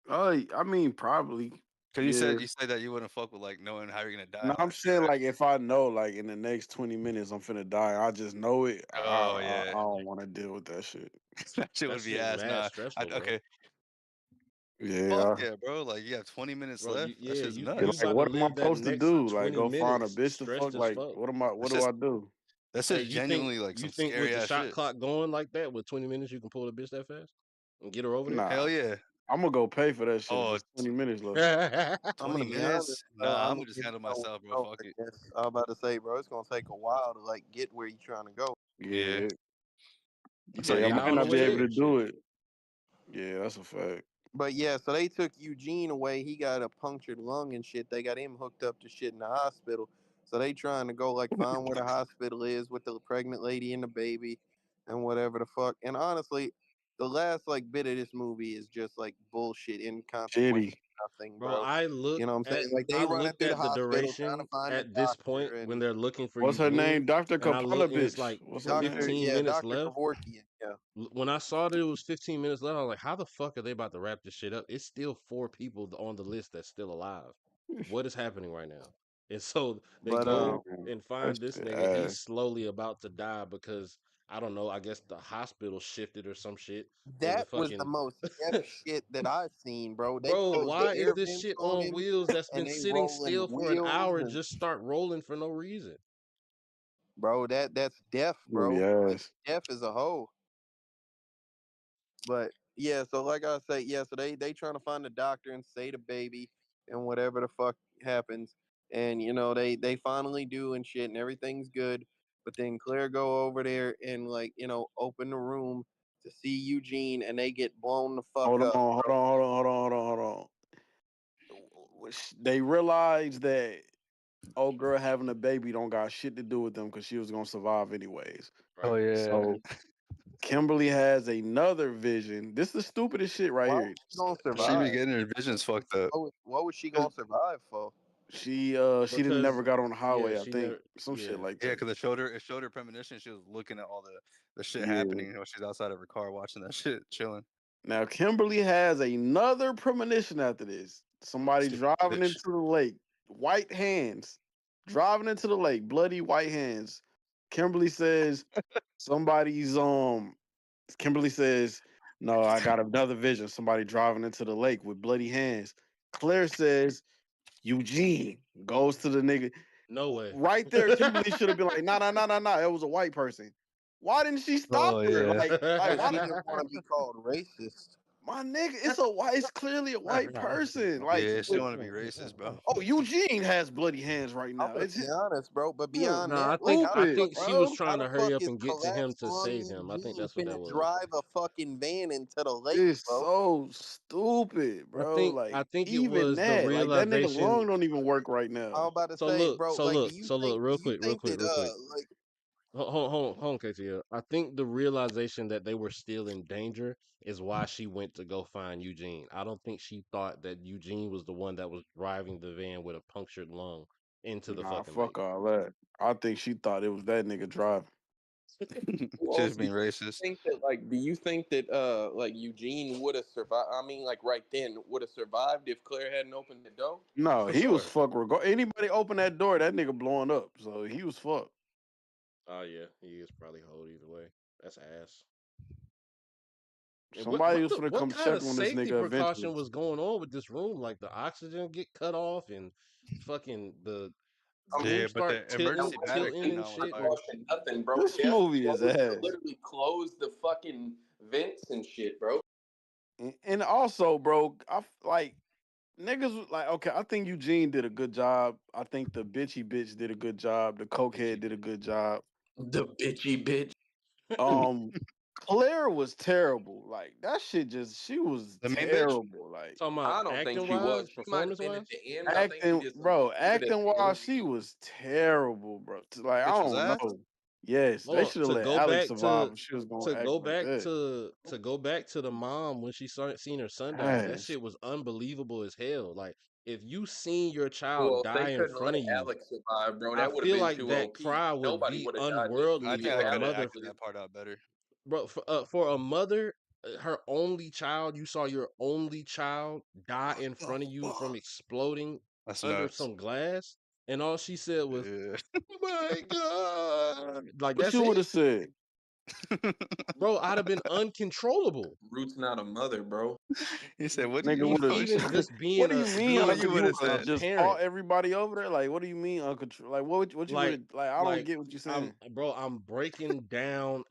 I mean, probably. because Yeah. you said that you wouldn't fuck with like knowing how you're gonna die No, and all I'm that shit, saying right? like if I know like in the next 20 minutes I'm finna die, I just know it. Oh I yeah, don't want to deal with that shit. that shit That would be shit's ass. mad Nah, stressful, bro. okay, fuck Yeah. yeah, bro. Like you have 20 minutes Bro, left. That shit's Yeah, you nuts. like about to what am I live that supposed to next do? Like 20 go find a minutes bitch to fuck? stressed as Like fuck. what That's do just I do? that's Hey, just genuinely like you some think with scary the ass shot shit. clock going like that with 20 minutes you can pull a bitch that fast and get her over there? Hell Nah. yeah. I'm gonna go pay for that shit if Oh, it's 20 minutes left. I'm 20 gonna be honest. minutes? Nah, I I'm mean, gonna just if handle you don't myself, bro. know, Fuck I it. guess I'm about to say, bro, it's gonna take a while to like get where you're trying to go. Yeah, Yeah. it's Yeah, not Yeah, I get even might all the not be way able shit. to there. do Shit. it. Yeah, that's a fact. But yeah, so they took Eugene away. He got a punctured lung and shit. They got him hooked up to shit in the hospital. So they trying to go like find where the hospital is with the pregnant lady and the baby and whatever the fuck. And honestly, the last like bit of this movie is just like bullshit, inconsequential, Shitty. nothing, Bro, bro. You know what I'm saying? Like I they running looked through the at the hospital trying to duration find the at this point doctor when and they're looking for What's her Eugene name? Dr. and I look and it's Kapalabitch. like What's her Doctor, name? 15 yeah, minutes Doctor left. Kevorkian, yeah. When I saw that it was 15 minutes left, I was like, how the fuck are they about to wrap this shit up? It's still 4 people on the list that's still alive. What is happening right now? And so they But Yeah, go and that find this shit nigga. ass. He's slowly about to die because I don't know. I guess the hospital shifted or some shit. And the that was the fucking most F shit that I've seen, bro. They bro, closed the why is air this vents shit on on him wheels that's and been they sitting rolling still for an wheels hour and just start rolling for no reason? bro, that's death, Really bro. Like ass. death is a hoe. But yeah, so like I say, yeah, so they trying to find the doctor and save the baby. and whatever the fuck happens. And they finally do and shit, and everything's good. But then Claire go over there and like open the room to see Eugene, and they get blown the fuck Hold on, up, hold bro. on, hold on, hold on, hold on, hold on. They realized that old girl having a baby don't got shit to do with them because she was gonna survive anyways. Oh Right. yeah. So Kimberly has another vision. This is the stupidest shit right Why here. was she gonna She be survive? getting her visions fucked up. What was she 'Cause gonna survive for? she didn't never Because got on the yeah, highway, I she think. never. Some shit Yeah, like Yeah, that. because it showed her premonition. She was looking at all the shit Yeah. happening while she's outside of her car watching that shit, chilling. Now Kimberly has another premonition after this. Somebody Stupid driving bitch. into the lake, white hands, driving into the lake, bloody white hands. Kimberly says somebody's Kimberly says, "No, I got another vision. Somebody driving into the lake with bloody hands." Claire says, "Eugene," goes to the nigga. no way. Right there, Kimberly should have been like, "Nah, nah, nah, nah, nah. It was a white person." Why didn't she stop Oh her? yeah. Like Because why? she didn't want to be called racist. My nigga, it's clearly a white person. Like, Yeah, she don't want to be racist, bro. oh, Eugene has bloody hands right I'm now. gonna It's be honest, bro. But beyond Nah, that, like, I stupid, think she was bro. trying how the to hurry fuck up is and get to him collapsed to lung save him. I think Eugene that's what that finna was. drive a fucking van into the lake, It's bro? so stupid, bro. I Like, think it even was the that, like, that nigga realization. lung don't even work right I was now. about to say, bro. Like, So look, do real you quick, think that real quick. like Hold on, KTL. I think the realization that they were still in danger is why she went to go find Eugene. I don't think she thought that Eugene was the one that was driving the van with a punctured lung into the Nah, fucking fuck lake. all that. I think she thought it was that nigga driving. Who She's else being racist. think that like do you think that like Eugene would have survived? I mean, like right then would have survived if Claire hadn't opened the door? No, For he was sure. fuck. Anybody open that door, that nigga blowing up. So he was fucked. Oh yeah, he is probably hold either way. That's ass. And Somebody was gonna what come kind check of on this safety nigga eventually. precaution was going on with this room? Like the oxygen get cut off and fucking the room Yeah, but start the emergency battery tilting came and out was shit. fire. Precaution, nothing, bro. This Jeff movie is ass. literally closed the fucking vents and shit, bro. And also, bro, like niggas like okay. I think Eugene did a good job. I think the bitchy bitch did a good job. The cokehead Bitchy did a bitch. good job. The bitchy bitch. Um, Claire was terrible. Like that shit. Just she was The main bitch. terrible. Like Talking about I don't think acting she was. wise, She might have performance been at wise. the end. I think she acting, did some bro. good at Acting the while end. she was terrible, bro. Like I Bitch was don't ass. know. Yes, Hold they on should have let Alex survive if she was gonna to act go like back that. to go back to the mom when she seen her son die. That Ass. shit was unbelievable as hell. Like if you seen your child Well, if they die in couldn't front let of you, Alex survive, bro, I that would have feel been like too that OP. cry would Nobody be would have died in this I unworldly movie think if I for a could have Alex mother. acted was. that part out better. Bro, for a mother, her only child, you saw your only child die What in the front of you from fuck? exploding That's under nuts. some glass, and all she said was, Yeah. "My God!" Like What that's you would it, have said? bro. I'd have been uncontrollable. Root's not a mother, bro. He said, "What do Nigga you would have. Even just What do you mean, what Uncle? you You would would have have said?" just parent. fought everybody over there? Like, what do you mean, Uncle? Like, what you would Like have? Like, I don't like get what you're I'm saying. bro, I'm breaking down.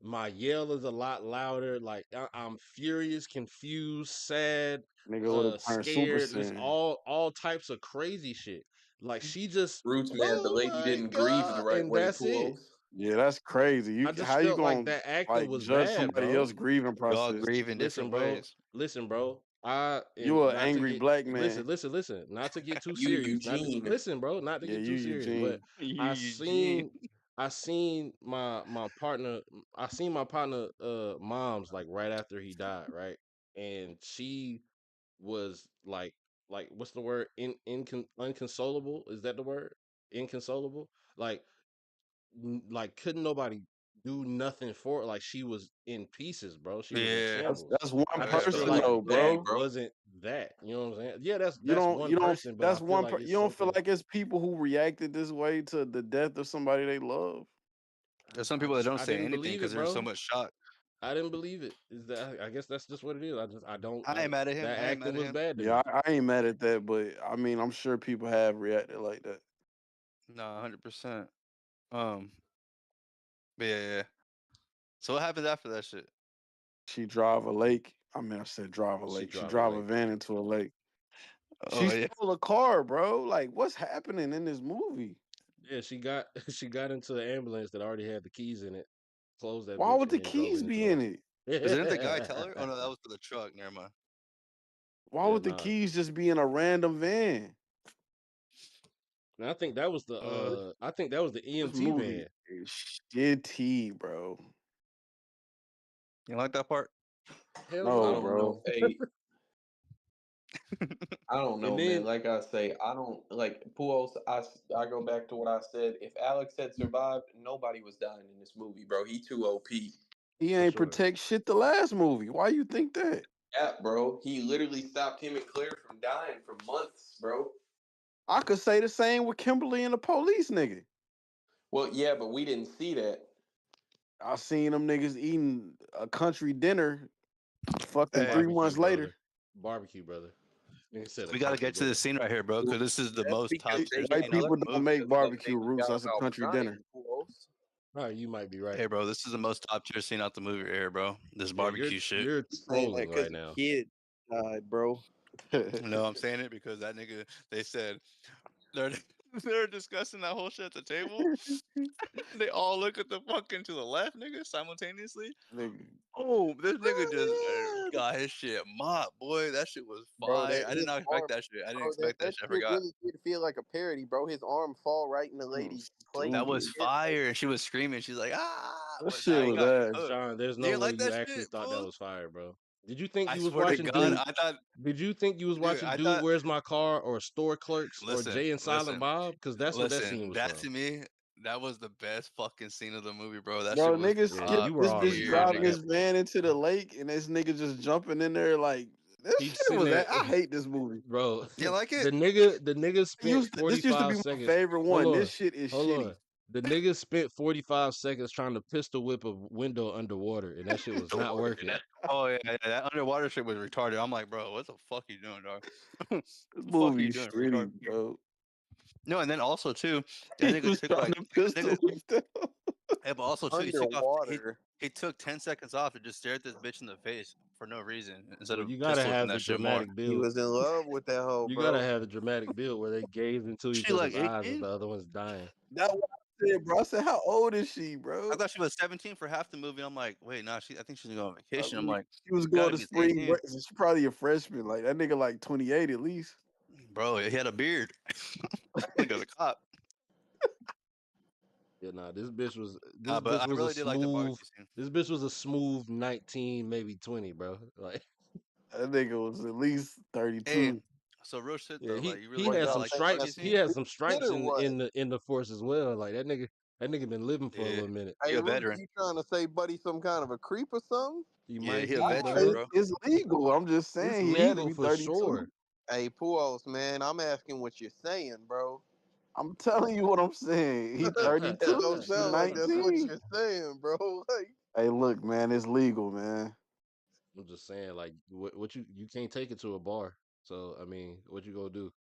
My yell is a lot louder. Like I'm furious, confused, sad, Nigga would have turned Super scared, just Saiyan. all types of crazy shit. Like she just, Root's mad the oh lady my didn't grieve the god, right and way, that's it. Pulos. Yeah, that's crazy. I You just how you felt like gonna that acting like was judge bad, somebody bro. else grieving We all process? grieve in Listen, different bro. ways. Listen, bro. I You and a not to angry get black man. listen. Not to get too You serious. Not to, Eugene. listen, bro. Not to Yeah, get you too serious. But Eugene. You I Eugene. seen I seen my partner. I seen my partner mom's like right after he died, right? And she was like what's the word? Unconsolable. Is that the word? Inconsolable. Like like couldn't nobody do nothing for her. Like she was in pieces, bro. She was in Yeah, shambles. That's one I I just just feel feel person like like though, his daddy, it bro. bro. wasn't that. You know what I'm saying? Yeah, You that's don't one you don't person, but I that's feel one like per, it's you don't feel something. like it's people who reacted this way to the death of somebody they love. there's some people that don't I say didn't anything believe because it, they're in so bro. much shock. I didn't believe it. Is that I guess that's just what it is. I don't I ain't mad at him. that I ain't acting mad at was him. bad to Yeah, me. I ain't mad at that, but I mean I'm sure people have reacted like that. No, 100%. Um, but yeah. So what happens after that shit? She drive a lake. I mean I said drive a She lake. She drive a drive a lake. van into a lake. She Oh yeah. stole a car, bro. Like, what's happening in this movie? Yeah, she got she got into the ambulance that already had the keys in it, closed that Why bitch, would and the then drove keys in into be the in house. it? Because didn't the guy tell her? Oh no, that was for the truck. Never mind. Why Yeah, would the nah. keys just be in a random van? And I think that was Uh, the This EMT movie van. is shitty, bro. you like that part? Hell I No, no. don't know. bro. Hey, I don't And know, man. then Like I say, I don't like Pujols. I go back to what I said. If Alex had survived, nobody was dying in this movie, bro. He too OP. He for ain't sure. protect shit the last movie. Why you think that? Yeah, bro. He literally stopped him and Claire from dying for months, bro. I could say the same with Kimberly and the police nigga. Well, yeah, but we didn't see that. I seen them niggas eating a country dinner fucking Hey, 3 months Barbecue, later. brother. Barbecue, brother. Nigga said a we gotta country get to the dinner. scene right here, bro, because this is the That's most top because tier they White scene didn't out people of let the don't movie. make us know barbecue they was roots. down That's a south country dying, dinner. Pujols. All right, you might be right. Hey, bro, this is the most top tier scene out the movie right here, bro. This Yeah, you're barbecue shit. you're You saying that trolling because right the now. kid died, bro? No, I'm saying it because that nigga. They said they're they're discussing that whole shit at the table. They all look at the fucking to the left, nigga, simultaneously. Nigga. Oh, this nigga just got his shit mopped, boy. That shit was Bro, fire. that I did his not expect arm, that shit. I didn't bro, that, expect that that shit. I shit forgot. really did feel like a parody, bro. His arm fall right in the I'm lady's plate That and was stupid. shit. Like, fire, and she was screaming. She's like, ah, That but shit nah, he was got ass. cooked. John, there's You no didn't way like you that actually shit, thought that fool? was fire, bro. Did you think I you was swear to watching God, Nigga, dude? I thought, Did you think you was dude, watching I Dude, thought. Where's My Car or Store Clerks or Listen, Jay and Silent listen, Bob? Because that's what that scene listen. was That from. to me, that was the best fucking scene of the movie, bro. That shit bro, was niggas Yeah, skipped top you were this already bitch tier, driving cringing nigga. at his van into the lake and this nigga just jumping in there like this he's shit sitting was there, that. I hate this movie. bro. You like it? The nigga spent This used to be 45 my seconds. favorite Hold one. This on, shit is hold shitty. on. The nigga spent 45 seconds trying to pistol whip a window underwater, and that shit was not working. Oh yeah, yeah, that underwater shit was retarded. I'm like, bro, what the fuck you doing, dog? What This the fuck are movie you is doing, shitty, retard? bro. No, and then also too, that He nigga was took trying like to nigga. pistol whip them. Yeah, but also too, he took off. underwater. He took 10 seconds off to just stare at this bitch in the face for no reason instead Well, of you gotta pistol whipping have the that shit more. dramatic He build. was in love with that hoe, You gotta bro. have the dramatic build where they gaze into each She like other's eyes as 18. the other one's dying. That's what I said, bro. I said, how old is she, I bro? thought she was 17 for half the movie. I'm like, wait, nah, I think she's going on I vacation. I'm mean, like, she was going gotta to be spring 18, break. She's probably a freshman. Like that nigga, like 28 at least. bro. He had a beard. Look at the cop. Yeah, nah, this bitch was But I really did like the barbecue scene. this bitch was a smooth 19, maybe 20, bro. Like, That nigga was at least Hey, 32. so real shit yeah, though. he Like, you he really What did had not y'all some like the think? What barbecue stripes. a He scene? had some kid stripes or what? in the force as well. Like that nigga been living for a Yeah, little minute. Hey, he a Rooster, veteran. you trying to say Buddy some kind of a creep or something? He Yeah, might he a be, veteran, brother. bro. It's legal. I'm just It's saying he had to legal be for 32. sure. Hey, Puos, man, I'm asking what you're saying, bro. I'm telling you what I'm saying. He That 32. don't She sound like that's what 19. you're saying, bro. Like, Hey, look, man, it's legal, man. I'm just saying, like, what you can't take it to a bar. So I mean, what you gonna do?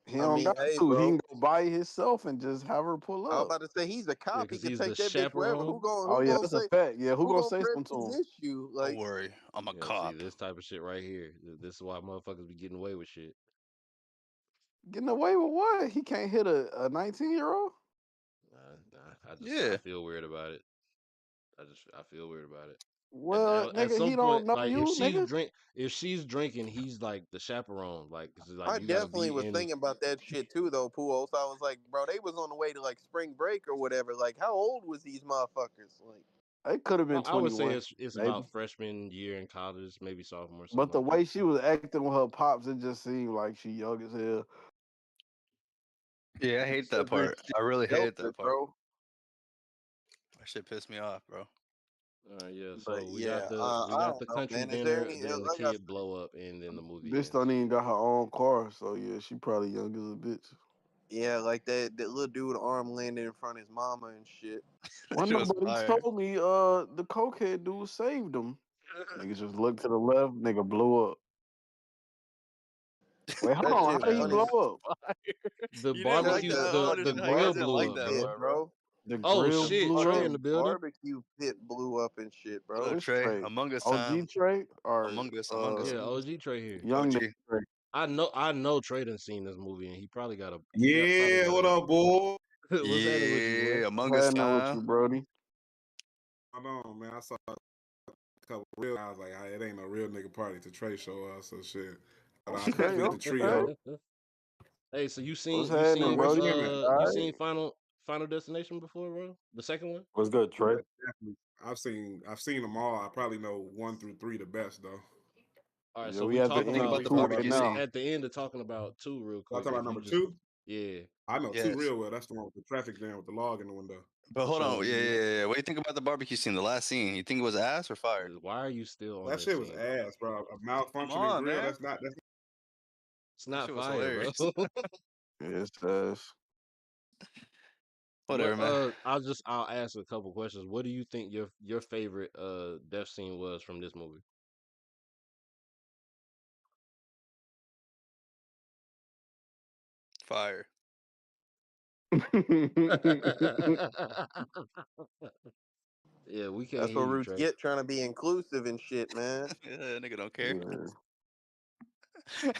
He I don't mean, got hey, to. He bro. can go by himself and just have her pull I'm up. about to say he's a Yeah, cop. He because could he's the take that bitch wherever. Who chaperone. gon' Oh who yeah, gonna that's a say fact. Yeah, who who gonna gonna say press something to him? resist you? Don't Like, worry, I'm a Yeah, see, cop. this type of shit right here. This is why motherfuckers be getting away with shit. Getting away with what? He can't hit a 19-year-old? I Yeah, feel weird about it. I feel weird about it. Well, At nigga, some he don't point, know like you, nigga. if she's drinking, he's like the chaperone. Like, 'cause, like I you got to definitely be was in. thinking about that shit too, though, Puos. I was like, bro, they was on the way to like spring break or whatever. Like, how old was these motherfuckers? Like, It could have been I would say 21, it's maybe. about freshman year in college, maybe sophomore, But something the like that. way she was acting with her pops, it just seemed like she young as hell. yeah, I hate that sugar part. I really hated helper, that part. bro. That shit pissed me off, bro. All right, yeah. But So yeah, we I got don't the know, country man. Is there dinner, any then the like I kid said, blow up, and then the movie Bitch ends. don't even got her own car, so yeah, she probably young as a bitch. yeah, like that little dude arm landed in front of his mama and shit. That Well, shit was nobody fire. told me the cokehead dude saved him. Nigga just looked to the left, nigga blew up. Wait, hold That on, shit how did he That funny. blow was up? fire. The You didn't like barbecue, that? I Cause don't the the understand how you guys grill didn't blew like barbecue up, that bro. pit, part, bro. bro. The Oh grill The shit, blew Trey up? in fucking the building. barbecue pit blew up and shit, What bro. up, Which Trey? Trey? Among Us time. OG Trey or Among Us. Among Us. Yeah, OG Trey here. young nigga OG. Trey? I know Trey done seen this movie, and he probably got a probably Yeah, got what a up, boy? what's happening with you, boy? Yeah, Among What's Us happening with time. you, Brody? Hold on, man. I saw a couple real. I was like, it ain't no real nigga party to Trey show us, so shit. But I Okay, complete the okay. trio. Hey, so What's you happening, seen Where Brody? Slim at? All you right. seen Final Destination before, bro? The second one? What's good, Yeah, Trey? definitely. I've seen them all. I probably know 1 through 3 the best though. All right, Yeah, so we we at the What do talking you think end of about about the two we right barbecue we now. scene? at the end of talking about two real So I quick. talking If about you number just 2. yeah, I know 2 Yes. real well. That's the one with the traffic jam with the log in the window. But hold on. So Yeah, yeah, yeah. What do you think about the barbecue scene, the last scene? You think it was ass or fire? why are you still on that this shit was scene, bro? ass, bro. A Come malfunctioning on, grill. man. That's It's That not shit was fire, bro. hilarious. Yes, yes. What Whatever, man. I'll ask a couple questions. What do you think your favorite death scene was from this movie? Fire. Yeah, we can't That's hear what you, Roots Trey. get trying to be inclusive and shit, man. Yeah, nigga don't care. Yeah.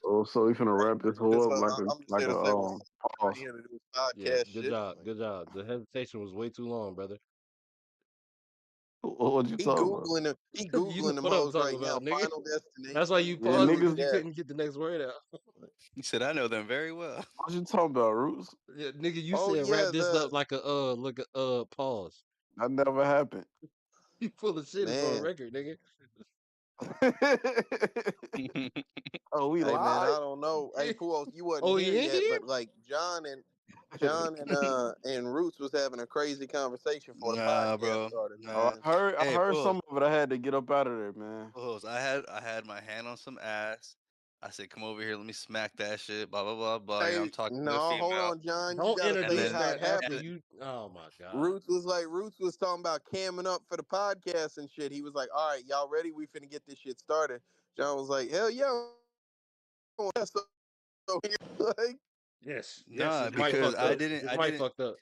Oh, so we finna wrap this whole up like a I'm just here to say what's up. I'm not pause. here to do Yeah, podcast good shit. job, good job. The hesitation was way too long, brother. What you He talking about? googling them. He You know googling them what I'm hoes talking right now. about, nigga. Final That's why Destination. you Yeah, paused because niggas. you That. couldn't get the next word out. He said, I know them very well. What you talking about, Roots? Yeah, nigga, you Oh said wrap yeah, this up like a pause. That never happened. You full of shit. It's on man. record, nigga. Oh, we Hey man, live? I don't know. Hey Puos, you wasn't Oh, here he in yet, here? but like John and Roots was having a crazy conversation before the Nah, podcast bro. started, Oh, Nah. man. I Hey, heard pause. some of it. I had to get up out of there, man. Pause. I had my hand on some ass. I said, come over here, let me smack that shit. Blah blah blah blah. You know, I'm Hey, talking to a no, hold female. on, John. You Don't gotta And say introduce it then how it that after happened. and you. Oh my god. Roots was talking about camming up for the podcast and shit. He was like, "All right, y'all ready? We finna get this shit started." John was like, "Hell yeah!" So like, Yes, yes. nah, His mic because fucked I up. didn't His I mic didn't fucked up.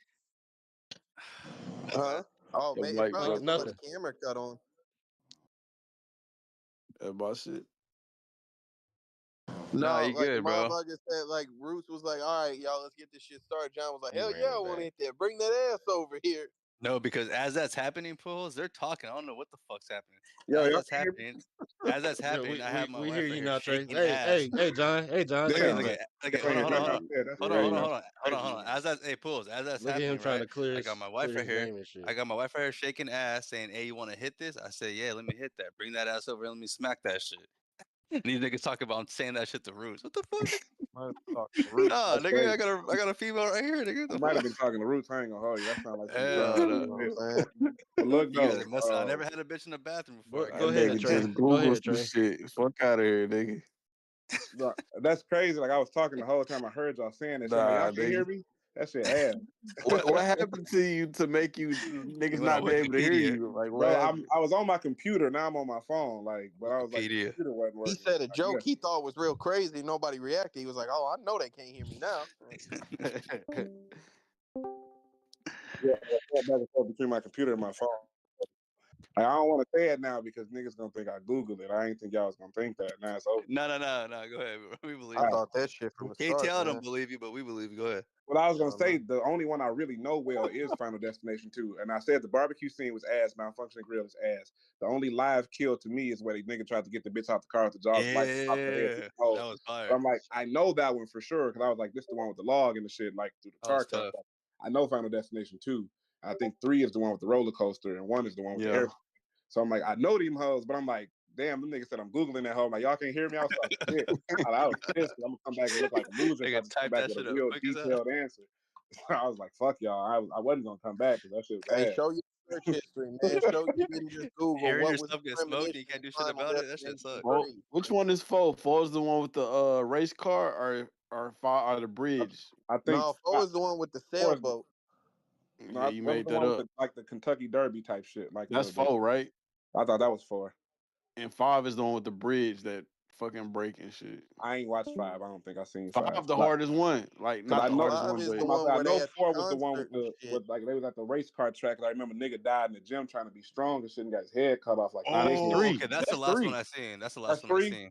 huh? Oh That man, it's mic probably fucked because up. the Nothing. camera cut on. That my shit. Nah, No, you like the good, bro. motherfucker said, like Roots was like, "All right, y'all, let's get this shit started." John was like, He "Hell ran yeah, I it want to back. hit that. Bring that ass over here." No, because as that's happening, pools, they're talking. I don't know what the fuck's happening. yo, As y'all that's can hear me? happening, as that's Yeah, happening, I have my we hear wife right you here now, Trey. shaking Hey, ass. hey, John. Hey, John. Look at, Damn, look man. at, look at. Go Hold on, ahead, hold on, turn hold me on, off there. That's hold on, hold on, crazy. hold on, hold on, hold on. As that's, hey, pools, as that's Look at him happening, trying right? to clear I got my wife clear right his here. name and shit. I got my wife right here shaking ass, saying, "Hey, you want to hit this?" I said, "Yeah, let me hit that. Bring that ass over and let me smack that shit." And these niggas talk about I'm saying that shit to Roots. What the fuck, nigga? I'm talking to Roots. Nah, That's nigga, crazy. I got a female right here, nigga. I The might have fuck? been talking to Roots. I ain't gonna hold you. That sounds like some Hell bizarre You no. know shit. what I'm saying? But look You guys though, are messing. I never had a bitch in the bathroom before. I Go can't That do ahead, that nigga shit. Trey. just Go Googled ahead, some Trey. shit. Fuck out of here, nigga. look, that's crazy. Like I was talking the whole time I heard y'all saying that shit. I'm like, y'all Nah, can't hear nigga. me? That shit ass. What happened to you to make you You niggas went on not be able to hear Wikipedia. you? Like what Bro, happened? I was on my computer. Now I'm on my phone. Like, but I was like, the Wikipedia. computer wasn't He working. said a Like, joke he thought was real crazy. Nobody reacted. He was like, "Oh, I know they can't hear me now." yeah, I went back and forth between my computer and my phone. Like, I don't want to say it now because niggas gonna think I Googled it. I ain't think y'all was gonna think that. Now it's over. No. Go ahead, bro. We I believe you. thought that shit from the start, KTL don't man. believe you, but we believe you. Go ahead. What I was I gonna don't know. say, the only one I really know well is Final Destination 2. And I said the barbecue scene was ass, malfunctioning grill is ass. The only live kill to me is where the nigga tried to get the bitch out the car with the jaws light top of her head through Yeah, the hole. that was But fire. I'm like, I know that one for sure because I was like, this the one with the log and the shit, like through the That was car crash. tough. I know Final Destination 2. I think 3 is the one with the roller coaster and 1 is the one with the Yeah. air. So I'm like, I know them hoes, but I'm like, damn, them niggas said I'm Googling that hoe. I'm like, y'all can't hear me? I was like, shit. I was pissed. I'm gonna come back and look like a loser if I Nigga, just come type back that with a shit up real quick as hell. detailed answer. I was like, fuck y'all. I wasn't gonna come back because that shit Hey, was show your search history, man. Show you didn't just Google Hearing what was the yourself get smoked and you premonition can't of do shit Final about it, that shit Destination sucks. Well, 3. which one is four? Four is the one with the race car, or the bad. bridge? I think No, 4 is the one with the four is sailboat. no, Yeah, I you was made the that one with up. like the Kentucky Derby type shit. Like That's four, right? I thought that was 4. And five is the one with the bridge that fucking break and shit. I ain't watched 5. I don't think I seen 5. Five the hardest one. Like Because not I the know hardest 5 one, is but the I one where they know had 4 the was the one with concert and the shit. like they was at the race car track. And I remember nigga died in the gym trying to be strong and shit and got his head cut off like nah, that's 6 inches. Oh, three. okay, that's the That's last one three. I seen. That's the That's last one I 3. seen.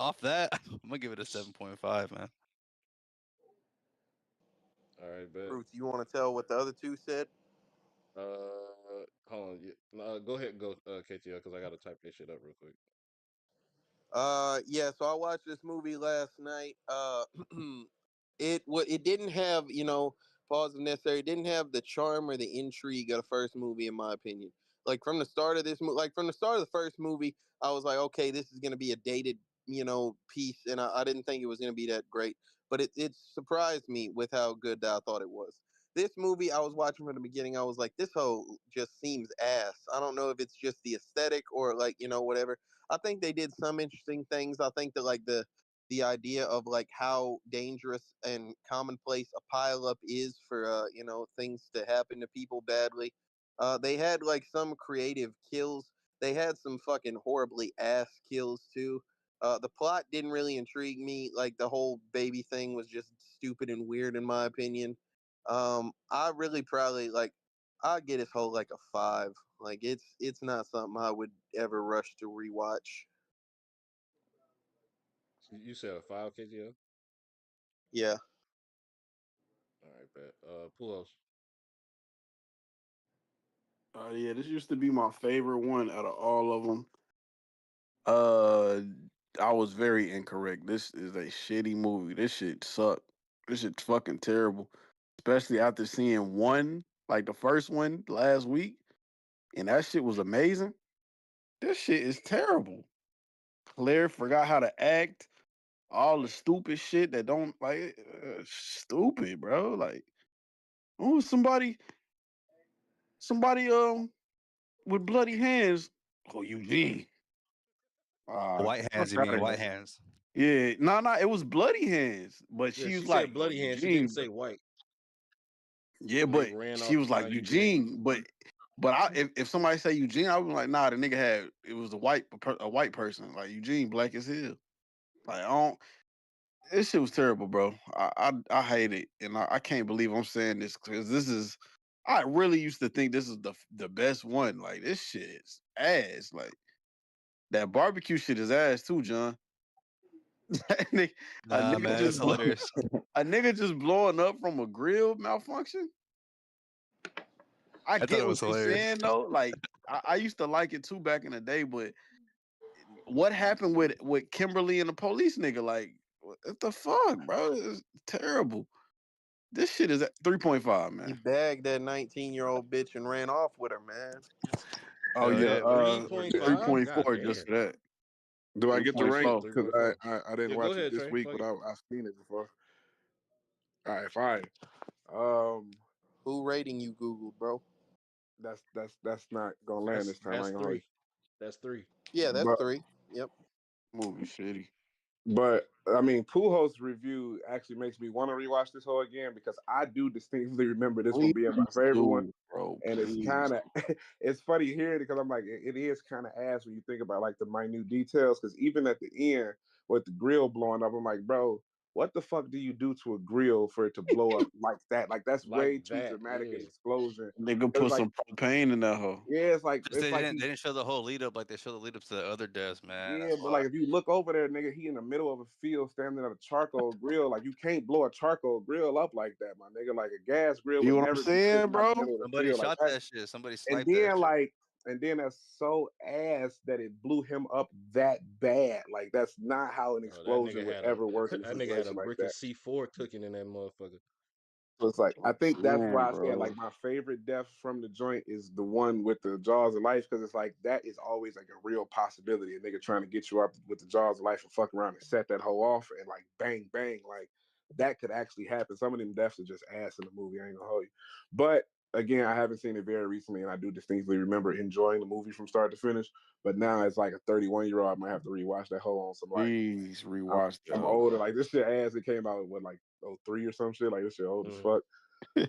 Off that, I'm gonna give it a 7.5, man. All right, bet. Roots, you want to tell what the other two said? Hold on. Go ahead and go KTL because I gotta type this shit up real quick. Yeah, so I watched this movie last night. It didn't have, pause if necessary. It didn't have the charm or the intrigue of the first movie, in my opinion. Like from the start of this movie, like from the start of the first movie, I was like, okay, this is gonna be a dated, piece, and I didn't think it was gonna be that great. But it surprised me with how good I thought it was. This movie, I was watching from the beginning. I was like, this whole just seems ass. I don't know if it's just the aesthetic or like whatever. I think they did some interesting things. I think that like the idea of like how dangerous and commonplace a pileup is for things to happen to people badly. They had like some creative kills. They had some fucking horribly ass kills too. The plot didn't really intrigue me. Like the whole baby thing was just stupid and weird in my opinion. I really probably like I'd get this whole like a 5. Like it's not something I would ever rush to rewatch. You said a 5 KTL? Yeah. All right, bet. Pulos. Yeah, this used to be my favorite one out of all of them. Uh, I was very incorrect. This is a shitty movie. This shit sucked. This shit's fucking terrible. Especially after seeing one, like the first one last week, and that shit was amazing. This shit is terrible. Claire forgot how to act. All the stupid shit that don't like stupid, bro. Like, oh, somebody with bloody hands. Oh, Eugene. White I'm hands, you mean? sorry. White hands. Yeah, no, it was bloody hands. But Yeah, she she was said like, "Oh, bloody hand. She didn't Eugene." say white. Yeah, And they but ran she off to was like find Eugene. Eugene. But if somebody say Eugene, I was like, nah, the nigga had it was a white person. Like Eugene, black as hell. Like I don't. This shit was terrible, bro. I hate it, and I can't believe I'm saying this because this is. I really used to think this is the best one. Like this shit is ass. Like that barbecue shit is ass too, John. That nigga- a Nah, nigga man, it's just blow, hilarious. a nigga just blowing up from a grill malfunction. I I thought it get was what you're hilarious. saying though. Like I used to like it too back in the day, but what happened with Kimberly and the police nigga? Like what the fuck, bro? It's terrible. This shit is at 3.5, He man. bagged that 19-year-old bitch and ran off with her, man. Oh Hell yeah, yeah, man. Yeah. 3.5? God 3.4 just damn. for that. Do I get the She rank? said 3.4. Because 3.4. I didn't Yeah, go watch it ahead, this Trey. week, Fuck but it. I've seen it before. All right, fine. Um, Who rating you Googled, bro? that's not gonna land this time. I That's ain't gonna hold 3. That's 3. Yeah, that's you. 3. Yep. Movie shitty. But I mean, Pujols' review actually makes me want to rewatch this whole again because I do distinctly remember this one Please being my favorite one. do, bro. And it's Please. kind of it's funny hearing it because I'm like it is kind of ass when you think about like the minute details because even at the end with the grill blowing up, I'm like, bro, what the fuck do you do to a grill for it to blow up like that? Like that's way Like too that, dramatic an yeah. explosion. Nigga It's put like some propane in that hoe. yeah, Just it's like they didn't show the whole lead up like they showed the lead up to the other deaths, man. yeah, That's but why. like if you look over there, nigga, he in the middle of a field standing at a charcoal grill. Like you can't blow a charcoal grill up like that, my nigga. Like a gas grill You would know what I'm never be saying, sitting out bro? in the middle of the Somebody field like shot that. that shit. Somebody And sniped that then shit. like and then that's so ass that it blew him up that bad. Like that's not how an Oh, that explosion nigga would had a ever work in a that nigga had a situation like brick of that. C4 cooking in that motherfucker. So it's like What I I'm think that's saying, why I said bro. like my favorite death from the joint is the one with the jaws of life because it's like that is always like a real possibility. A nigga trying to get you up with the jaws of life and fuck around and set that hoe off and like bang bang like that could actually happen. Some of them deaths are just ass in the movie. I ain't gonna hold you, but again, I haven't seen it very recently, and I do distinctly remember enjoying the movie from start to finish. But now it's like a 31-year-old, I might have to rewatch that whole on some like Please I'm, rewatch that I'm hoe. older. Like this shit ass. It came out with like 03 or some shit. Like this shit old as Mm. fuck.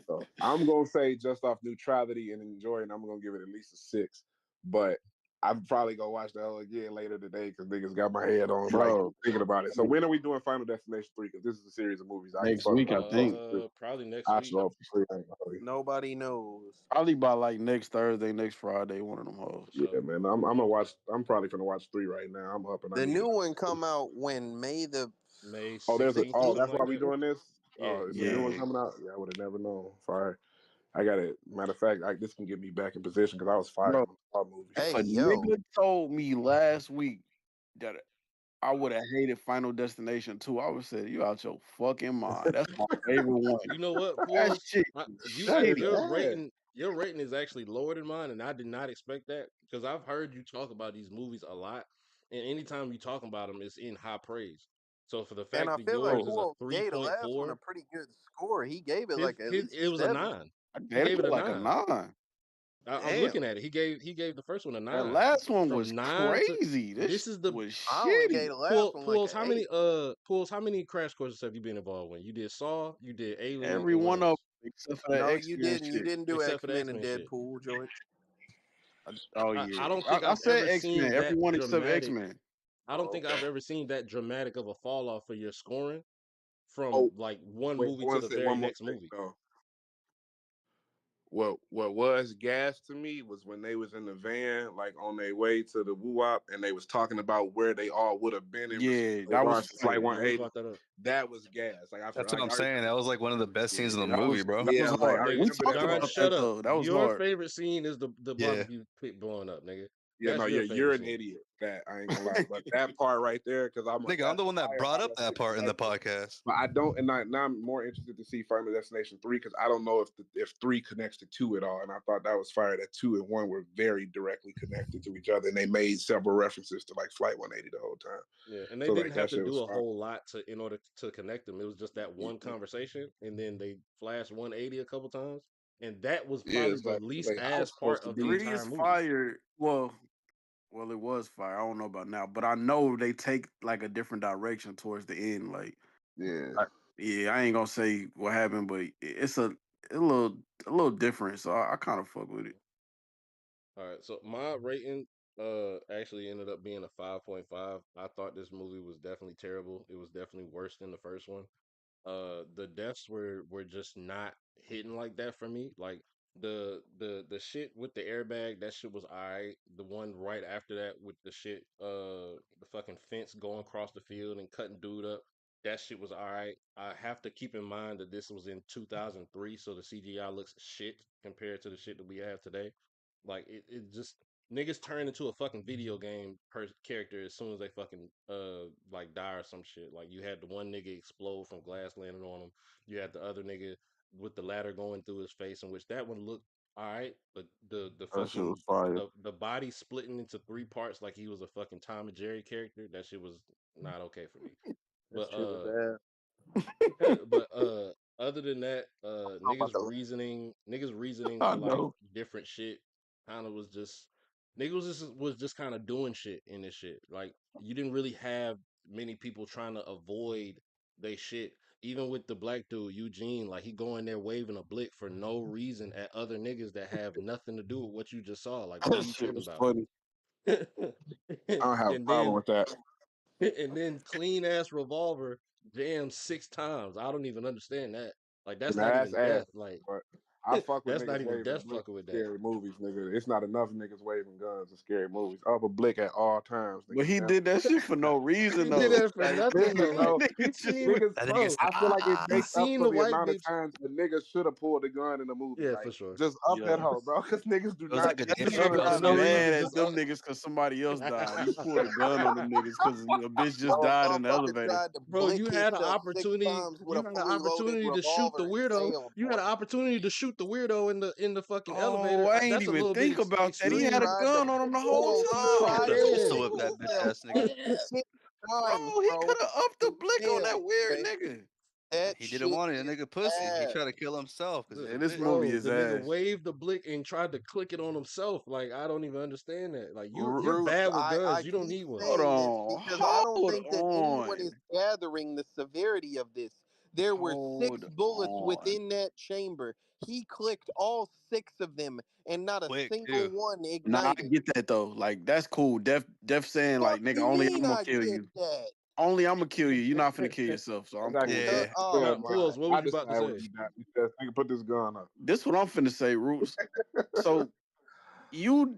So I'm gonna say just off neutrality and enjoying, I'm gonna give it at least a 6. But I'm probably gonna watch the hell again later today because niggas got my head on like Bro, thinking about it. So when are we doing Final Destination 3? Because this is a series of movies I can next fuck week, I around and go think. to. Probably next I week. show up for free. I ain't gonna hold you. Nobody knows. Probably by like next Thursday, next Friday, one of them hoes. Yeah, So man. I'm gonna watch. I'm probably gonna watch 3 right now. I'm up and I The need new to. one come out when May the May Oh, there's a. 16th or Oh, 15th. that's something why like we that. doing this. Yeah. It's a new one Yeah. coming out. Yeah, I would have never known. Fire. I got it. Matter of fact, this can get me back in position because I was fired Bro, on the Saw movie. if Hey, a yo. nigga told me last week that I would have hated Final Destination 2. I would have said, you out your fucking mind. That's my favorite one. You know what, That Pools? shit was That is shitty. Your rating is actually lower than mine, and I did not expect that because I've heard you talk about these movies a lot, and anytime you talk about them, it's in high praise. So for the And fact I that feel like yours is a Pujols gave the last one a 3.4, pretty good score. He gave it like at his least it was a 7. 9. I He gave gave it it a like a 9. 9. I'm Damn. looking at it. He gave the first one a That 9. last one From was 9 to crazy. This this shit is the was I only gave shitty. the last one like Pools. an 8. Pools? How many crash courses have you been involved in? You did Saw, you did Alien, Every and what one of them else? except for that No, you X-Men didn't. You shit. didn't do Except X for the Men X and Men shit. Deadpool, George. Oh I yeah. don't think I I've said ever X-Men. seen Every that one except dramatic. X-Men. I don't Oh, think okay. I've ever seen that dramatic of a fall off for your scoring from Oh, like one wait, I movie to want the to say very one more next thing movie. though. What was gas to me was when they was in the van, like on their way to the woo wop, and they was talking about where they all would have been in Yeah, that was regards to Flight fire. Yeah, we 180. brought that up. That was gas. Like I feel That's what like I'm I saying. remember. That was like one of the best scenes in the Yeah, movie, bro. that Yeah, was like I hard. We Nigga, remember talked that John, about part. that shut up. though. That was Your hard. favorite scene is the Yeah. barbecue pit blowing up, nigga. Yeah, That's no, your yeah, you're favorite an scene. idiot. That I ain't gonna lie, but that part right there, because Nigga, I'm that's the one that fire brought how up that that shit part in the connected. podcast. But I don't, and now I'm more interested to see Final Destination 3 because I don't know if 3 connects to 2 at all. And I thought that was fire that 2 and 1 were very directly connected to each other, and they made several references to like Flight 180 the whole time. Yeah, and they So didn't like have that to shit was do a fire. whole lot in order to connect them. It was just that one conversation, and then they flashed 180 a couple times, and that was Yeah, probably the it's least like how ass it's supposed part to of the be. 3 entire is movie. fire. Well, it was fire. I don't know about now, but I know they take like a different direction towards the end. Like, Yeah. yeah, I ain't gonna say what happened, but it's a little different. So I kind of fuck with it. All right, so my rating actually ended up being a 5.5. I thought this movie was definitely terrible. It was definitely worse than the first one. The deaths were just not hitting like that for me. Like the shit with the airbag, that shit was alright. The one right after that with the shit, the fucking fence going across the field and cutting dude up, that shit was alright. I have to keep in mind that this was in 2003, so the CGI looks shit compared to the shit that we have today. Like it just niggas turn into a fucking video game character as soon as they fucking like die or some shit. Like you had the one nigga explode from glass landing on him. You had the other nigga with the ladder going through his face, in which that one looked all right, but the That shit was fucking fire. the body splitting into three parts like he was a fucking Tom and Jerry character, that shit was not okay for me. That But shit was ass. but other than that, Talking about the niggas reasoning I for like know. different shit kind of was just niggas was just kind of doing shit in this shit. Like you didn't really have many people trying to avoid they shit. Even with the black dude Eugene, like he going there waving a blick for no reason at other niggas that have nothing to do with what you just saw. Like, what That are you shit tripping was about? funny. I don't have a and problem then with that. and then clean ass revolver jammed 6 times. I don't even understand that. Like that's not That's even ass. death. Like But I fuck with that's not niggas even waving death blick fucking with in that. scary movies, nigga. It's not enough niggas waving guns in scary movies. Up a blick at all times, But nigga. he did that shit for no He reason did though. that for Like nothing though. Like he nigga just seen, went. Niggas, That nigga bro, said, I feel like it he ah. makes up seen for the the white amount of bitch. times the niggas should have pulled a gun in the movie. Yeah, for Like, sure. just up that Yeah. hoe, bro. Because niggas do It was not like an get That the nigga intro gun or got out For no there. something. mad reason, at just them niggas because somebody else died. He pulled a gun on them niggas because a bitch just bro, died in the motherfucker elevator. tried to bro, blick you had an himself 6 opportunity. times with You a had an fully loaded opportunity to shoot the revolver and weirdo. failed, You had bro. an opportunity to shoot the weirdo in the fucking Oh, elevator. I ain't That's a even little bit think about that. He He had a extreme. tried to gun on him the whole Pujols, he He time. tried could have to pistol blick Yeah. whipped that bitch himself ass nigga. 6 times, Bro, he bro. could have upped the blick on Failed, that weird man. nigga. That He didn't shit want it. That is nigga pussy. He ass. tried to kill himself because he's a Man, this bitch. movie Bro, is the nigga ass. waved the blick and tried to click it on himself. Like I don't even understand that. Like you're Roots, bad with I guns. You don't keep need one. Hold saying this on. because I don't Hold think that anyone is on. gathering the severity of this. There were Hold 6 bullets on. within that chamber. He clicked all 6 of them, and not a Quick, single too. one Nah, I ignited. get that though. Like that's cool. Def saying Fuck like, nigga, you only mean I'm gonna I kill get you. that? Only I'm gonna kill you. You're not finna kill yourself, so I'm Exactly. cool with Uh, Yeah. that. oh Yeah, my man. Pulse, what I was you about to decide when say? he died. He says, nigga, put this gun up. This what I'm finna say, Roots. So you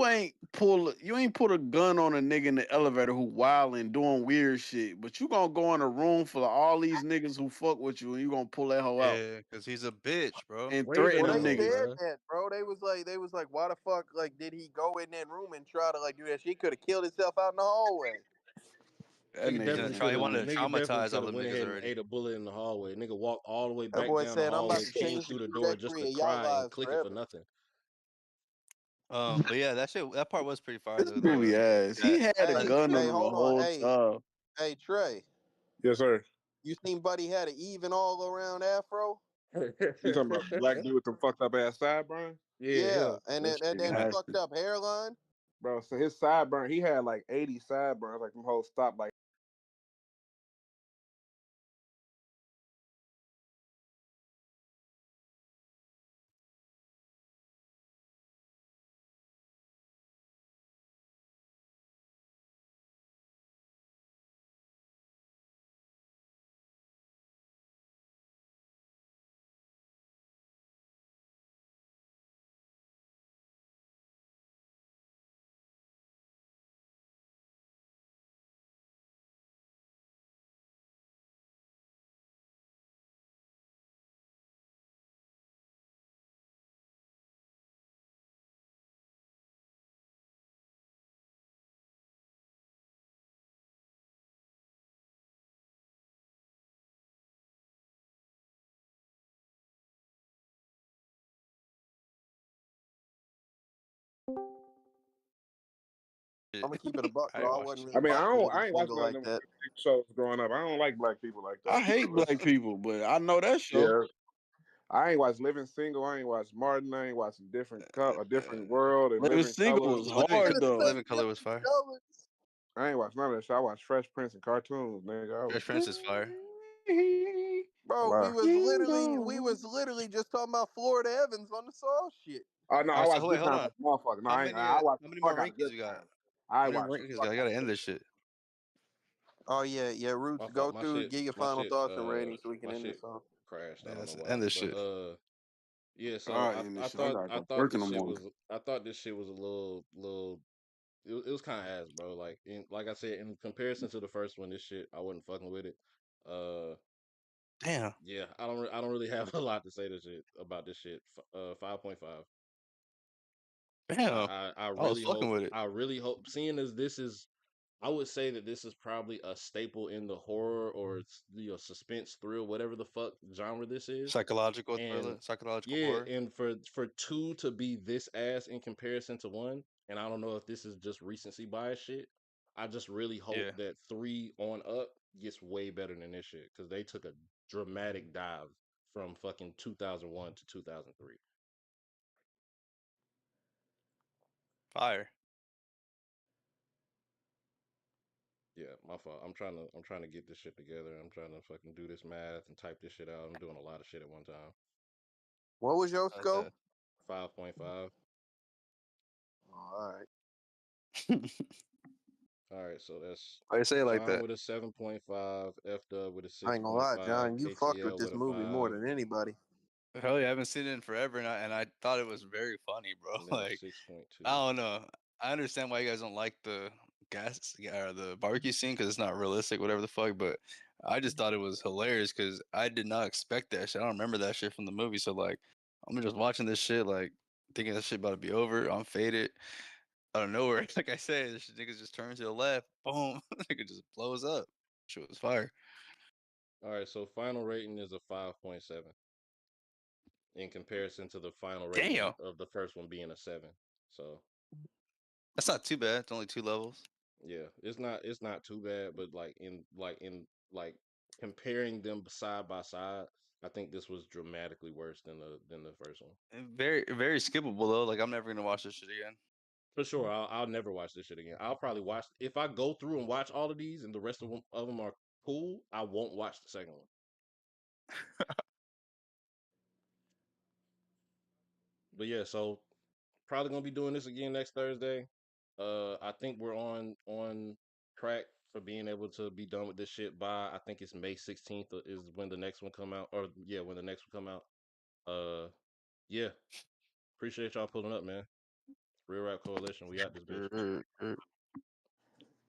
ain't put a gun on a nigga in the elevator who wild and doing weird shit, but you gonna go in a room full of all these niggas who fuck with you and you gonna pull that hoe out Yeah. Because he's a bitch, bro. and threaten Waving Well, a them they hoe, niggas. said bro. that, bro. They was like, why the fuck, like, did he go in that room and try to like do that? She could have killed himself out in the hallway. That Nigga He's nigga gonna definitely ain't try. could He have. wanted doing to Nigga definitely traumatize could all have them went niggas ahead and already. ate a bullet in the hallway. Nigga walked all the way That back boy down the said, "I'm about hallway, to came change the through the door just trajectory to of y'all cry and lives click it for forever." nothing. But yeah, that part was pretty fire this though. movie ass. He That had a Hey, gun on hey, him the hold on. whole Hey, time. hey, Trey, Yes, sir. you seen Buddy had an even all around afro? You talking about the black dude with the fucked up ass sideburns? Yeah, Yeah, him. and That shit then nasty. fucked up hairline. Bro, so his sideburn, he had like 80 sideburns, like them whole stop like I'm gonna keep it a buck, I bro. didn't I watch wasn't this really shit. I mean, fucking with I this ain't nigga watching none of like them that. shows growing up. I don't like black people like I that. hate black people, but I know that show. Yeah. I ain't watched Living Single. I ain't watched Martin. I ain't watching a different world and Living Living Single Color. was Living hard though. Living Color was fire. I ain't watched none of that shit. I watched Fresh Prince and cartoons, nigga. I was Fresh Prince is fire. a Bro, lie. we was literally just talking about Florida Evans on the Saw shit. Oh no, All I right, so watched wait, Good hold Times on. like a motherfucker. No, How I ain't. many I watched how the many more fuck out of rankings Good we got? Times. I How many more watched the rankings we fuck got? I out of gotta end Good this shit. Oh yeah, yeah. Roots, My fault. go through, give your My final shit, thoughts and ratings so we can my end shit this on. crashed. I Yeah, don't know let's why. end this But shit. yeah, so All right, and this shit. I gotta I go thought work in this the shit morning. was a little it was kind of ass, bro. Like like I said, in comparison to the first one, this shit I wasn't fucking with it. Uh Damn. yeah, I don't really have a lot to say this shit about this shit. 5.5. Damn. I was fucking with it. I really hope seeing as this is I would say that this is probably a staple in the horror or suspense thrill, whatever the fuck genre this is. Psychological And thriller, psychological yeah, horror. and for two to be this ass in comparison to one, and I don't know if this is just recency bias shit. I just really hope Yeah. that three on up gets way better than this shit because they took a dramatic dive from fucking 2001 to 2003. Fire. Yeah, my fault. I'm trying to get this shit together. I'm trying to fucking do this math and type this shit out. I'm doing a lot of shit at one time. What was your I like score? that. 5.5. All right. All right, so that's Why you say it like John that? with a 7.5, F Dub with a I ain't gonna lie, 6.5, John. You fucked with KTL with this a movie more 5, than anybody. Hell yeah, I haven't seen it in forever, and I thought it was very funny, bro. and then a Like, I 6.2. don't know. I understand why you guys don't like the or the barbecue scene because it's not realistic, whatever the fuck. But I just thought it was hilarious because I did not expect that shit. I don't remember that shit from the movie. So like, I'm just watching this shit, like thinking that shit about to be over. I'm faded out of nowhere. Like I said, this nigga just turns to the left, boom, nigga just blows up. Shit was fire. All right, so final rating is a 5.7 in comparison to the final rating Damn, of the first one being a 7. So that's not too bad. It's only 2 levels. yeah, it's not too bad, but like comparing them side by side, I think this was dramatically worse than the first one. And very skippable though. Like I'm never gonna watch this shit again. For sure, I'll never watch this shit again. I'll probably watch if I go through and watch all of these, and the rest of them are cool. I won't watch the second one. But yeah, so probably gonna be doing this again next Thursday. I think we're on track for being able to be done with this shit by I think it's May 16th is when the next one come out, or yeah, when the next one come out. Uh, yeah, appreciate y'all pulling up, man. Real Rap Coalition, we out this bitch.